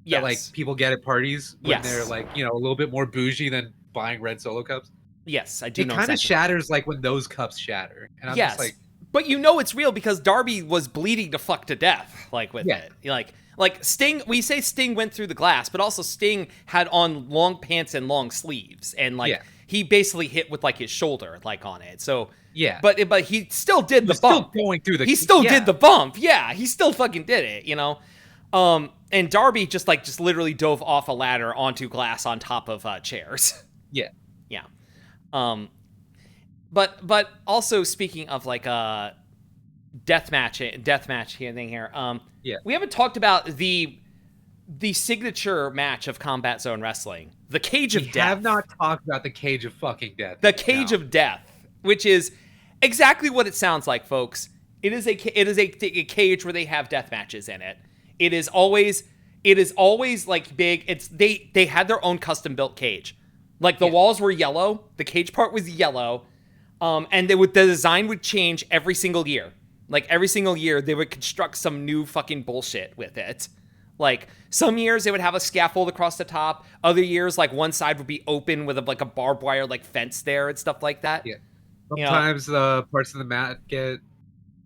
That like people get at parties when they're like a little bit more bougie than buying red Solo cups. Yes, I do. It kind of shatters like when those cups shatter, and I'm just like. But it's real because Darby was bleeding to fuck to death, like with it. Like Sting, we say Sting went through the glass, but also Sting had on long pants and long sleeves, and he basically hit with like his shoulder like on it. So but he still did the bump. Still going through the. He still did the bump. Yeah, he still fucking did it. And Darby just literally dove off a ladder onto glass on top of chairs. Yeah. But also speaking of like deathmatch here thing here. Yeah. We haven't talked about the signature match of Combat Zone Wrestling, the Cage of We Death. have not talked about the Cage of fucking Death. The Cage of Death, which is exactly what it sounds like, folks. It is a cage where they have death matches in it. It is always like big. It's they had their own custom built cage. Like the walls were yellow, the cage part was yellow, and the design would change every single year. Like every single year, they would construct some new fucking bullshit with it. Like some years they would have a scaffold across the top. Other years, like one side would be open with like a barbed wire like fence there and stuff like that. Yeah. Sometimes the parts of the mat get.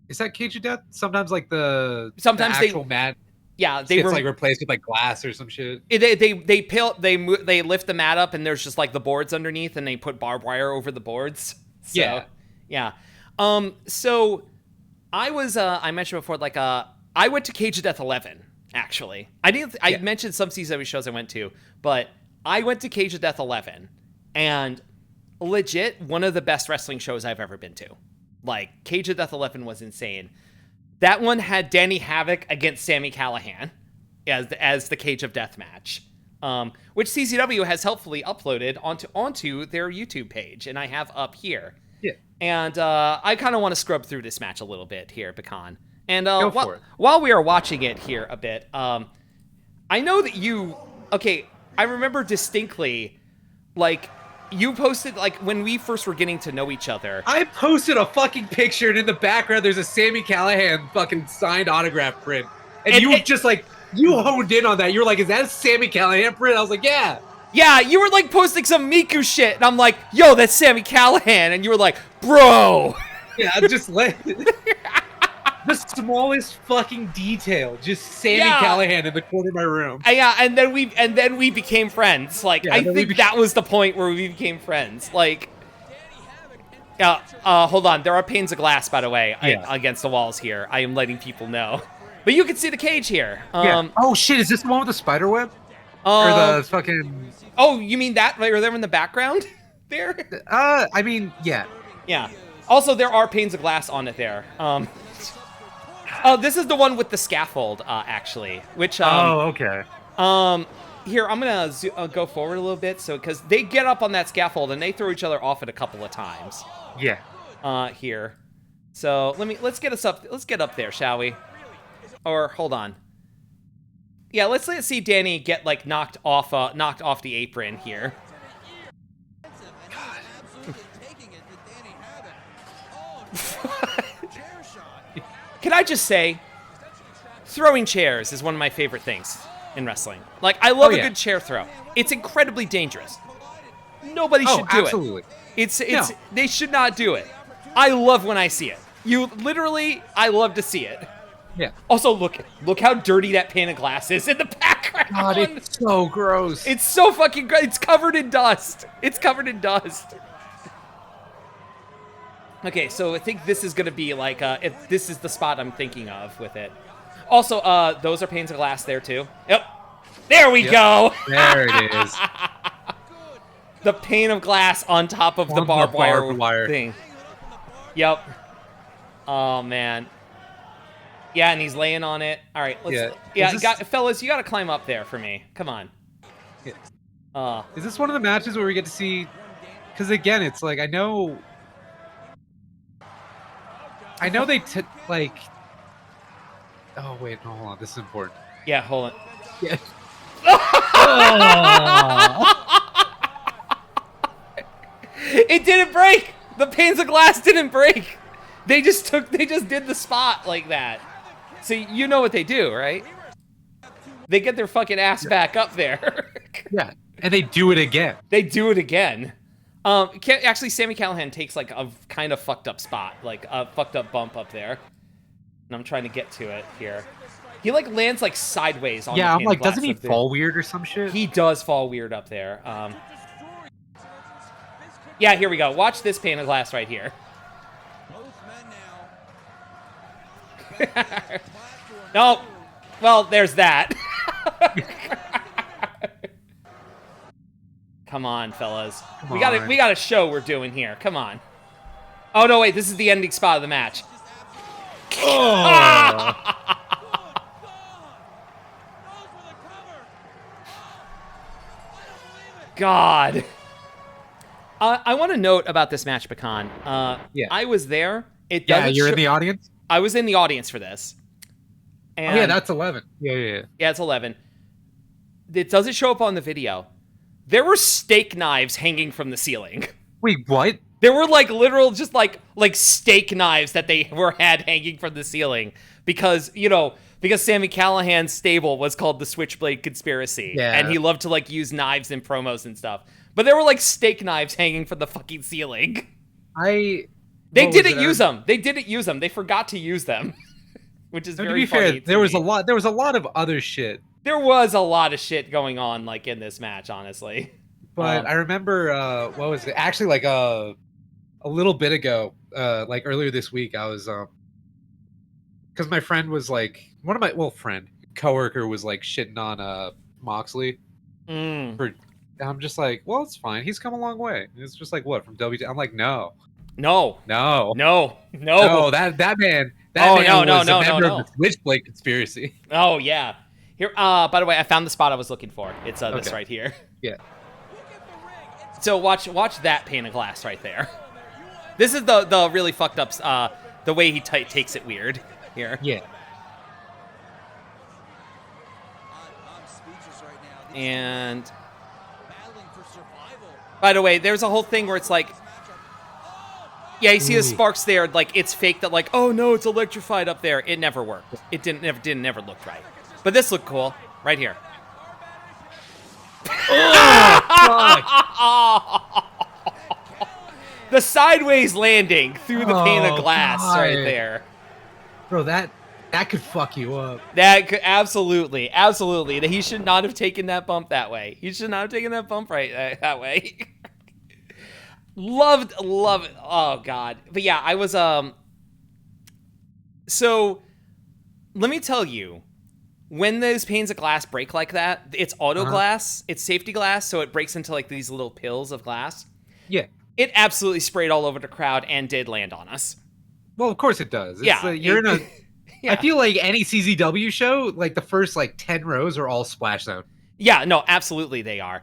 Is that Cage of Death? Sometimes like the actual mat. Yeah, They gets like replaced with like glass or some shit. They lift the mat up and there's just like the boards underneath and they put barbed wire over the boards. So, yeah. So I was I mentioned before like I went to Cage of Death 11 actually. I mentioned some CZW shows I went to, but I went to Cage of Death 11 and legit one of the best wrestling shows I've ever been to. Like Cage of Death 11 was insane. That one had Danny Havoc against Sami Callihan as the Cage of Death match, which CZW has helpfully uploaded onto their YouTube page, and I have up here. Yeah. And I kind of want to scrub through this match a little bit here, Pecan. And Go for it. While we are watching it here a bit, I know that you... Okay, I remember distinctly, like... You posted, like, when we first were getting to know each other. I posted a fucking picture, and in the background, there's a Sami Callihan fucking signed autograph print. And you were just like, you honed in on that. You were like, is that a Sami Callihan print? I was like, yeah. Yeah, you were, like, posting some Miku shit. And I'm like, yo, that's Sami Callihan. And you were like, bro. Yeah, just let... The smallest fucking detail, just Sami Callihan in the corner of my room. Yeah, and then we became friends. Like I think that was the point where we became friends. Like, hold on, there are panes of glass, by the way, against the walls here. I am letting people know, but you can see the cage here. Oh shit, is this the one with the spider web? Or the fucking? Oh, you mean that right there in the background? There. I mean, yeah. Yeah. Also, there are panes of glass on it there. Oh, this is the one with the scaffold, actually. Which okay. Here, I'm gonna go forward a little bit, so because they get up on that scaffold and they throw each other off it a couple of times. Yeah. Here, so let's get up there, shall we? Or hold on. Yeah, let's see Danny get like knocked off the apron here. Can I just say, throwing chairs is one of my favorite things in wrestling. Like, I love a good chair throw. It's incredibly dangerous. Nobody should do absolutely. it. They should not do it. I love when I see it. I love to see it. Yeah. Also, look how dirty that pane of glass is in the background. God, it's so gross. It's so fucking gross. It's covered in dust. Okay, so I think this is going to be like, if this is the spot I'm thinking of with it. Also, those are panes of glass there, too. Yep. There we go. There it is. The pane of glass on top of the barbed wire thing. Yep. Oh, man. Yeah, and he's laying on it. All right. Fellas, you got to climb up there for me. Come on. Yeah. Is this one of the matches where we get to see... Because, again, it's like, I know they like. Oh wait, no, hold on. This is important. Yeah, hold on. Yeah. It didn't break. The panes of glass didn't break. They just did the spot like that. So you know what they do, right? They get their fucking ass back up there. Yeah, and they do it again. Actually, Sami Callihan takes like a kind of fucked up spot, like a fucked up bump up there. And I'm trying to get to it here. He like lands like sideways on. Yeah, I'm like, doesn't he fall weird or some shit? He does fall weird up there. Yeah, here we go. Watch this pane of glass right here. No, well, there's that. Come on, fellas. We got a show we're doing here. Come on. Oh, no, wait. This is the ending spot of the match. Oh. God. I want to note about this match, Pecan. Yeah. I was there. It Yeah, doesn't you're in the audience? I was in the audience for this. And Oh, yeah, that's 11. Yeah. Yeah, it's 11. It doesn't show up on the video. There were steak knives hanging from the ceiling. Wait, what? There were like literal just like steak knives that they had hanging from the ceiling because Sami Callihan's stable was called the Switchblade Conspiracy, Yeah. and he loved to like use knives in promos and stuff. But there were like steak knives hanging from the fucking ceiling. They didn't use them. They didn't use them. They forgot to use them, which is very funny. To be fair, there was a lot of other shit. There was a lot of shit going on like in this match, honestly. But I remember what was it? Actually, like a little bit ago, like earlier this week, I was because my friend was like coworker was like shitting on Moxley. I'm just like, well, it's fine. He's come a long way. It's just like what from WWE. I'm like, no. That man was a member of the Switchblade Conspiracy. Oh yeah. Here, by the way, I found the spot I was looking for. It's this right here. Yeah. So watch that pane of glass right there. This is the really fucked up the way he takes it weird here. Yeah. And by the way, there's a whole thing where it's like, yeah, you see the sparks there, like it's fake. That like, oh no, it's electrified up there. It never worked. It never looked right. But this looked cool right here. Oh, the sideways landing through the pane of glass right there. Bro, that could fuck you up. That could absolutely. He should not have taken that bump that way. He should not have taken that bump that way. Loved it. Oh god. But yeah, I was so let me tell you, when those panes of glass break like that, it's auto glass, it's safety glass, so it breaks into like these little pills of glass. Yeah. It absolutely sprayed all over the crowd and did land on us. Well, of course it does. Yeah. You're in a Yeah. I feel like any CZW show, like the first like 10 rows are all splash zone. Yeah, no, absolutely they are.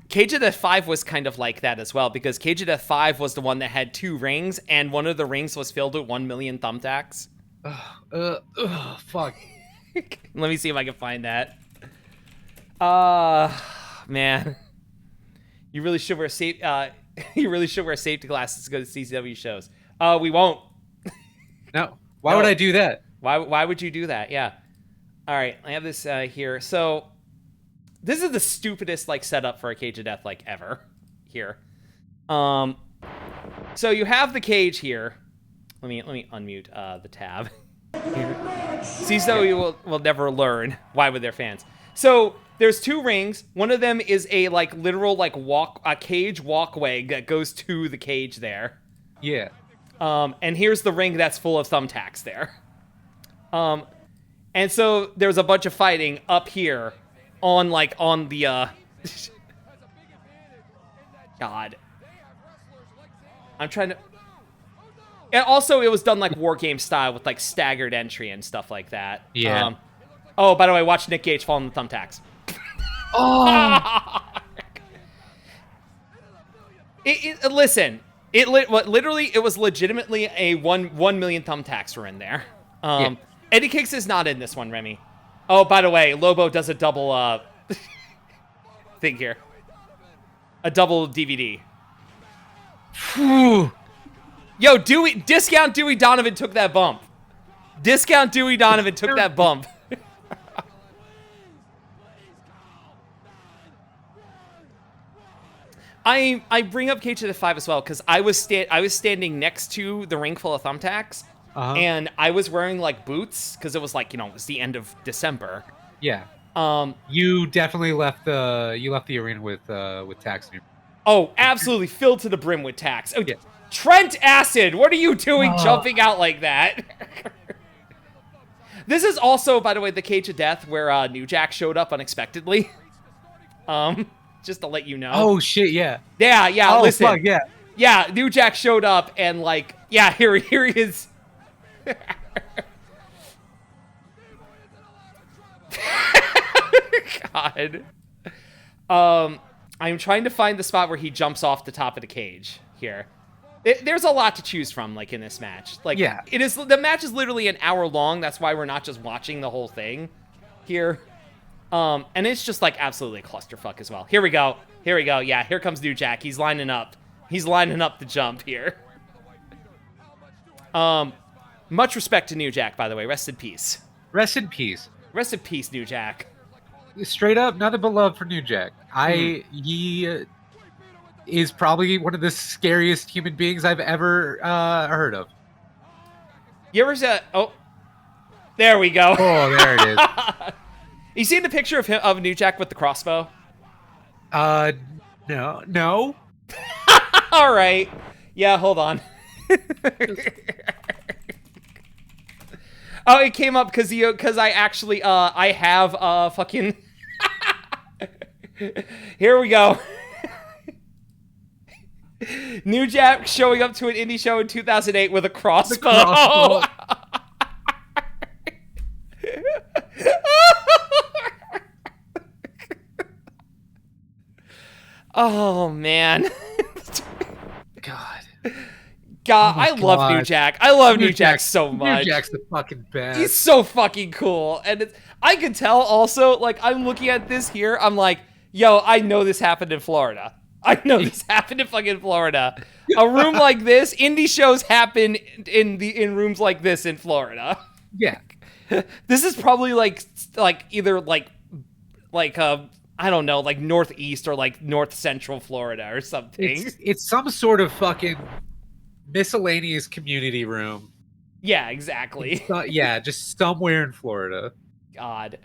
Cage of Death 5 was kind of like that as well, because Cage of Death 5 was the one that had 2 rings, and one of the rings was filled with 1 million thumbtacks. Fuck. Let me see if I can find that. Man. You really should wear safety glasses to go to CCW shows. We won't. No. Why would I do that? Why would you do that? Yeah. All right, I have this here. So this is the stupidest like setup for a Cage of Death like ever. Here. So you have the cage here. Let me unmute the tab. CCW will never learn. Why would their fans? So there's 2 rings. One of them is a like literal like cage walkway that goes to the cage there. Yeah. And here's the ring that's full of thumbtacks there. And so there's a bunch of fighting up here on the God. I'm trying to. And also, it was done like war game style with like staggered entry and stuff like that. Yeah. Oh, by the way, watch Nick Gage fall on the thumbtacks. Oh. Listen. Literally, it was legitimately a 1 million thumbtacks were in there. Eddie Kicks is not in this one, Remy. Oh, by the way, Lobo does a double thing here. A double DVD. Yo, Discount Dewey Donovan took that bump. Discount Dewey Donovan took that bump. I bring up Cage of the 5 as well because I was standing next to the ring full of thumbtacks, and I was wearing like boots because it was like it was the end of December. Yeah. You definitely left the arena with tacks. Oh, absolutely filled to the brim with tacks. Oh, yeah. Trent Acid, what are you doing jumping out like that? This is also, by the way, the Cage of Death where New Jack showed up unexpectedly. Just to let you know. Oh shit, yeah. Yeah. Oh, listen. fuck, yeah. Yeah, New Jack showed up and like, yeah, here he is. God. I'm trying to find the spot where he jumps off the top of the cage here. There's a lot to choose from, like, in this match. Like, Yeah. The match is literally an hour long. That's why we're not just watching the whole thing here. And it's just, like, absolutely a clusterfuck as well. Here we go. Here we go. Yeah, here comes New Jack. He's lining up. He's lining up the jump here. Much respect to New Jack, by the way. Rest in peace. Rest in peace. Rest in peace, New Jack. Straight up, nothing but love for New Jack. He is probably one of the scariest human beings I've ever heard of. You ever said, oh, there we go. Oh, there it is. You seen the picture of New Jack with the crossbow? No. All right. Yeah, hold on. Oh, it came up because I actually I have fucking. Here we go. New Jack showing up to an indie show in 2008 with a crossbow. Oh man. God, I love New Jack. I love New Jack so much. New Jack's the fucking best. He's so fucking cool. And I can tell also, like, I'm looking at this here, I'm like, yo, I know this happened in Florida. I know this happened in fucking Florida. A room like this, indie shows happen in rooms like this in Florida. Yeah. This is probably like either like I don't know, like northeast or like north central Florida or something. It's some sort of fucking miscellaneous community room. Yeah, exactly. Yeah, just somewhere in Florida. God.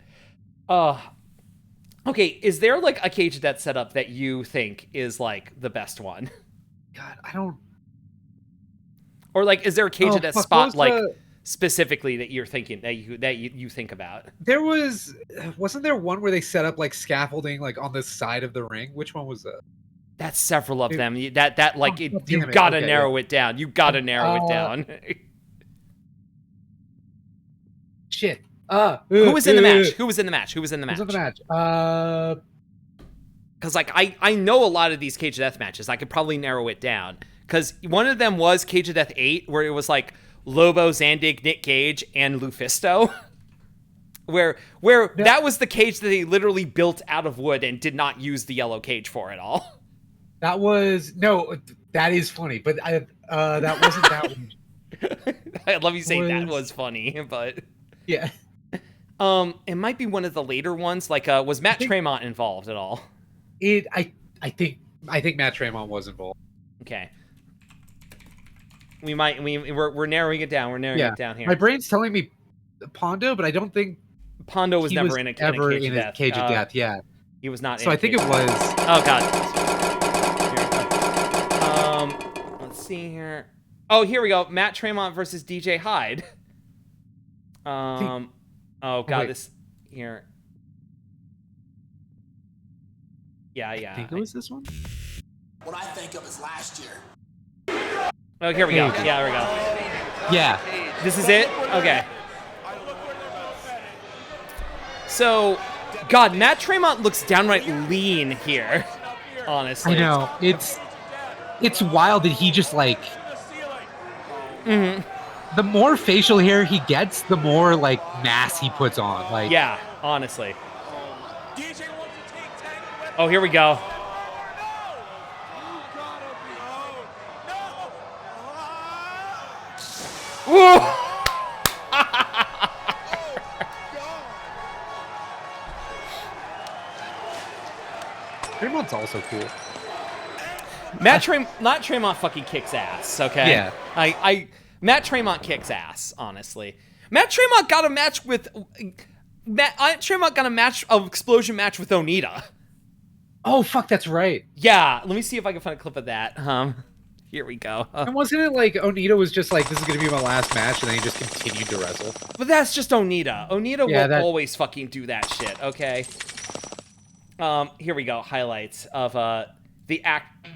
Okay, is there like a cage death setup that you think is like the best one? God, I don't. Or like, is there a cage death spot like the... specifically that you're thinking that you think about? There wasn't there one where they set up like scaffolding like on the side of the ring? Which one was that? That's several of them. You gotta narrow it down. You gotta narrow it down. Shit. Who was in the match? Who was in the match? Who was in the match? Who's in the match? Because like I know a lot of these cage of death matches. I could probably narrow it down. Because one of them was Cage of Death 8, where it was like Lobo, Zandig, Nick Gage, and Lufisto. where that was the cage that they literally built out of wood and did not use the yellow cage for at all. That is funny, but that wasn't that one. I love you saying that was funny, but yeah. It might be one of the later ones. Like, was Matt Tremont involved at all? I think Matt Tremont was involved. Okay. We're narrowing it down. We're narrowing it down here. My brain's telling me Pondo, but I don't think Pondo was never in a cage of death. Yeah, he was not. So I think it was. Oh God. Let's see here. Oh, here we go. Matt Tremont versus DJ Hyde. Oh God, this here. Yeah. I think it was this one. What I think of is last year. Oh, here we go. Yeah, there we go. Yeah. This is it? Okay. So, God, Matt Tremont looks downright lean here, honestly. I know. It's wild that he just, like... Mm-hmm. The more facial hair he gets, the more, like, mass he puts on. Like, yeah, honestly. Oh, here we go. Whoa! Tremont's also cool. Matt Tremont fucking kicks ass, okay? Yeah. Matt Tremont kicks ass, honestly. Matt Tremont got a match with... explosion match with Onita. Oh, fuck, that's right. Yeah, let me see if I can find a clip of that. Here we go. And wasn't it like Onita was just like, this is going to be my last match, and then he just continued to wrestle? But that's just Onita. Onita will always fucking do that shit, okay? Here we go. Highlights of the act.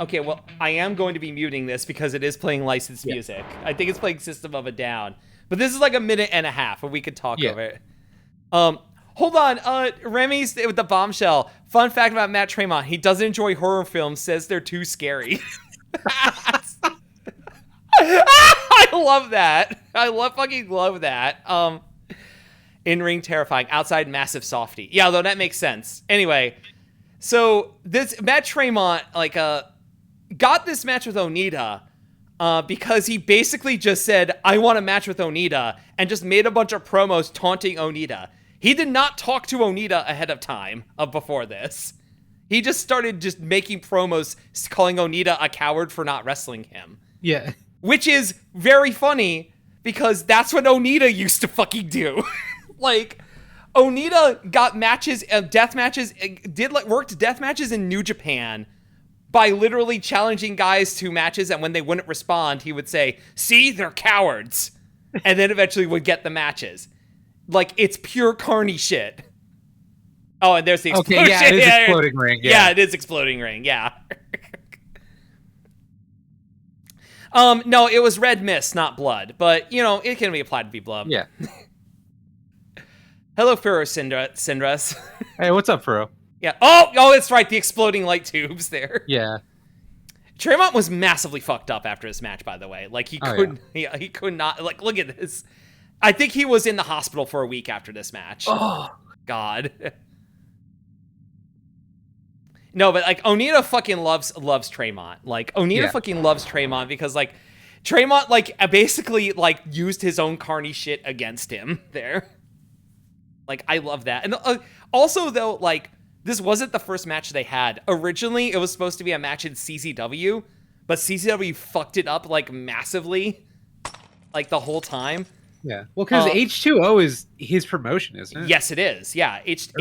Okay, well, I am going to be muting this because it is playing licensed Yeah. music. I think it's playing System of a Down. But this is like a minute and a half, and we could talk Yeah. over it. Hold on. Remy's with the bombshell. Fun fact about Matt Tremont: he doesn't enjoy horror films. Says they're too scary. I love that. Fucking love that. In-ring terrifying, outside massive softy. Yeah, though that makes sense. Anyway, so this Matt Tremont got this match with Onita because he basically just said, "I want a match with Onita," and just made a bunch of promos taunting Onita. He did not talk to Onita ahead of time before this. He just started just making promos calling Onita a coward for not wrestling him. Yeah. Which is very funny because that's what Onita used to fucking do. Like, Onita got matches, death matches, worked death matches in New Japan by literally challenging guys to matches, and when they wouldn't respond, he would say, "See, they're cowards," and then eventually would get the matches. Like, it's pure carny shit. Oh, and there's the explosion. Okay, yeah, it is exploding ring. Yeah, it is exploding ring. Yeah. No, it was red mist, not blood, but it can be applied to be blood. Yeah. Hello, Furo Syndras. Hey, what's up, Furo? Yeah. Oh, that's right. The exploding light tubes there. Yeah. Tremont was massively fucked up after this match, by the way. Like, he couldn't, he could not, like, look at this. I think he was in the hospital for a week after this match. Oh, God. No, but, like, Onita fucking loves Tremont. Like, Onita fucking loves Tremont because, like, Tremont, like, basically, like, used his own carny shit against him there. Like, I love that. And also, though, like, this wasn't the first match they had. Originally, it was supposed to be a match in CZW, but CZW fucked it up, like, massively, like, the whole time. Yeah. Well, because H2O is his promotion, isn't it? Yes, it is. Yeah. It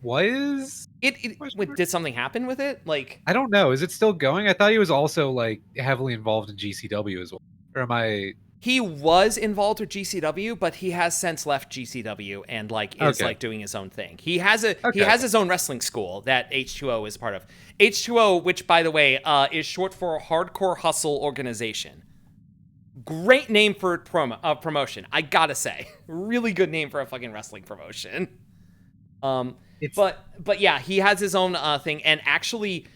was? Wait, did something happen with it? Like, I don't know. Is it still going? I thought he was also, like, heavily involved in GCW as well. Or am I... He was involved with GCW, but he has since left GCW and, like, is like doing his own thing. He has his own wrestling school that H2O is part of. H2O, which, by the way, is short for Hardcore Hustle Organization. Great name for promotion, I gotta say. Really good name for a fucking wrestling promotion. But yeah, he has his own thing. And actually,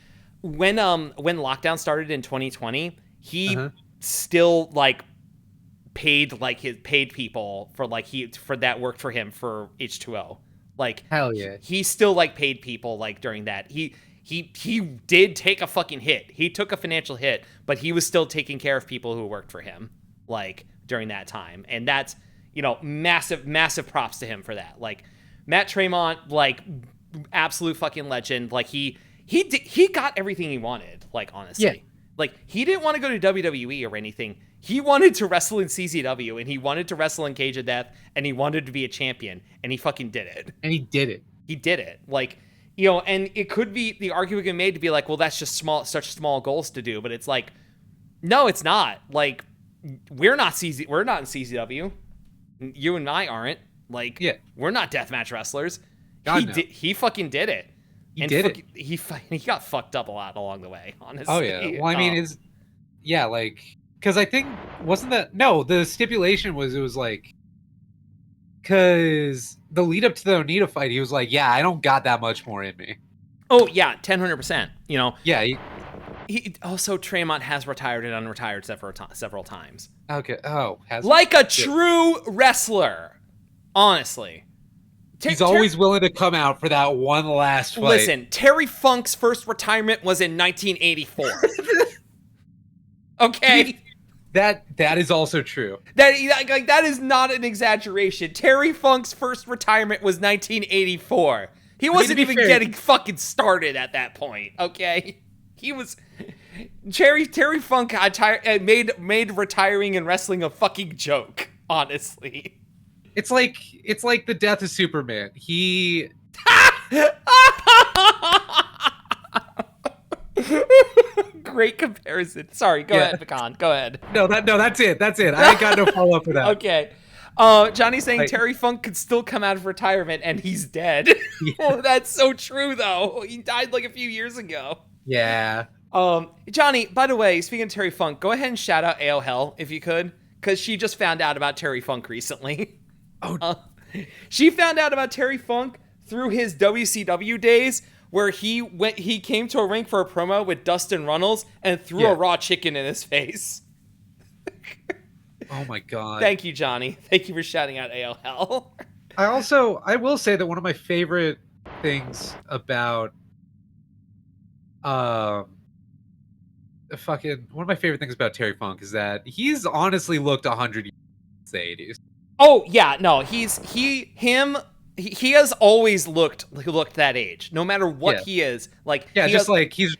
when lockdown started in 2020, he still, like, paid people for, like, for that worked for him for H2O. Like, hell yeah, he still, like, paid people, like, during that. He did take a fucking hit. He took a financial hit, but he was still taking care of people who worked for him, like, during that time. And that's, massive props to him for that. Like, Matt Tremont, like, absolute fucking legend. Like, he got everything he wanted, like, honestly. Yeah. Like, he didn't want to go to WWE or anything. He wanted to wrestle in CZW, and he wanted to wrestle in Cage of Death, and he wanted to be a champion, and he fucking did it. And he did it. He did it. Like, and it could be, the argument can be made to be like, well, that's just such small goals to do, but it's like, no, it's not. Like, we're not in CZW. You and I aren't. Like, we're not deathmatch wrestlers. He fucking did it. He got fucked up a lot along the way, honestly. Oh yeah. Well, I mean, like, because I think the stipulation was, it was like, because the lead up to the Onita fight, he was like, yeah, I don't got that much more in me. Oh yeah, 100%. Yeah. He also, Tremont has retired and unretired several times. Okay. Oh, like a true wrestler, honestly. He's always willing to come out for that one last fight. Listen, Terry Funk's first retirement was in 1984. Okay? That is also true. That is not an exaggeration. Terry Funk's first retirement was 1984. He wasn't even getting fucking started at that point, okay? He was... Terry Funk made retiring and wrestling a fucking joke, honestly. It's like the death of Superman. He... Great comparison. Sorry, go ahead, Pecan. Go ahead. No, that's it. I ain't got no follow-up for that. Okay. Johnny's saying Terry Funk could still come out of retirement and he's dead. Yeah. Oh, that's so true, though. He died like a few years ago. Yeah. Johnny, by the way, speaking of Terry Funk, go ahead and shout out AO Hell if you could, because she just found out about Terry Funk recently. She found out about Terry Funk through his WCW days, where he came to a ring for a promo with Dustin Runnels and threw a raw chicken in his face. Oh my god. Thank you, Johnny. Thank you for shouting out AO Hell. I will say that one of my favorite things about one of my favorite things about Terry Funk is that he's honestly looked 100 years since the 80s. Oh yeah, no, he has always looked that age, no matter what he is. Like he's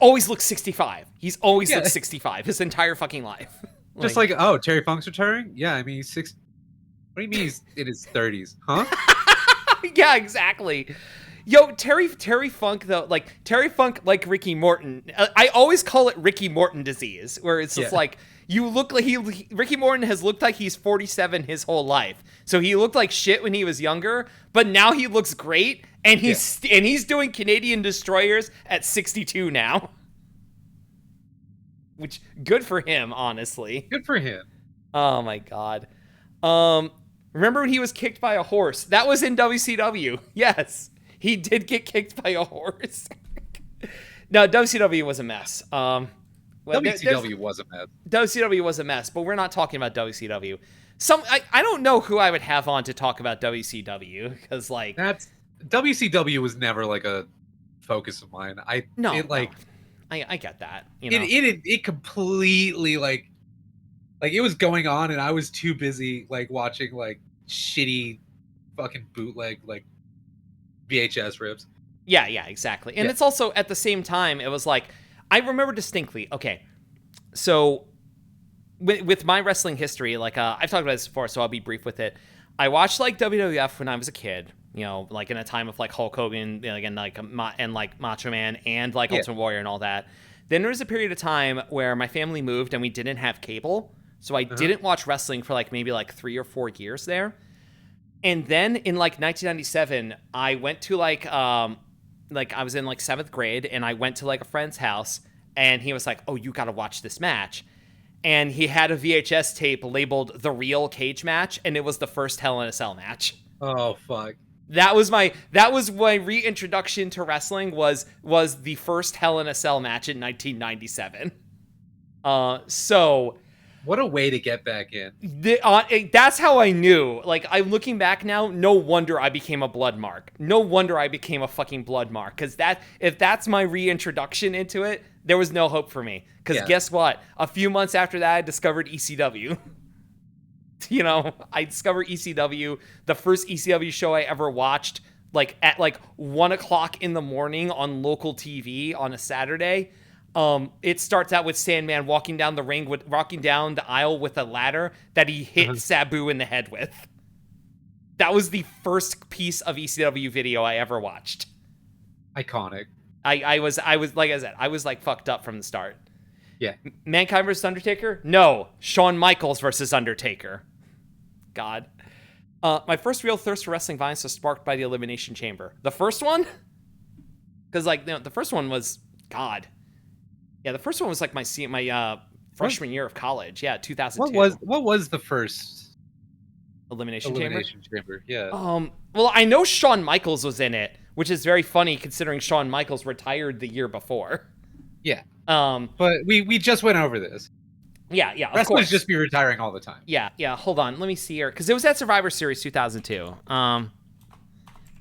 always looked 65. He's always looked 65 his entire fucking life. Just like, oh, Terry Funk's retiring? Yeah, I mean he's 6. What do you mean he's in his 30s? Huh? Yeah, exactly. Yo, Terry Funk though, like Terry Funk, like Ricky Morton. I always call it Ricky Morton disease, where it's just like you look like Ricky Morton has looked like he's 47 his whole life. So he looked like shit when he was younger, but now he looks great, and he's doing Canadian Destroyers at 62 now. Which good for him, honestly. Good for him. Oh my god. Remember when he was kicked by a horse? That was in WCW. Yes. He did get kicked by a horse. No, WCW was a mess. WCW was a mess. WCW was a mess, but we're not talking about WCW. I don't know who I would have on to talk about WCW, because like WCW was never like a focus of mine. I get that. You know? It completely like it was going on, and I was too busy like watching like shitty fucking bootleg like VHS rips. Yeah, exactly. And it's also at the same time, it was like, I remember distinctly, okay, so with my wrestling history, like I've talked about this before, so I'll be brief with it. I watched like WWF when I was a kid, you know, like in a time of like Hulk Hogan, and like Macho Man and like Ultimate Warrior and all that. Then there was a period of time where my family moved and we didn't have cable, so I didn't watch wrestling for like maybe like 3 or 4 years there. And then in like 1997, I went to like I was in like 7th grade, and I went to like a friend's house, and he was like, "Oh, you got to watch this match." And he had a VHS tape labeled "The Real Cage Match," and it was the first Hell in a Cell match. Oh fuck. That was my reintroduction to wrestling was the first Hell in a Cell match in 1997. So what a way to get back in. That's how I knew. Like, I'm looking back now, no wonder I became a blood mark. No wonder I became a fucking blood mark. Because if that's my reintroduction into it, there was no hope for me. Because guess what? A few months after that, I discovered ECW. You know, I discovered ECW. The first ECW show I ever watched, like at like 1 o'clock in the morning on local TV on a Saturday. It starts out with Sandman walking down the aisle with a ladder that he hit Sabu in the head with. That was the first piece of ECW video I ever watched. Iconic. I was like I said, I was like fucked up from the start. Yeah. Mankind versus Undertaker? No. Shawn Michaels versus Undertaker. God. My first real thirst for wrestling violence was sparked by the Elimination Chamber. The first one? Because like the first one was God. Yeah, the first one was like my freshman year of college. Yeah, 2002. What was the first Elimination Chamber? Yeah. Well, I know Shawn Michaels was in it, which is very funny considering Shawn Michaels retired the year before. Yeah. But we just went over this. Yeah, of Wrestlers course. just be retiring all the time. Yeah. Hold on, let me see here, because it was at Survivor Series 2002.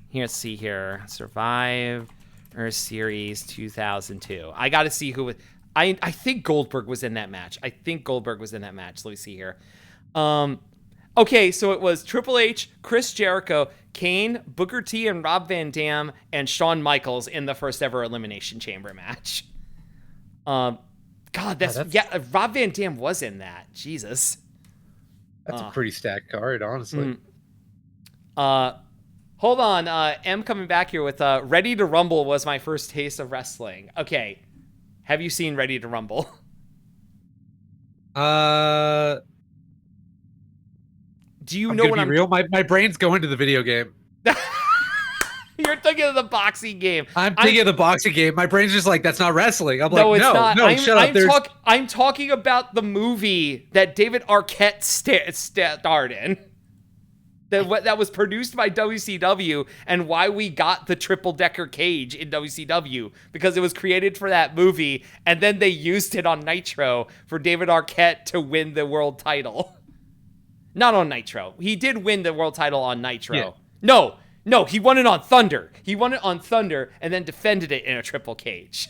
Here, let's see here, Survivor Series 2002. I got to see who. I think Goldberg was in that match. Let me see here. Okay, so it was Triple H, Chris Jericho, Kane, Booker T, and Rob Van Dam, and Shawn Michaels in the first ever Elimination Chamber match. God, Rob Van Dam was in that. Jesus. That's a pretty stacked card, honestly. Hold on. M coming back here with Ready to Rumble was my first taste of wrestling. Okay. Have you seen Ready to Rumble? Do you know what I'm real? My brain's going to the video game. You're thinking of the boxing game. I'm thinking of the boxing game. My brain's just like, that's not wrestling. I'm No, like, it's not. shut up. I'm talking about the movie that David Arquette starred in. That was produced by WCW, and why we got the triple-decker cage in WCW, because it was created for that movie, and then they used it on Nitro for David Arquette to win the world title. Not on Nitro. He did win the world title on Nitro. Yeah. No, he won it on Thunder. He won it on Thunder and then defended it in a triple cage.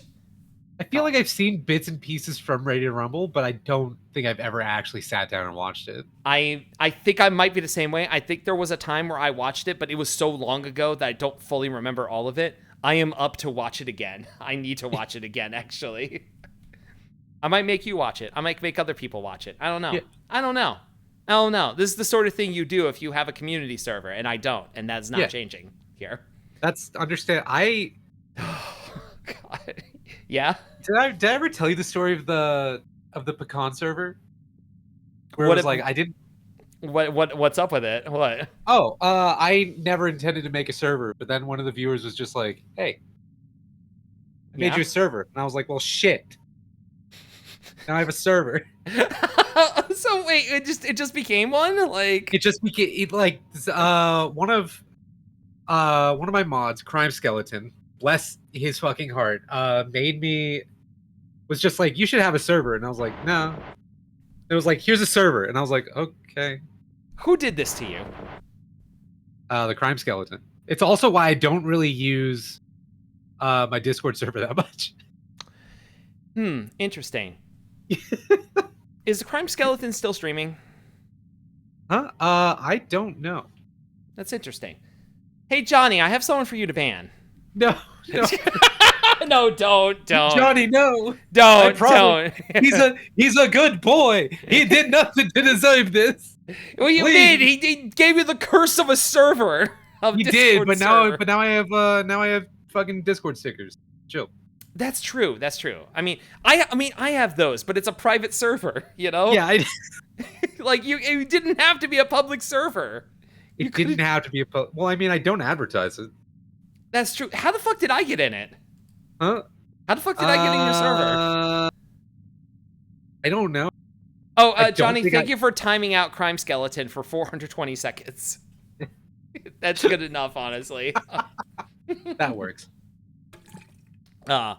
I feel like I've seen bits and pieces from Ready to Rumble, but I don't think I've ever actually sat down and watched it. I think I might be the same way. I think there was a time where I watched it, but it was so long ago that I don't fully remember all of it. I am up to watch it again. I need to watch it again, actually. I might make you watch it. I might make other people watch it. I don't know. Yeah. I don't know. This is the sort of thing you do if you have a community server, and I don't, and that's not changing here. That's understand. God. Yeah. Did I ever tell you the story of the pecan server? Where it was like I didn't. What's up with it? What? Oh, I never intended to make a server, but then one of the viewers was just like, "Hey, I made you a server," and I was like, "Well, shit. Now I have a server." So wait, it just became one? Like it just became one of my mods, Crime Skeleton, bless his fucking heart, was just like, you should have a server, and I was like, no. It was like, here's a server, and I was like, okay. Who did this to you? The Crime Skeleton. It's also why I don't really use my Discord server that much. Interesting. Is the Crime Skeleton still streaming? Huh? I don't know. That's interesting. Hey, Johnny, I have someone for you to ban. No. No, don't. Johnny, no. Don't. He's a good boy. He did nothing to deserve this. What do you mean? He gave you the curse of a server. He did, but now I have fucking Discord stickers. Chill. That's true. I mean, I have those, but it's a private server, you know? Yeah. Like, you didn't have to be a public server. It didn't have to be well, I mean, I don't advertise it. That's true. How the fuck did I get in it? Huh? How the fuck did I get in your server? I don't know. Oh, Johnny, thank you for timing out Crime Skeleton for 420 seconds. That's good enough, honestly. That works. God.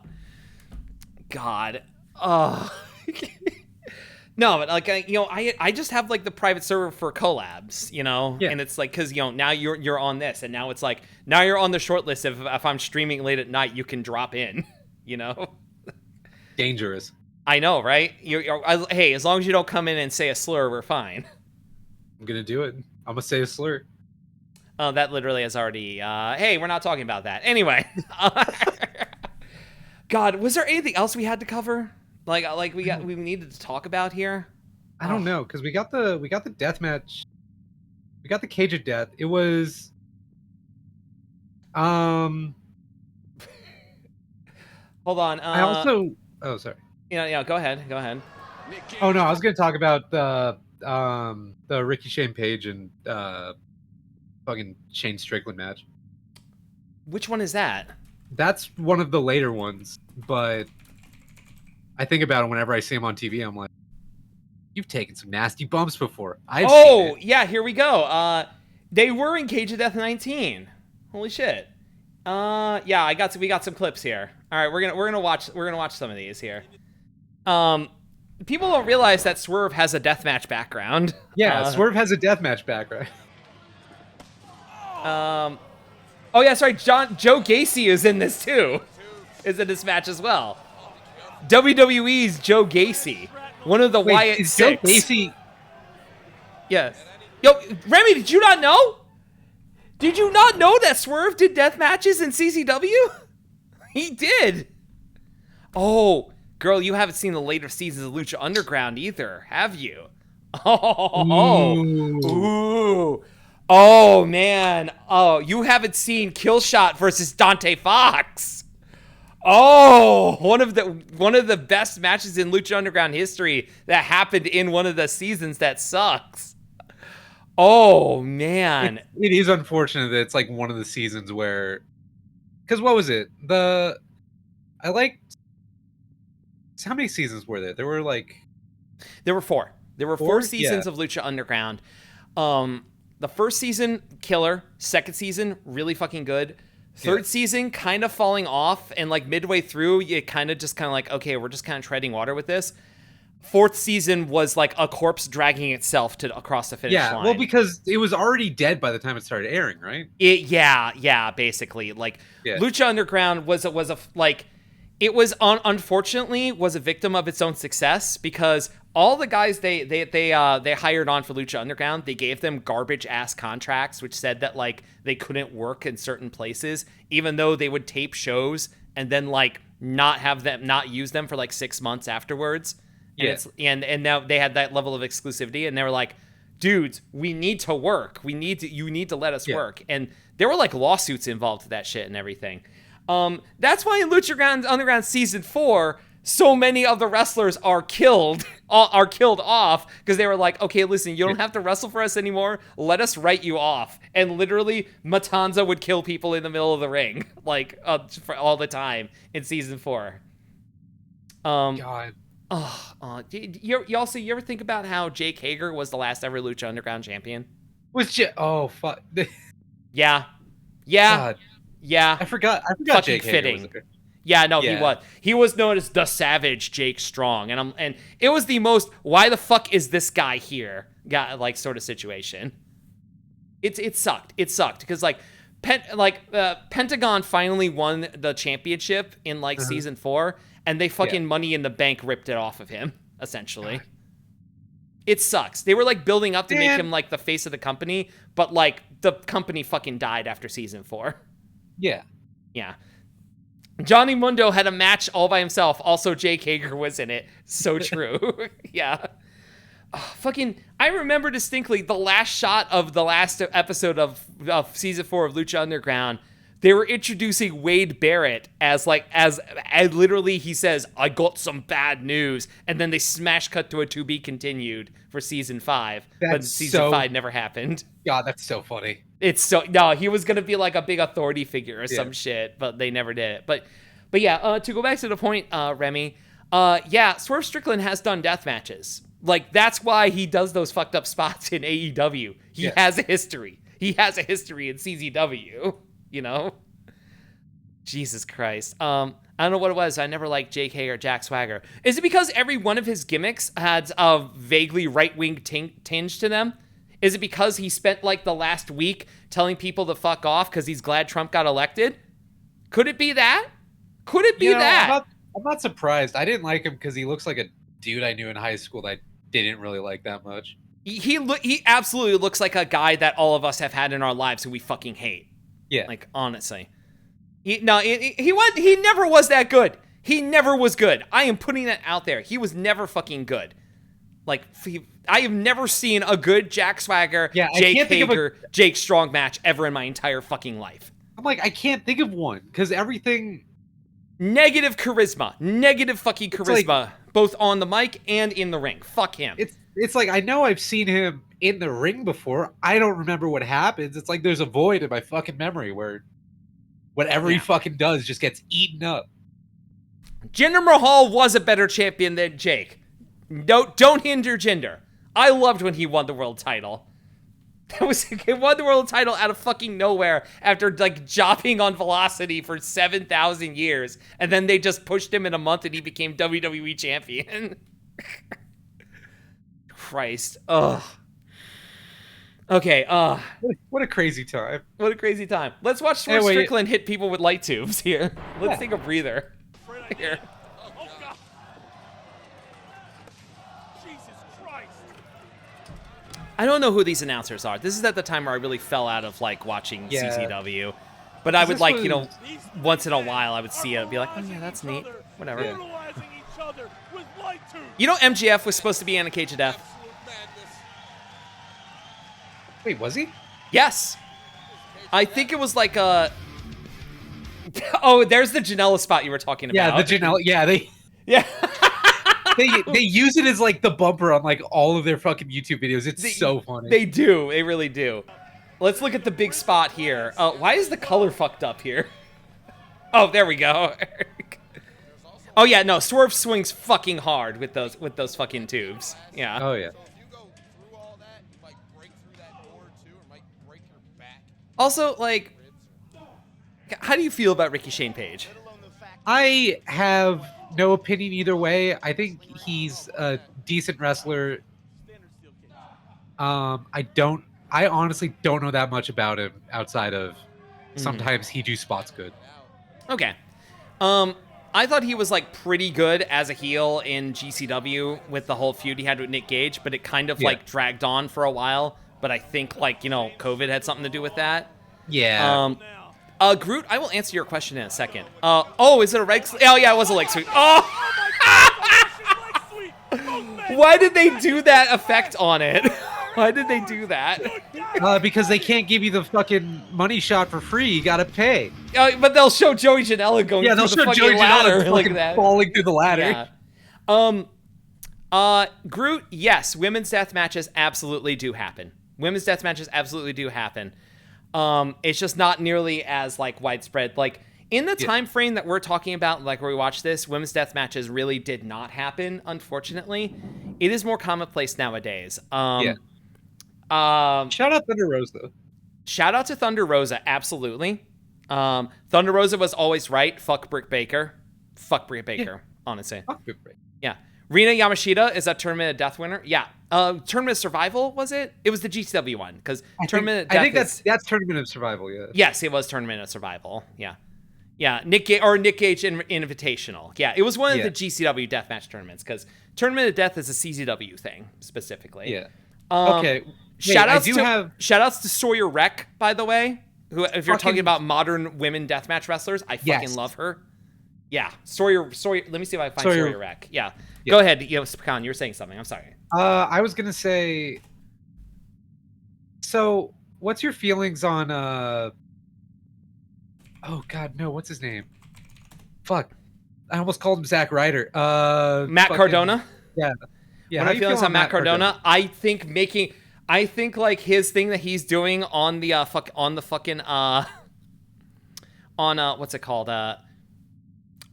No, but like I just have like the private server for collabs, you know, and it's like because now you're on this, and now it's like now you're on the short list. If I'm streaming late at night, you can drop in, you know. Dangerous. I know, right? Hey, as long as you don't come in and say a slur, we're fine. I'm gonna do it. I'm gonna say a slur. Oh, that literally has already. Hey, we're not talking about that anyway. God, was there anything else we had to cover? Like we needed to talk about here? I don't know, because we got the deathmatch. We got the Cage of Death. It was Hold on. I also sorry. Yeah, go ahead. Oh no, I was gonna talk about the Ricky Shane Page and fucking Shane Strickland match. Which one is that? That's one of the later ones, but I think about it whenever I see him on TV. I'm like, you've taken some nasty bumps before. Seen it. Yeah, here we go. They were in Cage of Death 19. Holy shit. Yeah, we got some clips here. All right, we're gonna watch some of these here. People don't realize that Swerve has a deathmatch background. Yeah, Swerve has a deathmatch background. Oh yeah, sorry. Joe Gacy is in this too. Is in this match as well. WWE's Joe Gacy, one of the Wyatt Six. Joe Gacy. Yeah. Yo, Remy, did you not know? Did you not know that Swerve did death matches in CZW? He did. Oh, girl, you haven't seen the later seasons of Lucha Underground either, have you? Ooh. Oh, man. Oh, you haven't seen Killshot versus Dante Fox. Oh, one of the best matches in Lucha Underground history that happened in one of the seasons that sucks. Oh, man. It is unfortunate that it's like one of the seasons where because what was it? I liked. How many seasons were there? There were like. There were 4. There were 4 4? seasons Yeah. of Lucha Underground. The first season, killer. Second season, really fucking good. Third season, kind of falling off, and like midway through, you kind of like, okay, we're just kind of treading water with this. Fourth season was like a corpse dragging itself across the finish line. Yeah, well, because it was already dead by the time it started airing, right? Yeah, basically. Like, Lucha Underground was unfortunately was a victim of its own success, because all the guys they hired on for Lucha Underground, they gave them garbage ass contracts, which said that like they couldn't work in certain places, even though they would tape shows and then like not use them for like 6 months afterwards. And and now they had that level of exclusivity, and they were like, dudes, we need to work. You need to let us work. And there were like lawsuits involved with that shit and everything. That's why in Lucha Underground season 4, so many of the wrestlers are killed off, because they were like, okay, listen, you don't have to wrestle for us anymore. Let us write you off. And literally, Matanza would kill people in the middle of the ring, like for all the time in season 4. God. You ever think about how Jake Hager was the last ever Lucha Underground champion? Oh fuck. Yeah. God. Yeah. I forgot fucking Jake fitting. Hager was there. Yeah, no, he was. He was known as the Savage Jake Strong, and it was the most why the fuck is this guy here? Like sort of situation. It sucked. It sucked because like Pentagon finally won the championship in like season 4, and they fucking Money in the Bank ripped it off of him essentially. God. It sucks. They were like building up to make him like the face of the company, but like the company fucking died after season 4. Yeah. Johnny Mundo had a match all by himself. Also, Jake Hager was in it. So true. Yeah. Oh, I remember distinctly the last shot of the last episode of season 4 of Lucha Underground. They were introducing Wade Barrett as literally he says, I got some bad news. And then they smash cut to a to be continued for season 5. But season 5 never happened. God, that's so funny. He was going to be like a big authority figure or some shit, but they never did it. But yeah, to go back to the point, Remy, Swerve Strickland has done death matches. Like, that's why he does those fucked up spots in AEW. He has a history. He has a history in CZW, you know? Jesus Christ. I don't know what it was. I never liked JK or Jack Swagger. Is it because every one of his gimmicks had a vaguely right-wing tinge to them? Is it because he spent like the last week telling people to fuck off because he's glad Trump got elected? Could it be that? Could it be that? I'm not surprised. I didn't like him because he looks like a dude I knew in high school that I didn't really like that much. He absolutely looks like a guy that all of us have had in our lives who we fucking hate. Yeah. Like, honestly. He never was that good. He never was good. I am putting that out there. He was never fucking good. Like, I have never seen a good Jack Swagger, Jake Hager, Jake Strong match ever in my entire fucking life. I'm like, I can't think of one because everything. Negative charisma. Negative fucking charisma. Like, both on the mic and in the ring. Fuck him. It's like, I know I've seen him in the ring before. I don't remember what happens. It's like there's a void in my fucking memory where whatever he fucking does just gets eaten up. Jinder Mahal was a better champion than Jake. Don't hinder Jinder. I loved when he won the world title. He won the world title out of fucking nowhere after like jobbing on Velocity for 7,000 years, and then they just pushed him in a month and he became WWE champion. Christ. Ugh. Okay. What a crazy time. What a crazy time. Let's watch Swerve Strickland hit people with light tubes here. Let's take a breather. Here. I don't know who these announcers are. This is at the time where I really fell out of like watching CZW. But I would like, once in a while I would see it and be like, oh yeah, that's neat. Whatever. Yeah. You know MGF was supposed to be in a Cage of Death? Wait, was he? Yes. I think it was like a... Oh, there's the Janela spot you were talking about. Yeah, the Janela. Yeah, Yeah. they use it as like the bumper on like all of their fucking YouTube videos. It's so funny. They do. They really do. Let's look at the big spot here. Why is the color fucked up here? Oh, there we go. Oh yeah, no, Swerve swings fucking hard with those fucking tubes. Yeah. Oh yeah. If you go through all that, you might break through that door too, or might break your back. Also, like, how do you feel about Ricky Shane Page? I have no opinion either way. I think he's a decent wrestler. I honestly don't know that much about him outside of sometimes he do spots good. Okay. I thought he was like pretty good as a heel in GCW with the whole feud he had with Nick Gage, but it kind of like dragged on for a while. But I think like, COVID had something to do with that. Yeah. Groot, I will answer your question in a second. Is it a leg sweep? Oh yeah, it was a leg sweep. Oh! Why did they do that effect on it? Why did they do that? Because they can't give you the fucking money shot for free. You gotta pay. But they'll show Joey Janela going through the fucking ladder like that. Falling through the ladder. Yeah. Groot, yes, women's death matches absolutely do happen. Women's death matches absolutely do happen. It's just not nearly as like widespread. Like in the time frame that we're talking about, like where we watched this, women's death matches really did not happen. Unfortunately, it is more commonplace nowadays. Shout out Thunder Rosa. Shout out to Thunder Rosa, absolutely. Thunder Rosa was always right. Fuck Britt Baker. Fuck Britt Baker, honestly. Fuck Britt Baker. Yeah. Rina Yamashita is that Tournament of Death winner. Yeah. Tournament of Survival, was it? It was the GCW one because Tournament of Death. I think that's Tournament of Survival. Yeah. Yes, it was Tournament of Survival. Yeah. Yeah. Nick Gage Invitational. Yeah. It was one of the GCW deathmatch tournaments because Tournament of Death is a CZW thing specifically. Yeah. Okay. Shoutouts to Sawyer Wreck, by the way. Who, if you're talking about modern women deathmatch wrestlers, I fucking love her. Yeah, Sawyer. Let me see if I find Sawyer Wreck. Yeah. Go ahead, Pecan. You were saying something. I'm sorry. I was gonna say. So, what's your feelings on? Oh God, no. What's his name? Fuck. I almost called him Zack Ryder. Matt Cardona. Yeah. Yeah. What are my feelings on Matt Cardona? I think like his thing that he's doing on the what's it called?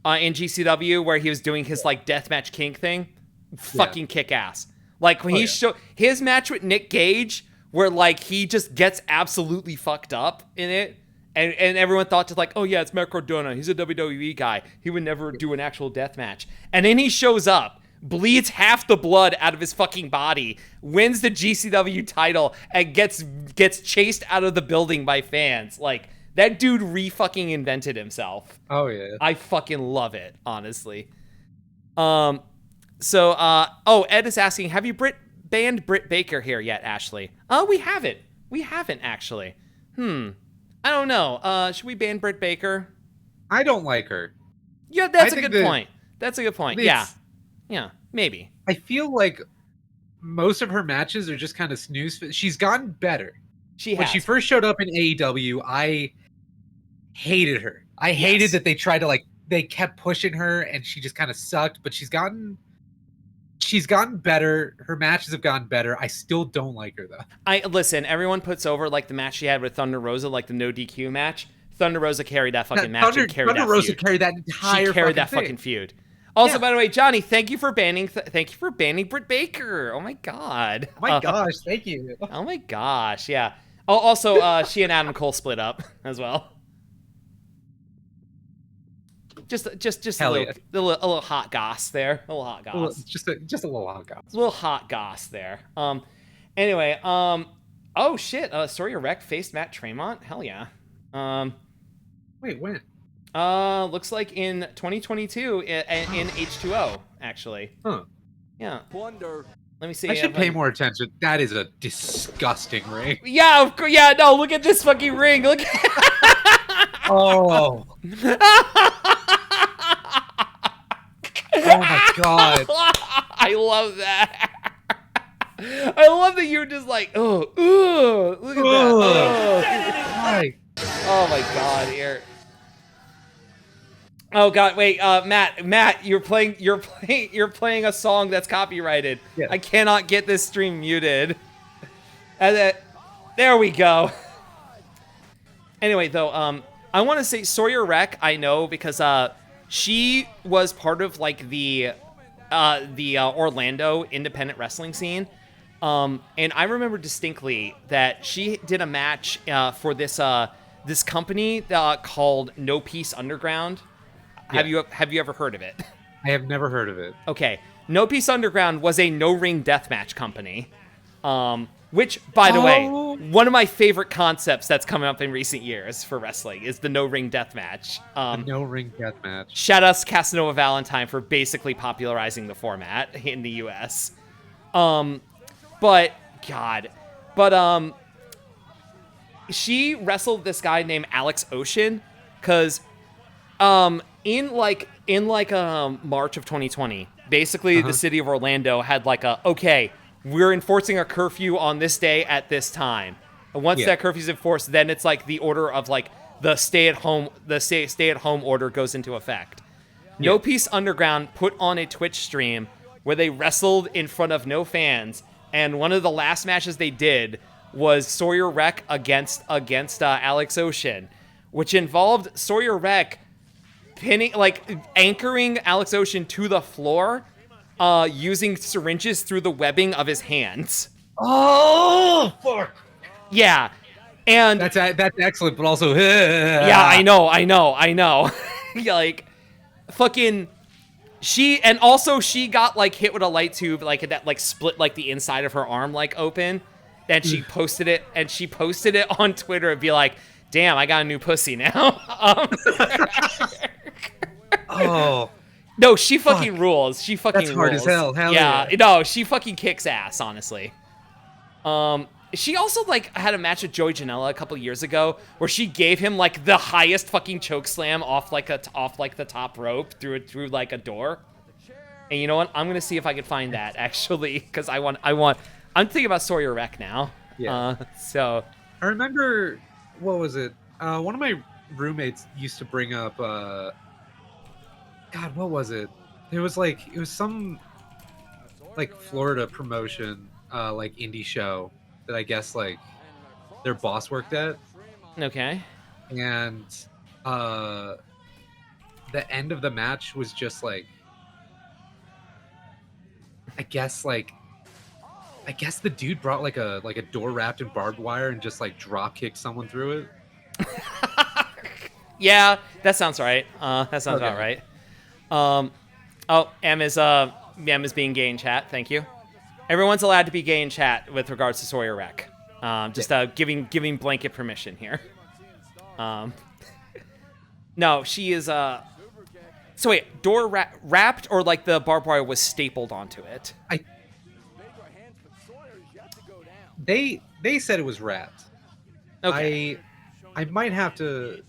In GCW where he was doing his like deathmatch king thing, fucking kick ass. Like when his match with Nick Gage, where like he just gets absolutely fucked up in it, and everyone thought just like, oh yeah, it's Matt Cardona, he's a WWE guy, he would never do an actual deathmatch, and then he shows up, bleeds half the blood out of his fucking body, wins the GCW title, and gets chased out of the building by fans. Like, that dude re-fucking invented himself. Oh, yeah. I fucking love it, honestly. Ed is asking, have you banned Britt Baker here yet, Ashley? We haven't. We haven't, actually. I don't know. Should we ban Britt Baker? I don't like her. Yeah, that's a good point. That's a good point. Yeah. Yeah, maybe. I feel like most of her matches are just kind of snooze. She's gotten better. When she first showed up in AEW, I hated her. I hated that they tried to they kept pushing her and she just kind of sucked, but she's gotten better. Her matches have gotten better. I still don't like her though. Listen, everyone puts over like the match she had with Thunder Rosa, like the no DQ match. Thunder Rosa carried that fucking match and carried Thunder that Rosa feud. carried that entire She carried that thing. fucking feud. Also, by the way, Johnny, thank you for banning Britt Baker. Oh my god. Oh my gosh, thank you. Oh my gosh, yeah. Oh, also, she and Adam Cole split up as well. Just a little hot goss there. A little hot goss. Just a little hot goss. A little hot goss there. Anyway, oh shit. Sawyer Wreck faced Matt Tremont. Hell yeah. Wait, when? Looks like in 2022 in H2O actually. Huh. Yeah. Wonder. Let me see. I should pay more attention. That is a disgusting ring. Yeah, of course. Yeah, no. Look at this fucking ring. Look. Oh. Oh my god. I love that. I love that you're just like, look at that. Oh my god, here. Oh god, wait, Matt, you're playing a song that's copyrighted. Yeah. I cannot get this stream muted. And there we go. Anyway, though, I want to say Sawyer Wreck, I know, because she was part of like the Orlando independent wrestling scene. And I remember distinctly that she did a match for this company called No Peace Underground. Yeah. Have you ever heard of it? I have never heard of it. Okay. No Peace Underground was a no-ring deathmatch company. Which, by the way, one of my favorite concepts that's coming up in recent years for wrestling is the no-ring deathmatch. No ring death match. Shout outs Casanova Valentine for basically popularizing the format in the US. But she wrestled this guy named Alex Ocean because in March of 2020, basically the city of Orlando had like we're enforcing a curfew on this day at this time. And once that curfew's enforced, then it's like the order of like the stay at home order goes into effect. No Peace Underground put on a Twitch stream where they wrestled in front of no fans, and one of the last matches they did was Sawyer Wreck against Alex Ocean, which involved Sawyer Wreck anchoring Alex Ocean to the floor, using syringes through the webbing of his hands. Oh, fuck. Yeah. And that's excellent, but also yeah, I know. Like fucking she got like hit with a light tube like that like split like the inside of her arm like open. Then she posted it on Twitter and be like, "Damn, I got a new pussy now." Oh. No, she fucking rules. She fucking That's hard rules. as hell. Hell yeah. yeah. No, she fucking kicks ass, honestly. She also like had a match with Joey Janela a couple years ago where she gave him like the highest fucking choke slam off the top rope through like a door. And you know what? I'm gonna see if I can find that actually because I'm thinking about Sawyer Wreck now. Yeah. So I remember, what was it? One of my roommates used to bring up. God, what was it? It was some like Florida promotion, like indie show that I guess like their boss worked at. Okay. And the end of the match was just like, I guess the dude brought like a door wrapped in barbed wire and just like drop kicked someone through it. Yeah, that sounds right. That sounds about right. Em is being gay in chat. Thank you. Everyone's allowed to be gay in chat with regards to Sawyer Wreck. Giving blanket permission here. No, she is So wait, door wrapped or like the barbed wire was stapled onto it? They said it was wrapped. Okay. I might have to.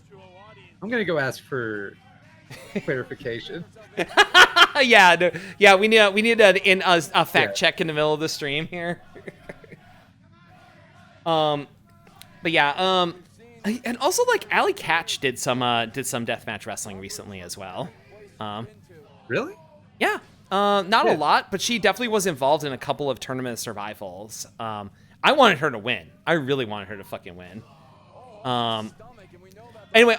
I'm gonna go ask for clarification. Yeah, we need a fact check in the middle of the stream here. But yeah, and also like Allie Katch did some deathmatch wrestling recently as well. Really? Yeah. Not a lot, but she definitely was involved in a couple of tournament survivals. I wanted her to win. I really wanted her to fucking win. Anyway,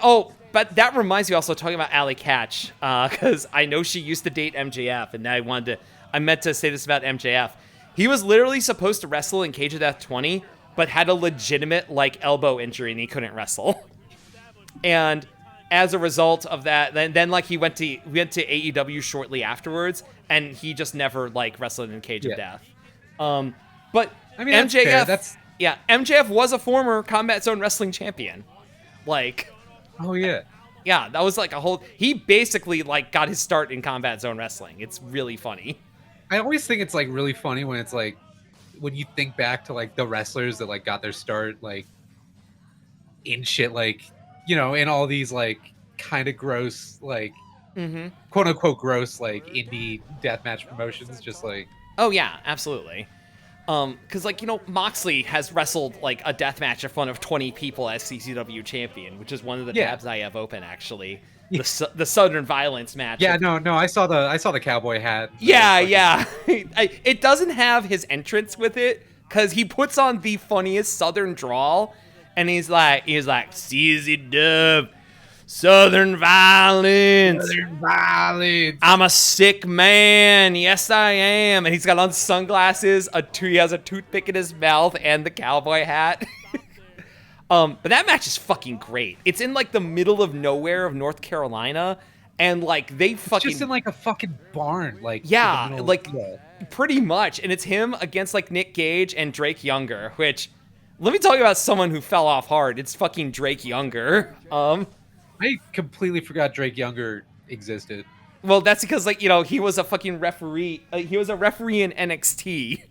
but that reminds me also talking about Allie Katch, because I know she used to date MJF, and I meant to say this about MJF. He was literally supposed to wrestle in Cage of Death 20, but had a legitimate like elbow injury and he couldn't wrestle. And as a result of that, then like he went to AEW shortly afterwards, and he just never like wrestled in Cage of Death. But I mean, MJF, MJF was a former Combat Zone Wrestling champion. Like, oh yeah, that was like he basically like got his start in Combat Zone Wrestling. It's really funny. I always think it's like really funny when it's like when you think back to like the wrestlers that like got their start like in shit like, you know, in all these like kind of gross like quote unquote gross like indie deathmatch promotions, just like, oh yeah, absolutely. Because like, you know, Moxley has wrestled like a deathmatch in front of 20 people as CCW champion, which is one of the tabs I have open actually. The Southern Violence match. Yeah, no, I saw the cowboy hat. Yeah. It doesn't have his entrance with it because he puts on the funniest Southern drawl, and he's like, CZ Dub, Southern violence. Southern violence. I'm a sick man. Yes, I am. And he's got on sunglasses. He has a toothpick in his mouth and the cowboy hat. But that match is fucking great. It's in like the middle of nowhere of North Carolina, and like they fucking just in like a fucking barn, like yeah, in the middle like of, pretty much. And it's him against like Nick Gage and Drake Younger. Which, let me tell you about someone who fell off hard. It's fucking Drake Younger. I completely forgot Drake Younger existed. Well, that's because like he was a fucking referee. He was a referee in NXT,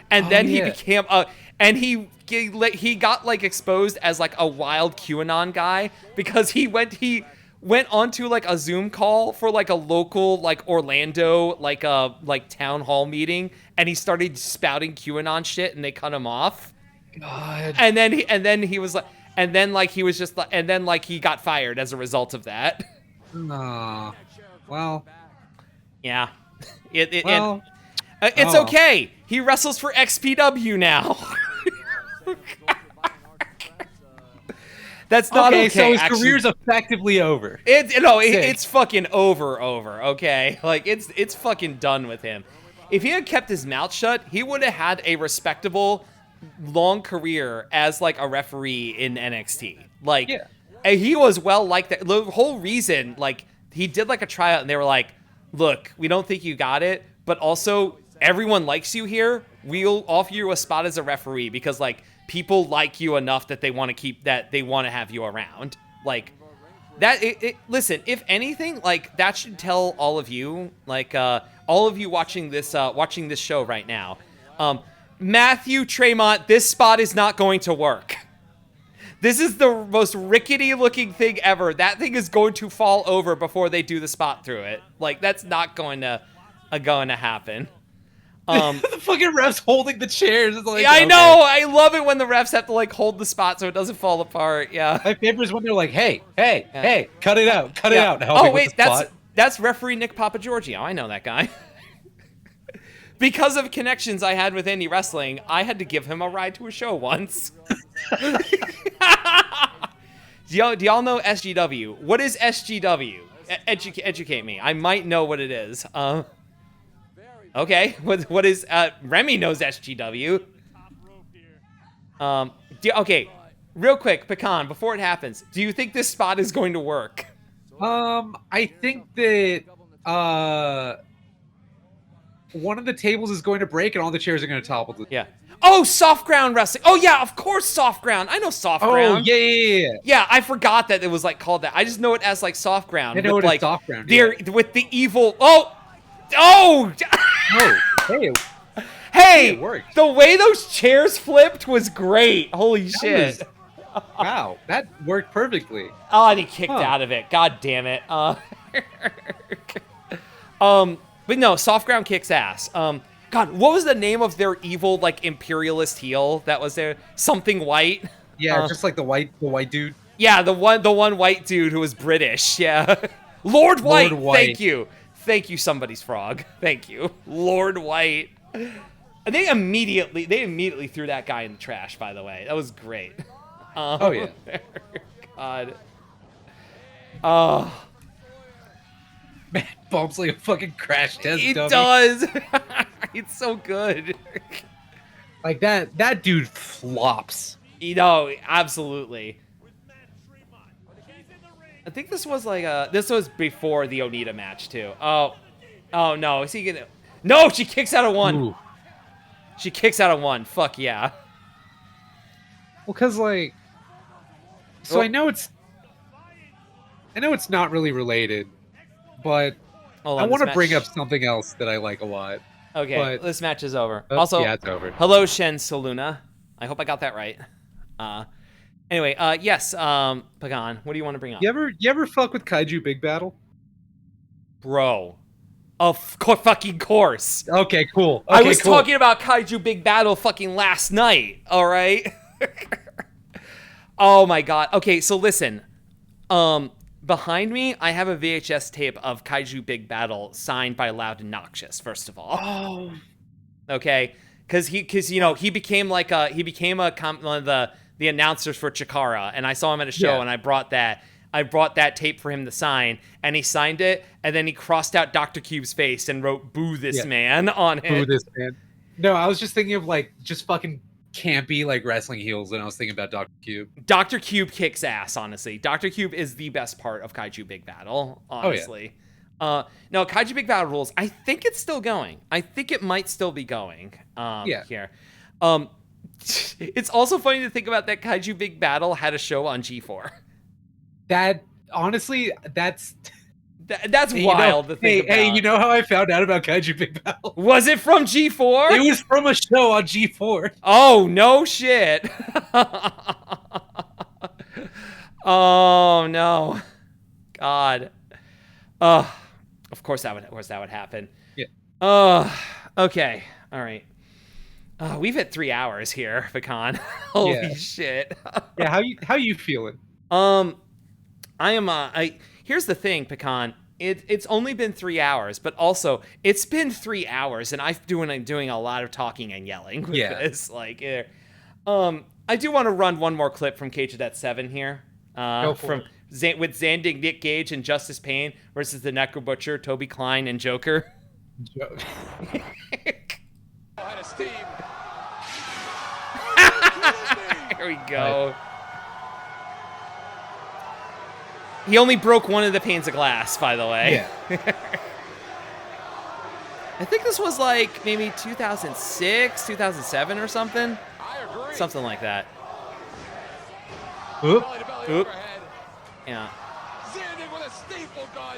and then he became and he got like exposed as like a wild QAnon guy because he went onto like a Zoom call for like a local like Orlando like town hall meeting, and he started spouting QAnon shit, and they cut him off. God. And then he was like, and then like he was just like, and then like he got fired as a result of that. Aw. Well. Yeah. Well. It's okay. He wrestles for XPW now. That's not okay. So his actually. career's effectively over. It's fucking over. Okay, like it's fucking done with him. If he had kept his mouth shut, he would have had a respectable, long career as like a referee in NXT. Like, and he was well liked. The whole reason, like, he did like a tryout, and they were like, "Look, we don't think you got it, but also everyone likes you here. We'll offer you a spot as a referee because like." People like you enough that they want to have you around. Like that. Listen, if anything, like that should tell all of you, like all of you watching this show right now, Matthew Tremont, this spot is not going to work. This is the most rickety looking thing ever. That thing is going to fall over before they do the spot through it. Like that's not going to happen. The fucking refs holding the chairs. It's like, I know. I love it when the refs have to like hold the spot so it doesn't fall apart. Yeah. My favorite is when they're like, "Hey, cut it out, it out." Oh wait, that's referee Nick Papagiorgio. I know that guy. Because of connections I had with indie wrestling, I had to give him a ride to a show once. Do y'all know SGW? What is SGW? Educate me. I might know what it is. Okay, what is Remy knows SGW. Okay, real quick, Pecan, before it happens, do you think this spot is going to work? I think that one of the tables is going to break and all the chairs are going to topple. Yeah. Oh, soft ground wrestling. Oh yeah, of course, soft ground. I know soft ground. Oh yeah. Yeah, I forgot that it was like called that. I just know it as like soft ground. I know with, it like, as soft ground. With the evil. Oh! Hey! Hey! It worked. The way those chairs flipped was great. Holy shit! Wow, that worked perfectly. Oh, and he kicked out of it. God damn it. But no, soft ground kicks ass. God, what was the name of their evil like imperialist heel that was there? Something White. Yeah, just like the white dude. Yeah, the one white dude who was British. Yeah, Lord White. Thank you, somebody's frog. Thank you, Lord White. And they immediately threw that guy in the trash. By the way, that was great. Oh yeah. God. Oh. Man, bumps like a fucking crash test dummy. It does. It's so good. Like that dude flops. Absolutely. I think this was like this was before the Onita match too. Oh no, is he gonna? No, she kicks out of one. Ooh. She kicks out of one. Fuck yeah. Well, cause like, so I know it's not really related, but I want to bring up something else that I like a lot. Okay, but, this match is over. Also, yeah, it's over. Hello, Shen Saluna. I hope I got that right. Anyway, yes, Pagan, what do you want to bring up? You ever fuck with Kaiju Big Battle? Bro. Fucking course. Okay, cool. I was talking about Kaiju Big Battle fucking last night, alright? Oh my god. Okay, so listen. Behind me, I have a VHS tape of Kaiju Big Battle signed by Loud and Noxious, first of all. Oh. Okay? Because he became one of the announcers for Chikara, and I saw him at a show, and I brought that. I brought that tape for him to sign, and he signed it, and then he crossed out Dr. Cube's face and wrote "Boo this man" on it. Boo this man. No, I was just thinking of like just fucking campy like wrestling heels, and I was thinking about Dr. Cube. Dr. Cube kicks ass, honestly. Dr. Cube is the best part of Kaiju Big Battle, honestly. No, Kaiju Big Battle Rules, I think it's still going. I think it might still be going here. It's also funny to think about that Kaiju Big Battle had a show on G4. That, honestly, that's wild to think about. Hey, you know how I found out about Kaiju Big Battle? Was it from G4? It was from a show on G4. Oh, no shit. Oh, no. God. Of course that would happen. Yeah. Okay. All right. We've hit 3 hours here, Pecan. Holy shit. Yeah, how you feeling? Here's the thing, Pecan. It's only been 3 hours, but also it's been 3 hours, and I'm doing a lot of talking and yelling with this. Like, I do want to run one more clip from Cage of Death 7 here. With Zandig, Nick Gage, and Justice Payne versus the Necro Butcher, Toby Klein, and Joker. Out of steam. Here we go. He only broke one of the panes of glass, by the way. Yeah. I think this was like maybe 2006, 2007 or something. I agree. Something like that. Oop. Belly to belly Oop. overhead. Yeah. Zandig with a staple gun.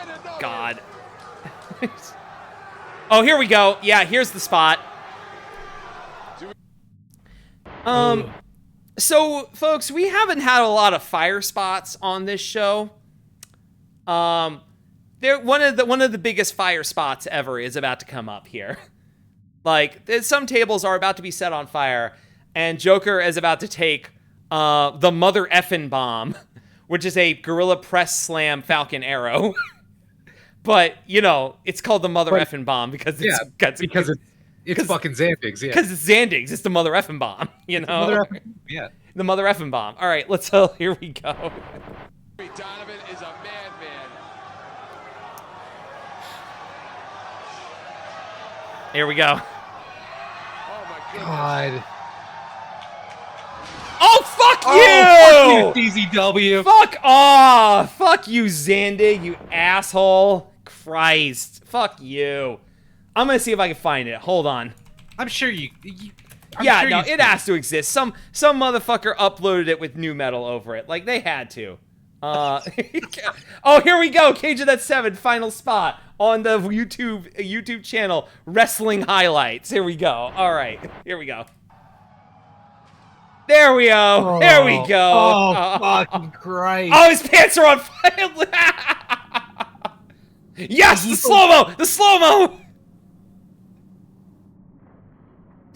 And another. God. Oh, here we go. Yeah, here's the spot. So, folks, we haven't had a lot of fire spots on this show. One of the biggest fire spots ever is about to come up here. Like, some tables are about to be set on fire, and Joker is about to take the mother effin' bomb, which is a gorilla press slam Falcon Arrow. But, you know, it's called the mother effin' bomb because it's fucking Zandig's, yeah. Because it's Zandig's. It's the mother effing bomb, you know? The mother effing bomb. All right, here we go. Donovan is a madman. Here we go. Oh, my goodness. God. Oh, fuck you! Oh, fuck you, CZW. Fuck off! Fuck you, Zandig, you asshole. Christ. Fuck you. I'm gonna see if I can find it. Hold on. I'm sure you it has to exist. Some motherfucker uploaded it with new metal over it. Like, they had to. Oh, here we go. Cage of Death 7, final spot on the YouTube channel, Wrestling Highlights. Here we go. All right, here we go. There we go. There we go. Oh, fucking Christ. Oh, his pants are on fire. Yes, the slow-mo. The slow-mo.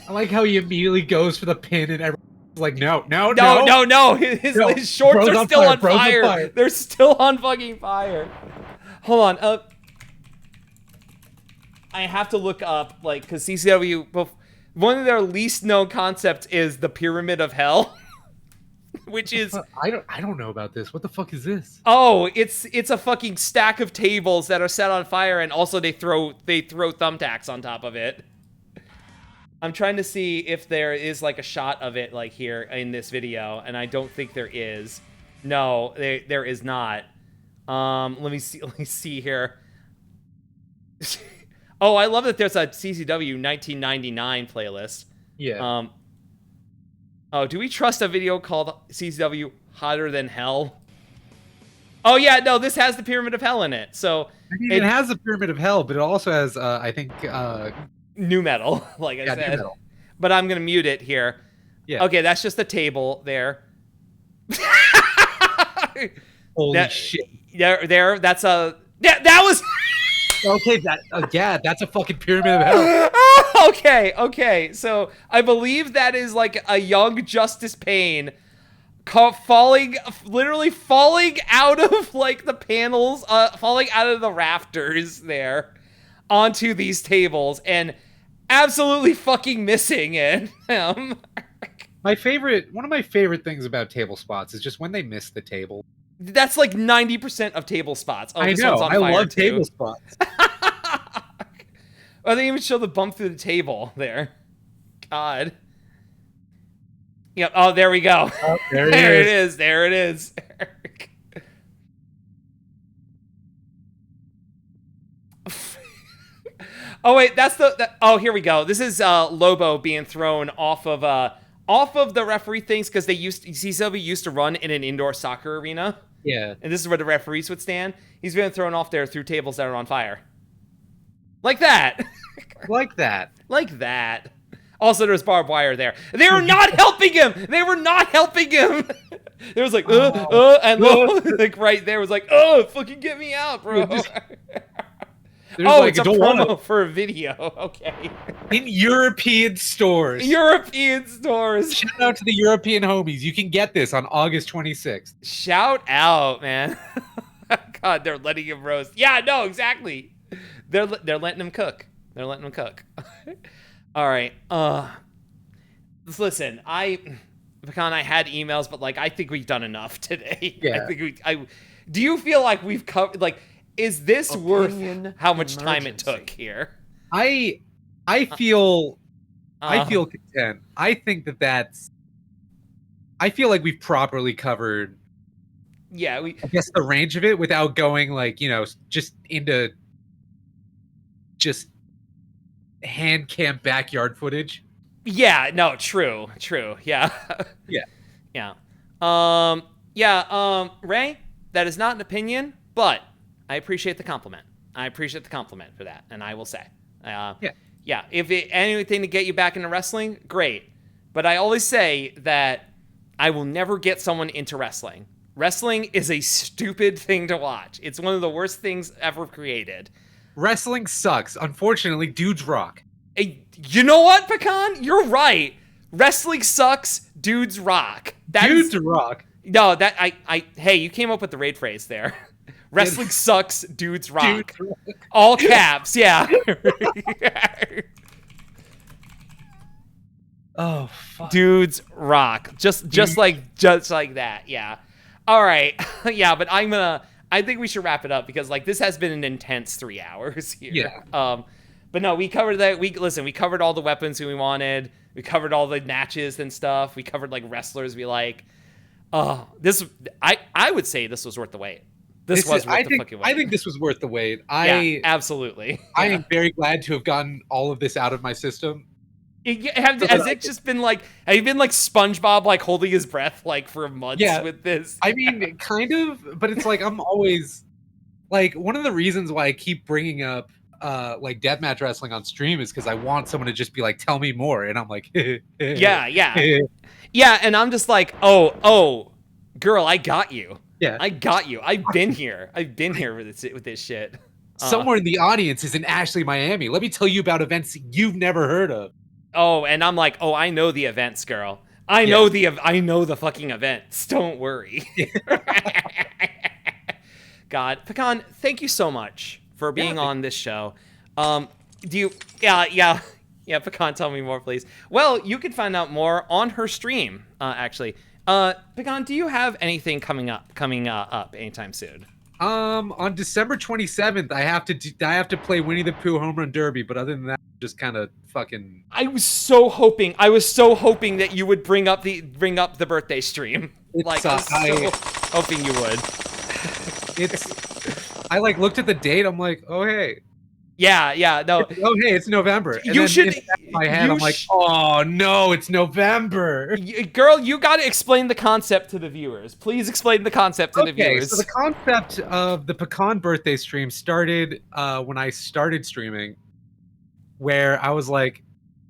I like how he immediately goes for the pin and everyone's like, no. His shorts are still on fire. They're still on fucking fire. Hold on. I have to look up, like, because CCW, one of their least known concepts is the Pyramid of Hell, which is I don't know about this. What the fuck is this? Oh, it's a fucking stack of tables that are set on fire, and also they throw thumbtacks on top of it. I'm trying to see if there is like a shot of it like here in this video, and I don't think there is. No, there is not. Let me see here. Oh, I love that there's a CCW 1999 playlist. Yeah. Oh, do we trust a video called CCW Hotter Than Hell? Oh yeah, no, this has the Pyramid of Hell in it. So it has the Pyramid of Hell, but it also has I think new metal, like I said. New metal. But I'm gonna mute it here. Yeah. Okay, that's just a table there. Holy shit. There. That's a. That was. Okay, that's a fucking Pyramid of Hell. Okay. So I believe that is like a young Justice Payne literally falling out of like the panels, falling out of the rafters there onto these tables and absolutely fucking missing it. One of my favorite things about table spots is just when they miss the table. That's like 90% of table spots. Oh, I this know. one's on I fire love too. table spots. Oh, they even show the bump through the table there. God. Yep. Oh, there we go. Oh, there There he it is. is. There it is. Oh wait, that's oh, here we go. This is Lobo being thrown off of the referee things because CCW used to run in an indoor soccer arena. Yeah. And this is where the referees would stand. He's being thrown off there through tables that are on fire. Like that. Like that. Like that. Also, there's barbed wire there. They were not helping him. They were not helping him. There was like, and like right there was like, fucking get me out, bro. It's a promo for a video. Okay. In European stores. European stores. Shout out to the European homies. You can get this on August 26th. Shout out, man. God, they're letting him roast. Yeah, no, exactly. They're letting him cook. They're letting him cook. All right. Listen, Pecan, I had emails, but like I think we've done enough today. Yeah. Do you feel like we've covered like is this worth how much time it took here? I feel content. I think I feel like we've properly covered I guess the range of it without going like, just into just hand cam backyard footage. Yeah, no, true. Yeah. Yeah. Ray, that is not an opinion, but I appreciate the compliment. I appreciate the compliment for that, and I will say. If anything to get you back into wrestling, great. But I always say that I will never get someone into wrestling. Wrestling is a stupid thing to watch. It's one of the worst things ever created. Wrestling sucks. Unfortunately, dudes rock. You know what, Pecan? You're right. Wrestling sucks. Dudes rock. Dudes rock. No, hey, you came up with the raid phrase there. Wrestling sucks. Dudes rock. All caps. Yeah. Oh, fuck. Dudes rock. Just like that. Yeah. All right. Yeah, but I think we should wrap it up because like this has been an intense 3 hours here. Yeah. But no, we covered that. We covered all the weapons we wanted. We covered all the matches and stuff. We covered like wrestlers we like. I would say this was worth the wait. This was worth the fucking wait. I think this was worth the wait. Yeah, absolutely. I am very glad to have gotten all of this out of my system. Has it just been like, have you been like SpongeBob, like holding his breath like for months with this? I mean, kind of, but it's like I'm always like one of the reasons why I keep bringing up like deathmatch wrestling on stream is because I want someone to just be like, tell me more, and I'm like, yeah, and I'm just like, oh, girl, I got you. Yeah, I got you. I've been here with this shit. Somewhere in the audience is in Ashley, Miami. Let me tell you about events you've never heard of. Oh, and I'm like, I know the events, girl. I know the fucking events. Don't worry. God, Pecan, thank you so much for being on this show. Pecan, tell me more, please. Well, you can find out more on her stream, actually. Pecan, do you have anything coming up anytime soon? On December 27th, I have to play Winnie the Pooh Home Run Derby, but other than that, just kind of fucking. I was so hoping that you would bring up the birthday stream. I was so hoping you would. I like looked at the date. I'm like, oh hey. Yeah, no. Oh hey, it's November. And you should. In my head, I'm like, oh no, it's November. Girl, you got to explain the concept to the viewers. Please explain the concept to the viewers. So the concept of the Pecan birthday stream started when I started streaming, where I was like,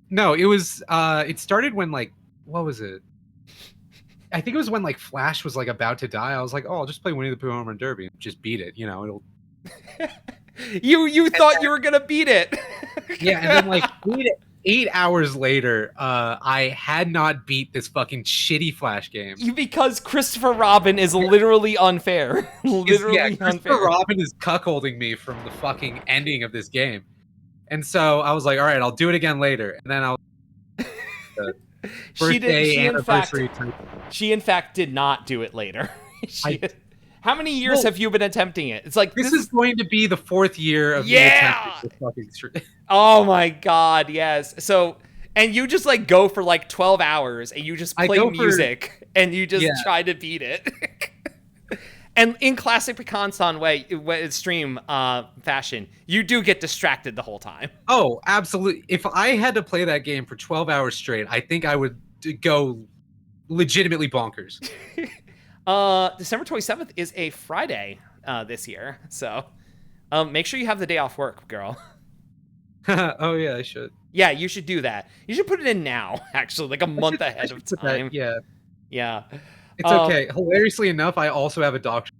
no, it was it started when like, what was it? I think it was when like Flash was like about to die. I was like, oh, I'll just play Winnie the Pooh Home Run Derby and just beat it. It'll. You thought you were gonna beat it. Yeah, and then like 8 hours later, I had not beat this fucking shitty Flash game. Because Christopher Robin is literally unfair. Unfair. Christopher Robin is cuckolding me from the fucking ending of this game. And so I was like, all right, I'll do it again later. And then She birthday, in fact, anniversary type. she in fact did not do it later. I- How many years Well, have you been attempting it? It's like This is going to be the 4th year of me attempting yeah. this fucking stream. Oh my god, yes. So and you just like go for like 12 hours and you just I play go for- music and you just Yeah. try to beat it. And in classic Pecan-san stream fashion, you do get distracted the whole time. Oh, absolutely. If I had to play that game for 12 hours straight, I think I would go legitimately bonkers. December 27th is a Friday this year, so make sure you have the day off work, girl. Oh yeah, I should. Yeah, you should do that. You should put it in now, actually, like a month ahead of put time. yeah, Yeah. it's okay. Hilariously enough, I also have a doctor,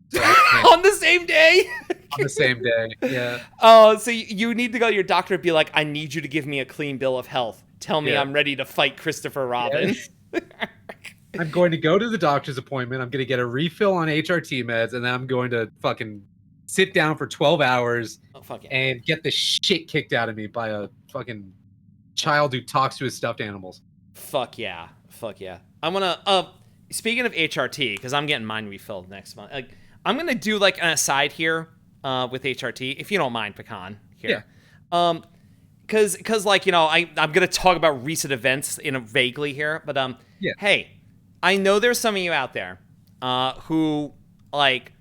so I can't On the same day? on the same day. Yeah, Oh, so you need to go to your doctor and be like, I need you to give me a clean bill of health. Tell me Yeah. I'm ready to fight Christopher Robin. I'm going to go to the doctor's appointment. I'm going to get a refill on HRT meds, and then I'm going to fucking sit down for 12 hours Oh, fuck yeah. and get the shit kicked out of me by a fucking child who talks to his stuffed animals. Fuck yeah. Fuck yeah. I'm gonna, speaking of HRT, because I'm getting mine refilled next month, like, I'm gonna do like an aside here with HRT, if you don't mind, Pecan, here. Yeah. Because like, you know, I'm gonna talk about recent events in a vaguely here, but Yeah. hey, I know there's some of you out there who, like,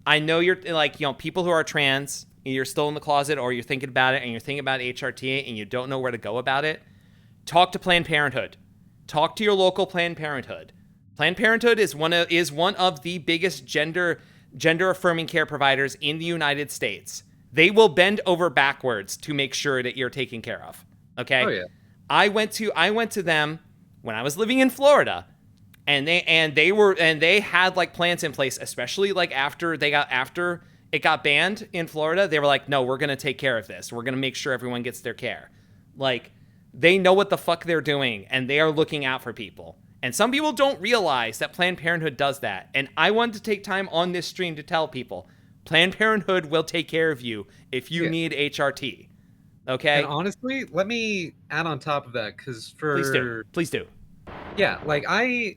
I know you're, like, you know, people who are trans, you're still in the closet or you're thinking about it and you're thinking about HRT and you don't know where to go about it. Talk to Planned Parenthood. Talk to your local Planned Parenthood. Planned Parenthood is one of the biggest gender affirming care providers in the United States. They will bend over backwards to make sure that you're taken care of. Okay? Oh yeah. I went to them when I was living in Florida, and they had like plans in place, especially like after it got banned in Florida. They were like, no, we're gonna take care of this. We're gonna make sure everyone gets their care. Like, they know what the fuck they're doing, and they are looking out for people. And some people don't realize that Planned Parenthood does that. And I wanted to take time on this stream to tell people, Planned Parenthood will take care of you if you need HRT. Okay? And honestly, let me add on top of that, because Please do. Yeah, like I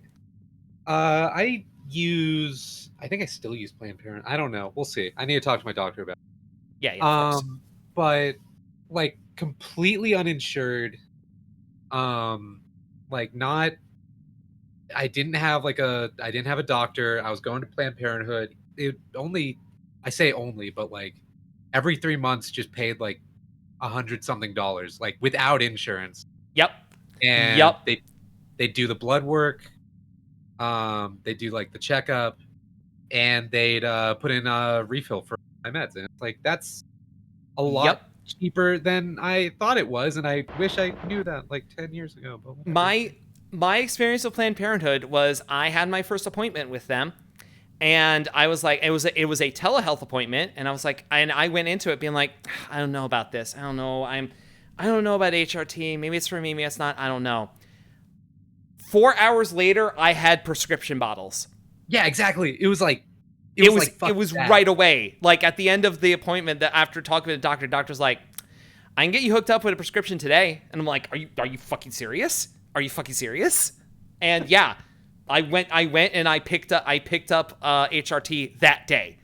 use, I think I still use Planned Parenthood. I don't know. We'll see. I need to talk to my doctor about it. Yeah, of course. But like completely uninsured, like not, I didn't have a doctor. I was going to Planned Parenthood. It only, I say only, but like every 3 months just paid like $100-something, like without insurance. Yep. And Yep. they do the blood work, they do like the checkup, and they'd put in a refill for my meds, and it's like that's a lot cheaper than I thought it was, and I wish I knew that like 10 years ago. But whatever. My experience with Planned Parenthood was I had my first appointment with them, and I was like, it was a telehealth appointment, and I was like, and I went into it being like, I don't know about this. I don't know. I don't know about HRT. Maybe it's for me. Maybe it's not. I don't know. 4 hours later, I had prescription bottles. Yeah, exactly. It was right away. Like at the end of the appointment, that after talking to the doctor's like, I can get you hooked up with a prescription today. And I'm like, are you fucking serious? Are you fucking serious? And yeah, I went and I picked up HRT that day.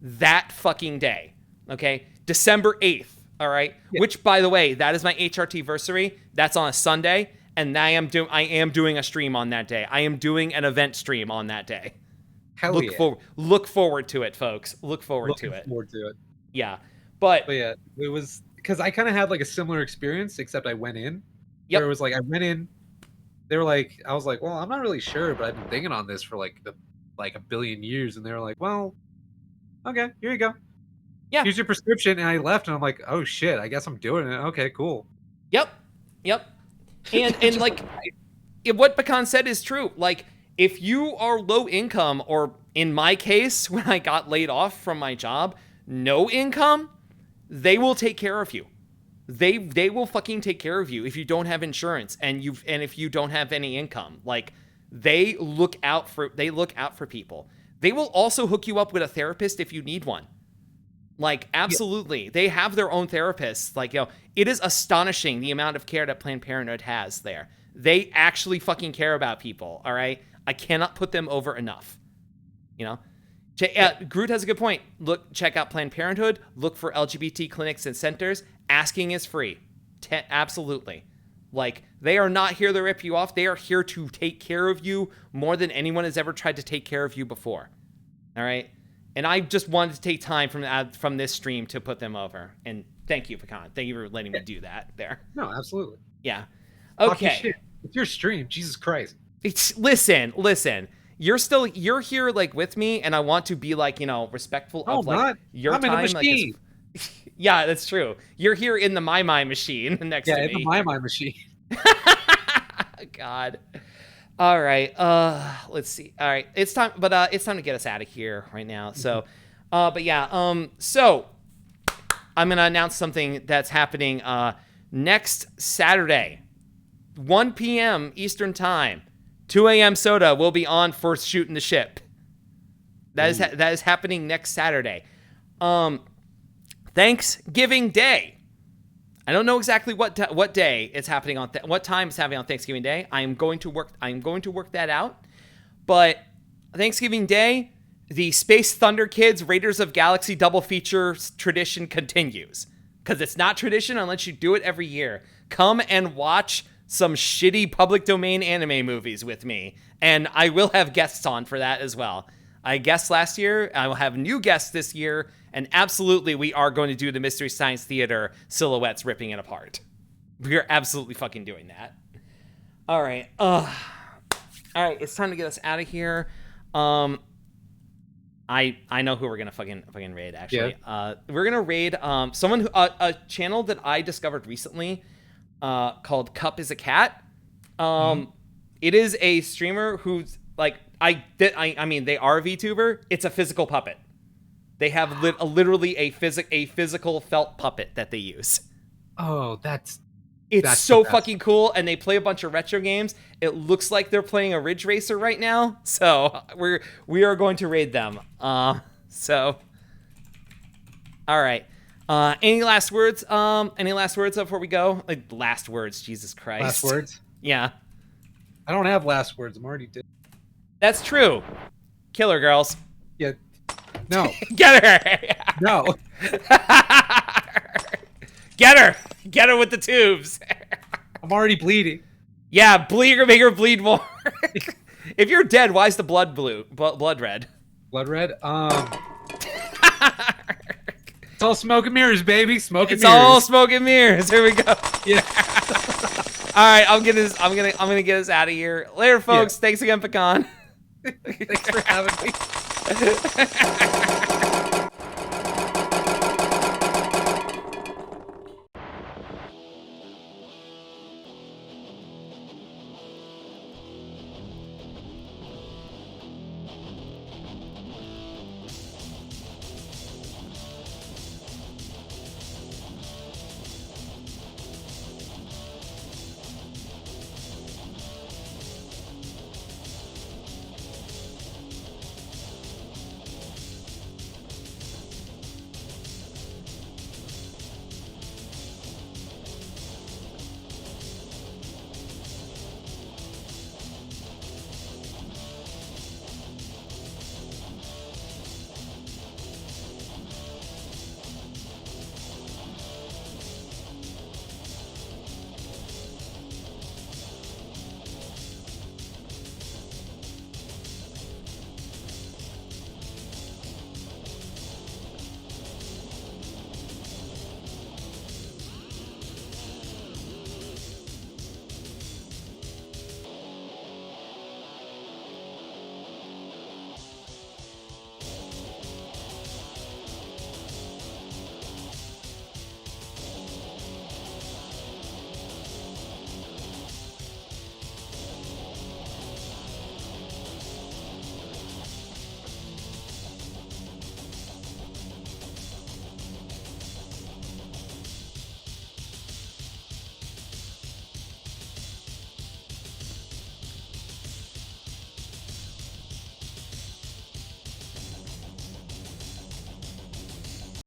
That fucking day. Okay? December 8th. All right? Yeah. Which, by the way, that is my HRT versary. That's on a Sunday. And I am doing a stream on that day. I am doing an event stream on that day. Look forward to it, folks. Look forward to it. Yeah. But yeah, it was because I kind of had like a similar experience, except I went in. Yep. Where it was like I went in. They were like, I was like, well, I'm not really sure, but I've been thinking on this for like a billion years, and they were like, well, okay, here you go. Yeah. Here's your prescription, and I left, and I'm like, oh shit, I guess I'm doing it. Okay, cool. Yep. And like, what Pecan said is true. Like, if you are low income, or in my case, when I got laid off from my job, no income, they will take care of you. They will fucking take care of you if you don't have insurance and if you don't have any income. Like, they look out for people. They will also hook you up with a therapist if you need one. Like, absolutely. They have their own therapists. Like, it is astonishing the amount of care that Planned Parenthood has there. They actually fucking care about people, all right? I cannot put them over enough. Groot has a good point. Check out Planned Parenthood. Look for LGBT clinics and centers. Asking is free. Absolutely. Like, they are not here to rip you off. They are here to take care of you more than anyone has ever tried to take care of you before. All right? And I just wanted to take time from this stream to put them over. And thank you, Pecan. Thank you for letting me do that there. No, absolutely. Yeah. Talking Okay. shit. It's your stream. Jesus Christ. Listen. You're here like with me, and I want to be like, respectful of like your I'm time. in a machine. Yeah, that's true. You're here in the My machine next to me. Yeah, in the My machine. God. All right. Let's see. All right. It's time to get us out of here right now. So, so I'm going to announce something that's happening next Saturday, 1 p.m. Eastern Time. 2 a.m. Soda will be on for Shootin' the Ship. That is happening next Saturday. Thanksgiving Day. I don't know exactly what day it's happening on. What time it's happening on Thanksgiving Day. I'm going to work that out. But Thanksgiving Day, the Space Thunder Kids Raiders of Galaxy double feature tradition continues, because it's not tradition unless you do it every year. Come and watch some shitty public domain anime movies with me, and I will have guests on for that as well. I guessed last year. I will have new guests this year, and absolutely we are going to do the Mystery Science Theater silhouettes ripping it apart. We are absolutely fucking doing that. All right. All right, it's time to get us out of here. I know who we're gonna fucking raid, actually. Yeah. We're gonna raid someone a channel that I discovered recently called Cup is a Cat. It is a streamer who's like I mean they are a VTuber. It's a physical puppet. They have literally a physical felt puppet that they use. Oh, It's that's so the best. fucking cool, and they play a bunch of retro games. It looks like they're playing a Ridge Racer right now, so we are going to raid them. So all right. Any last words? Any last words before we go? Like, last words, Jesus Christ. Last words? Yeah. I don't have last words. I'm already dead. That's true. Killer girls. Yeah. No. Get her. No. Get her. Get her with the tubes. I'm already bleeding. Yeah, make her bleed more. If you're dead, why is the blood blue? Blood red. Blood red? It's all smoke and mirrors, baby. Smoke and It's mirrors. all smoke and mirrors. Here we go. Yeah. All right, I'm gonna get us out of here. Later, folks. Yeah. Thanks again, Pecan. Thanks for having me.